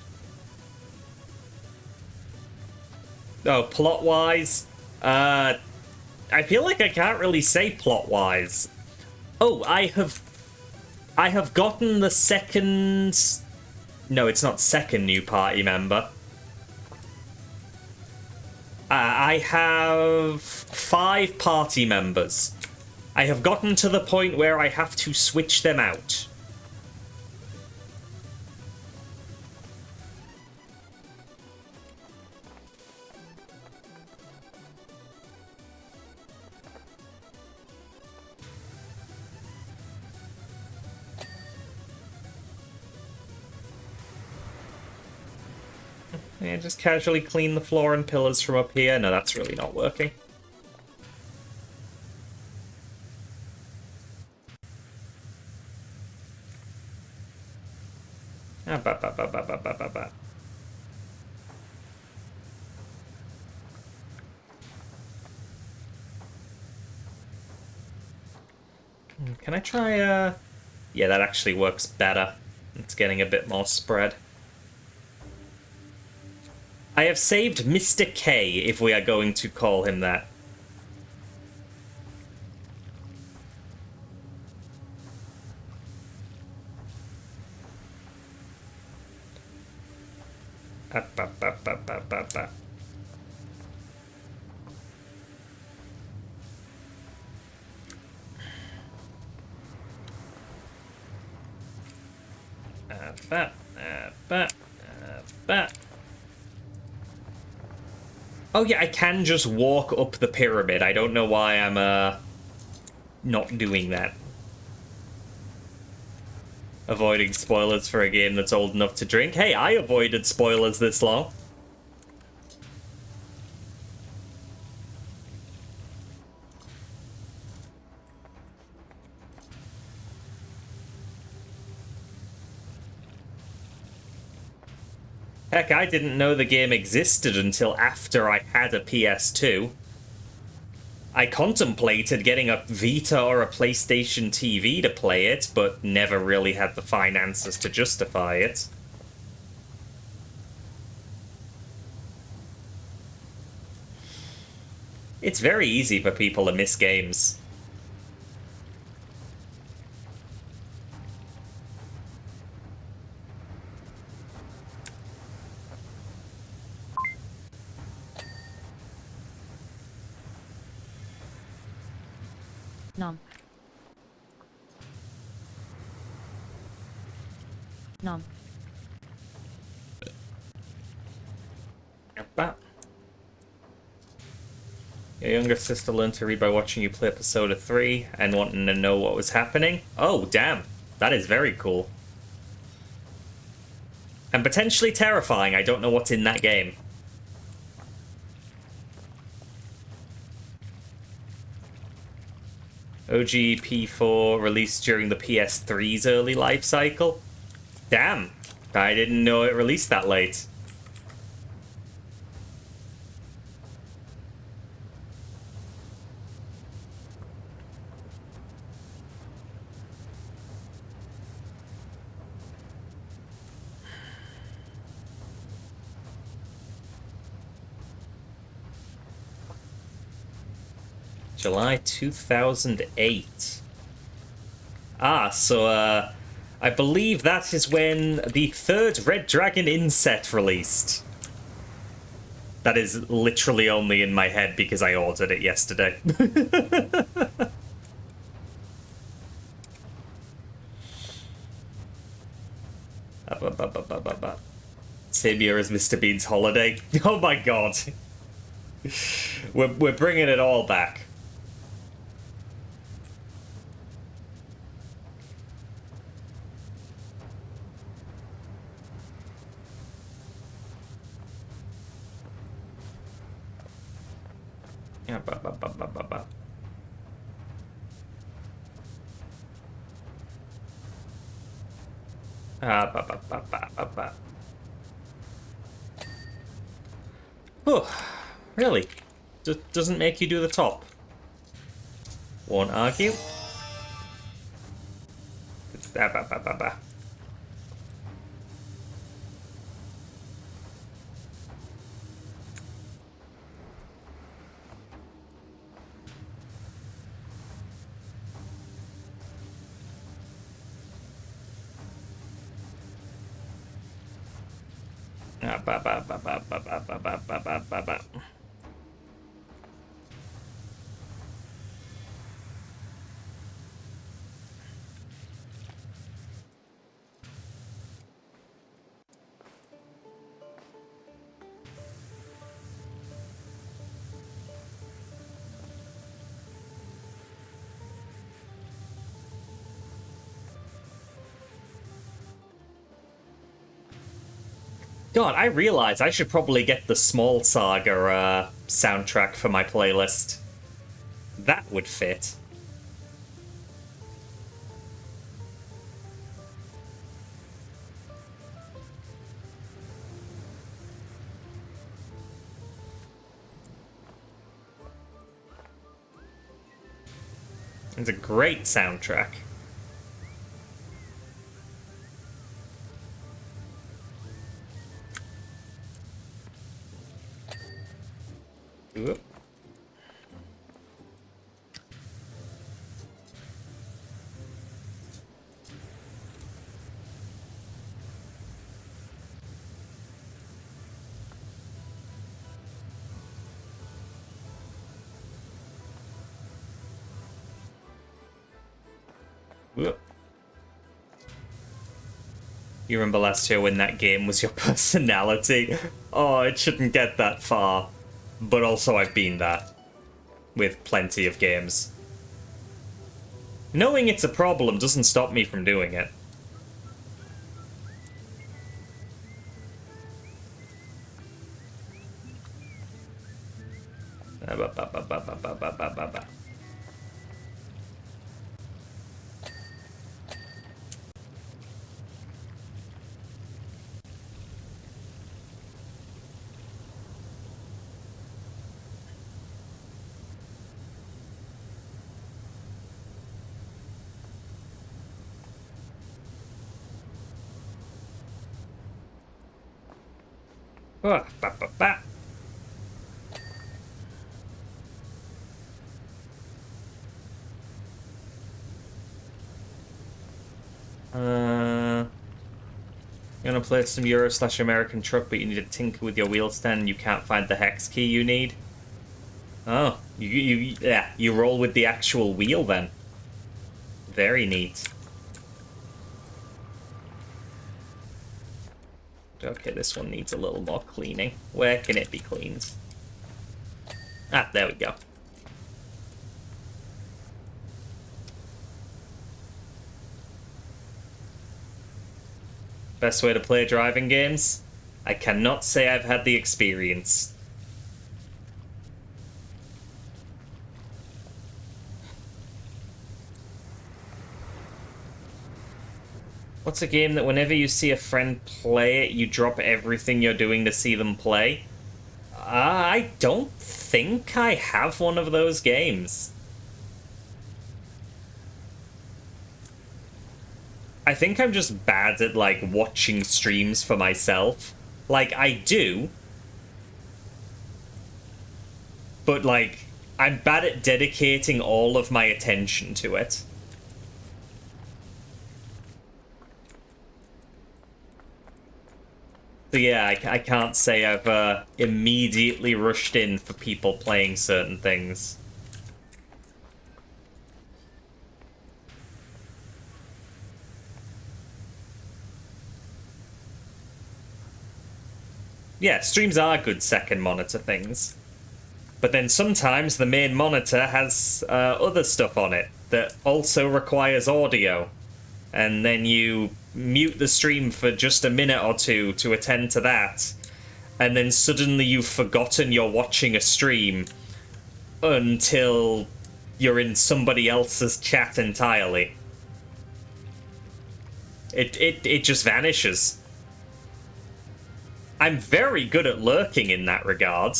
Oh, plot-wise? I feel like I can't really say plot-wise. Oh, I have gotten the second... No, it's not second new party member. I have 5 party members. I have gotten to the point where I have to switch them out. Yeah, just casually clean the floor and pillars from up here. No, that's really not working. Can I try, Yeah, that actually works better. It's getting a bit more spread. I have saved Mr. K, if we are going to call him that. Oh yeah, I can just walk up the pyramid. I don't know why I'm not doing that. Avoiding spoilers for a game that's old enough to drink. Hey, I avoided spoilers this long. Heck, I didn't know the game existed until after I had a PS2. I contemplated getting a Vita or a PlayStation TV to play it, but never really had the finances to justify it. It's very easy for people to miss games. Nom. Nom. Your younger sister learned to read by watching you play episode 3 and wanting to know what was happening. Oh, damn. That is very cool. And potentially terrifying. I don't know what's in that game. OG P4 released during the PS3's early life cycle. Damn. I didn't know it released that late. July 2008. Ah, so, I believe that is when the third Red Dragon inset released. That is literally only in my head because I ordered it yesterday. Same year as Mr. Bean's holiday. Oh my god. We're bringing it all back. Ba, ba, ba, ba, ba, ba. Oh, really? Doesn't make you do the top. Won't argue. Ba, ba, ba, ba, ba. Ba, ba, ba, ba, ba, ba, ba, ba, ba, ba, ba, ba. God, I realize I should probably get the Small Saga soundtrack for my playlist. That would fit. It's a great soundtrack. Oop. Oop. You remember last year when that game was your personality? Oh, it shouldn't get that far. But also I've been that. With plenty of games. Knowing it's a problem doesn't stop me from doing it. Oh, ba, ba, ba. You want to play some Euro/American truck, but you need to tinker with your wheel stand and you can't find the hex key you need? Oh, you roll with the actual wheel then. Very neat. Okay, this one needs a little more cleaning. Where can it be cleaned? Ah, there we go. Best way to play driving games? I cannot say I've had the experience. What's a game that whenever you see a friend play it, you drop everything you're doing to see them play? I don't think I have one of those games. I think I'm just bad at, like, watching streams for myself. Like, I do. But, like, I'm bad at dedicating all of my attention to it. So yeah, I can't say I've immediately rushed in for people playing certain things. Yeah, streams are good second monitor things. But then sometimes the main monitor has other stuff on it that also requires audio. And then you mute the stream for just a minute or two to attend to that. And then suddenly you've forgotten you're watching a stream until you're in somebody else's chat entirely. It just vanishes. I'm very good at lurking in that regard.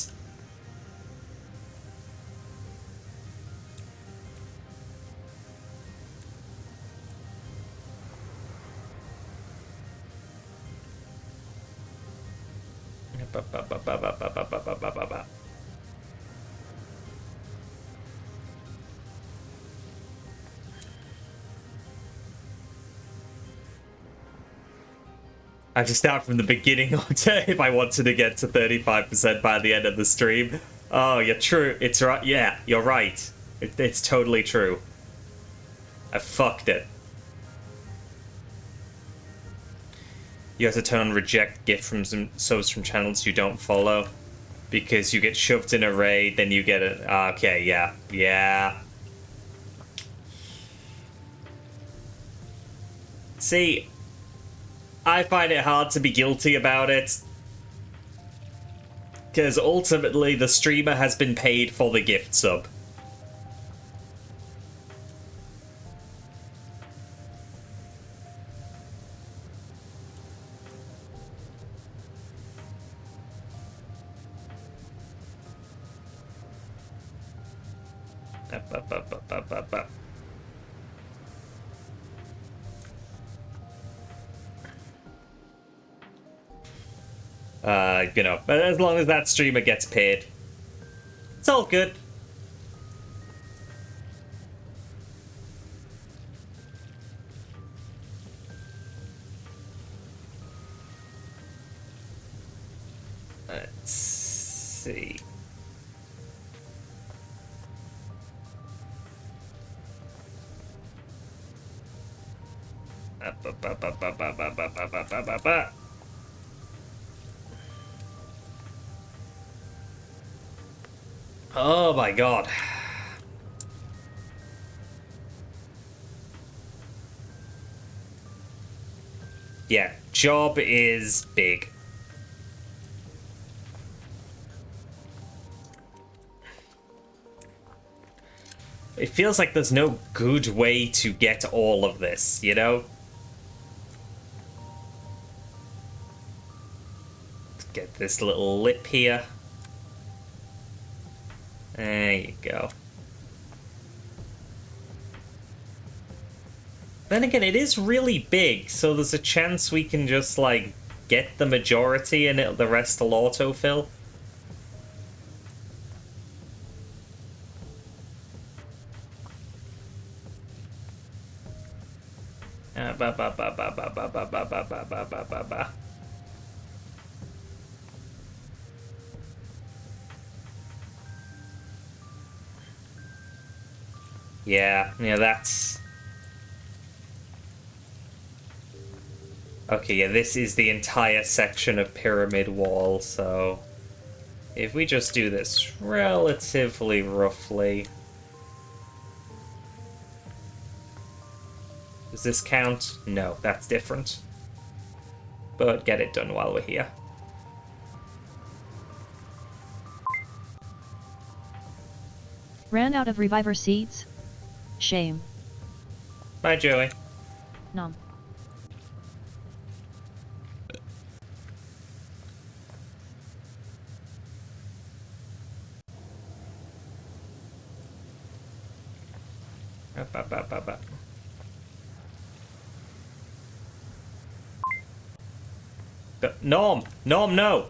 I have to start from the beginning if I wanted to get to 35% by the end of the stream. Oh, you're true. It's right. Yeah, you're right. It's totally true. I fucked it. You have to turn on reject gift from subs from channels you don't follow. Because you get shoved in a raid, then you get it. Okay, yeah. Yeah. See, I find it hard to be guilty about it. Because ultimately, the streamer has been paid for the gift sub. You know, but as long as that streamer gets paid, it's all good. Let's see. Oh my god. Yeah, job is big. It feels like there's no good way to get all of this, you know? Let's get this little lip here. There you go. Then again, it is really big, so there's a chance we can just, like, get the majority and the rest will autofill. Yeah, that's... Okay, yeah, this is the entire section of pyramid wall, so... If we just do this relatively roughly... Does this count? No, that's different. But get it done while we're here. Ran out of reviver seeds? Shame. Bye, Joey. Nom. Norm! Norm, no!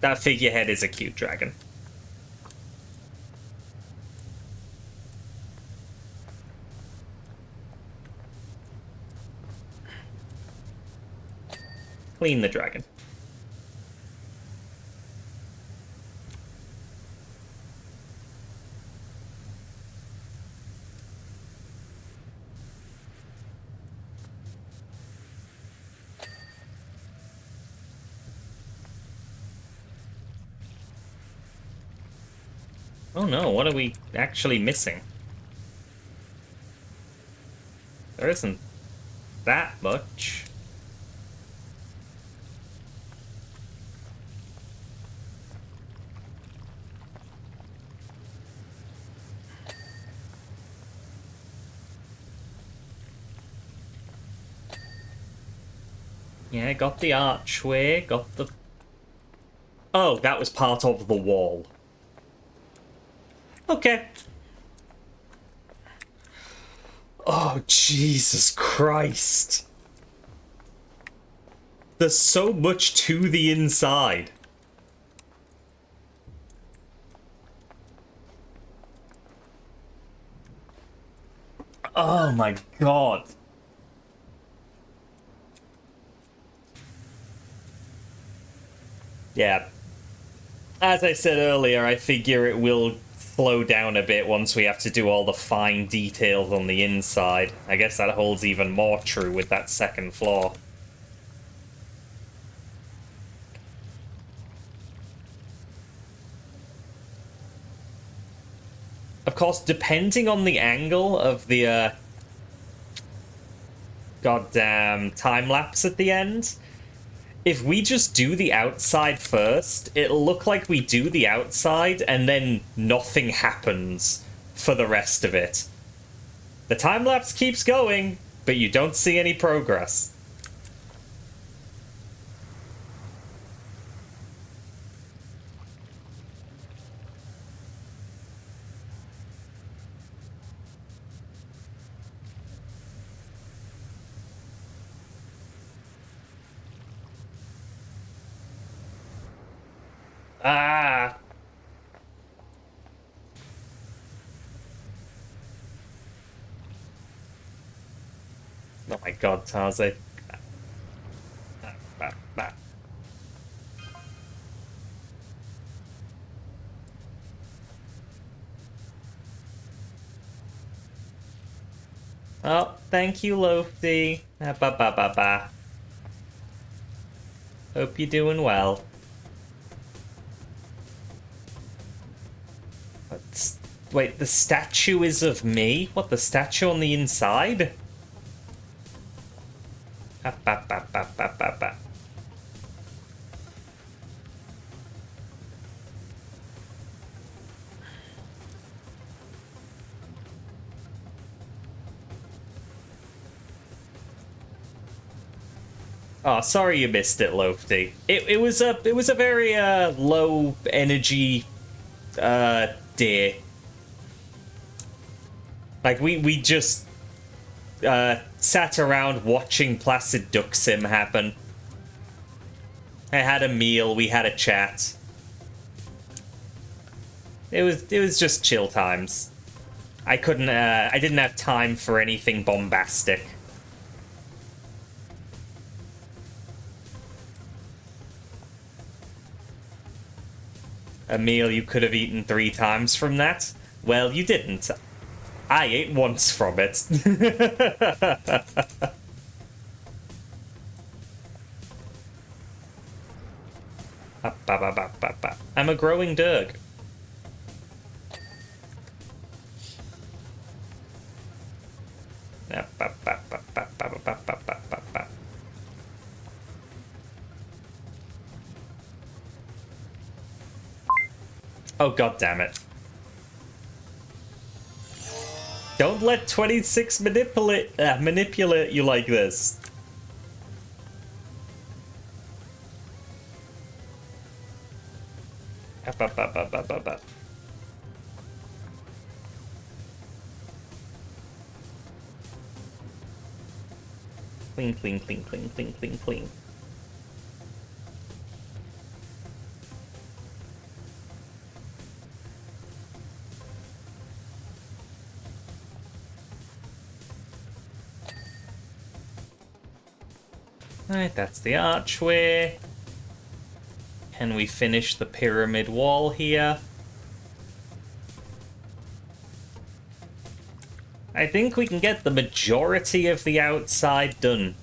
That figurehead is a cute dragon. Clean the dragon. Oh no, what are we actually missing? There isn't that much. Yeah, got the archway, got the... Oh, that was part of the wall. Okay. Oh, Jesus Christ. There's so much to the inside. Oh my god. Yeah. As I said earlier, I figure it will slow down a bit once we have to do all the fine details on the inside. I guess that holds even more true with that second floor. Of course, depending on the angle of the goddamn time-lapse at the end, if we just do the outside first, it'll look like we do the outside and then nothing happens for the rest of it. The time-lapse keeps going, but you don't see any progress. Ah! Oh my god, Tarze. Oh, thank you, Lofty. Ba. Hope you're doing well. Wait, the statue is of me? What, the statue on the inside? Ba. Oh, sorry you missed it, Lofty. It was a very low energy day. Like we just sat around watching Placid Duck Sim happen. I had a meal, we had a chat. It was just chill times. I didn't have time for anything bombastic. A meal you could have eaten 3 times from that? Well, you didn't. I ate once from it. I'm a growing Derg. Oh, god damn it. Don't let 26 manipulate you like this. Clean, clean, clean, clean, clean, clean, clean. Alright, that's the archway. Can we finish the pyramid wall here? I think we can get the majority of the outside done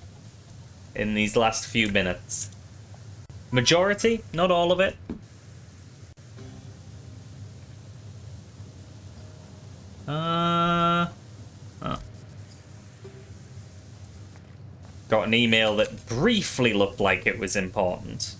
in these last few minutes. Majority, not all of it. Got an email that briefly looked like it was important.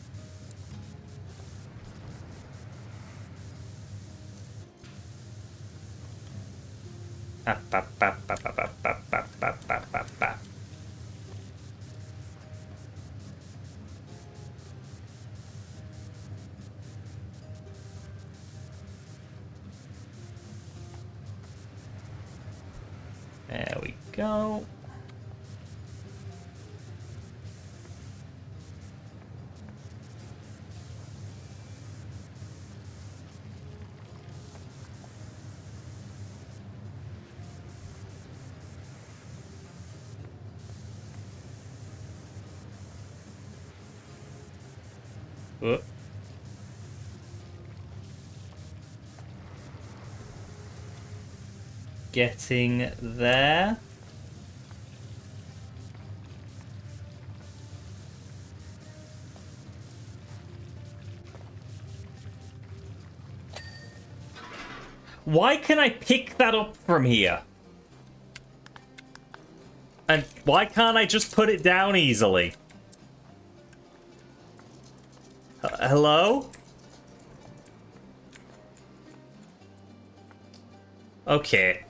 go. Whoop. Getting there. Why can I pick that up from here? And why can't I just put it down easily? Hello? Okay.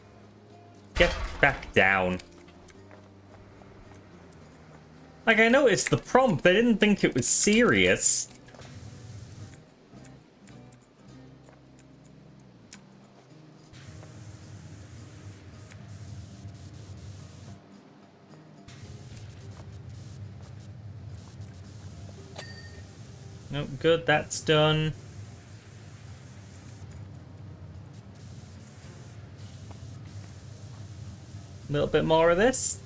Get back down. Like, I noticed the prompt, I didn't think it was serious. Nope, good, that's done. A little bit more of this.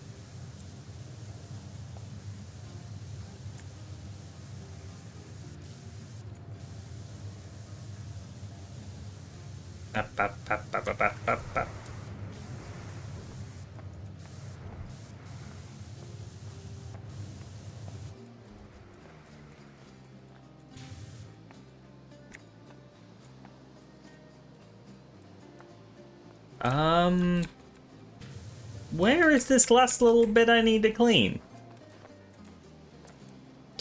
Up, up, up, up, up, up, up, up. Where is this last little bit I need to clean?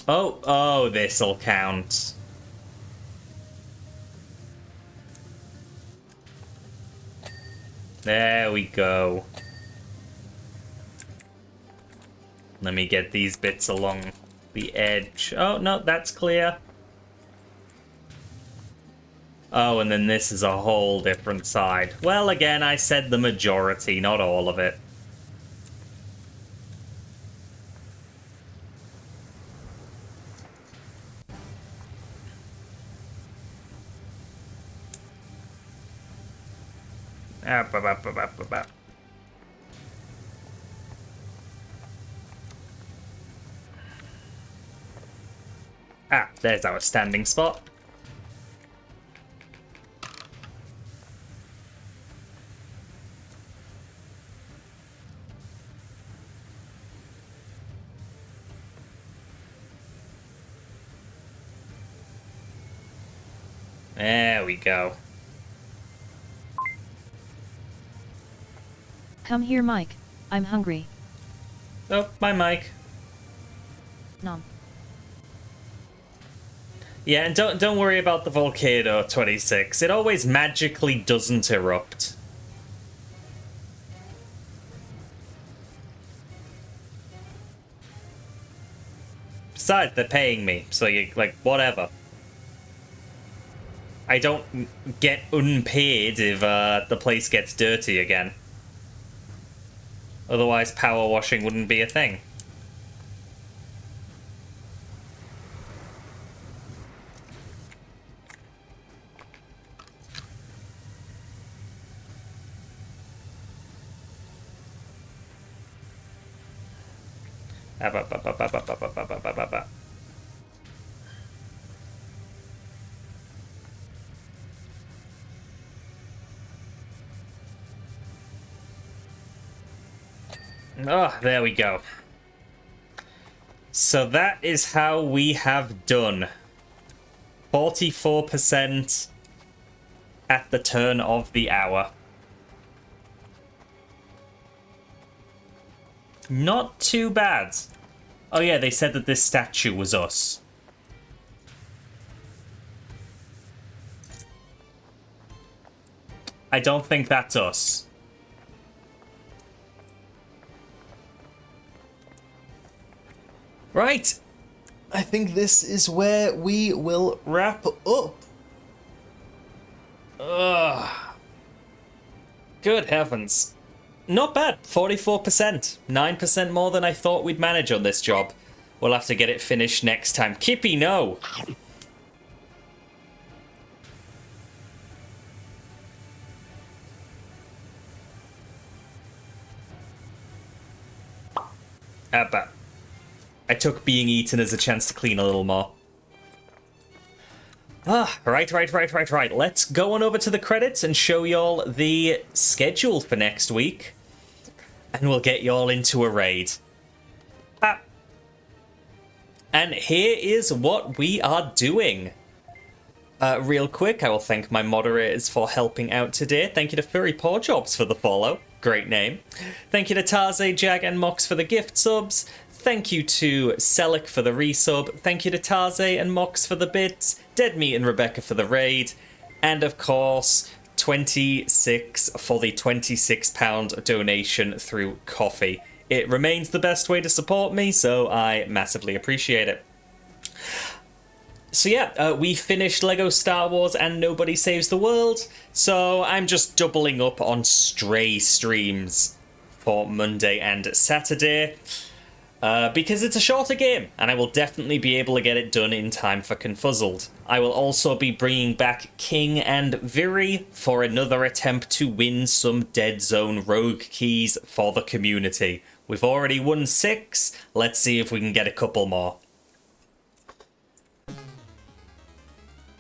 Oh, this'll count. There we go. Let me get these bits along the edge. Oh, no, that's clear. Oh, and then this is a whole different side. Well, again, I said the majority, not all of it. Ah, there's our standing spot. There we go. Come here, Mike. I'm hungry. Oh, bye, Mike. Nom. Yeah, and don't worry about the volcano 26. It always magically doesn't erupt. Besides, they're paying me, so like whatever. I don't get unpaid if the place gets dirty again. Otherwise, power washing wouldn't be a thing. Oh, there we go. So that is how we have done 44% at the turn of the hour. Not too bad. Oh yeah, they said that this statue was us. I don't think that's us. Right. I think this is where we will wrap up. Ugh. Good heavens. not bad. 44%. 9% more than I thought we'd manage on this job. We'll have to get it finished next time. Kippy, no! But I took being eaten as a chance to clean a little more. Right. Let's go on over to the credits and show y'all the schedule for next week. And we'll get y'all into a raid. And here is what we are doing. Real quick, I will thank my moderators for helping out today. Thank you to Furry Paw Jobs for the follow. Great name. Thank you to Tarze, Jag, and Mox for the gift subs. Thank you to Selic for the resub. Thank you to Tarze and Mox for the bits. Dead Meat and Rebecca for the raid. And of course, 26 for the £26 donation through Coffee. It remains the best way to support me, so I massively appreciate it. So yeah, we finished LEGO Star Wars and Nobody Saves the World, so I'm just doubling up on Stray streams for Monday and Saturday, because it's a shorter game, and I will definitely be able to get it done in time for Confuzzled. I will also be bringing back King and Viri for another attempt to win some Dead Zone Rogue keys for the community. We've already won 6, let's see if we can get a couple more.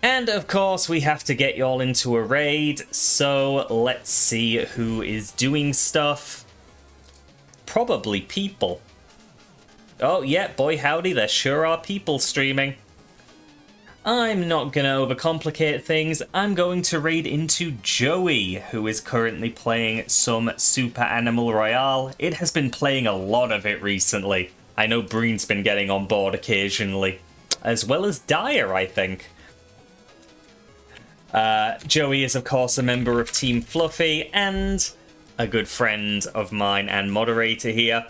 And of course, we have to get y'all into a raid, so let's see who is doing stuff. Probably people. Oh yeah, boy howdy, there sure are people streaming. I'm not gonna overcomplicate things, I'm going to raid into Joey, who is currently playing some Super Animal Royale. It has been playing a lot of it recently. I know Breen's been getting on board occasionally. As well as Dyer, I think. Joey is of course a member of Team Fluffy and a good friend of mine and moderator here.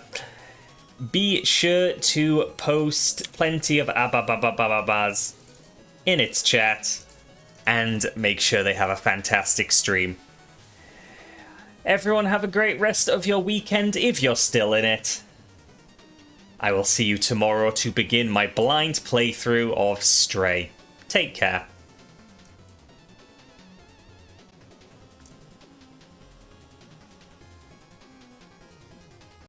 Be sure to post plenty of abababababas in its chat and make sure they have a fantastic stream. Everyone have a great rest of your weekend if you're still in it. I will see you tomorrow to begin my blind playthrough of Stray. Take care.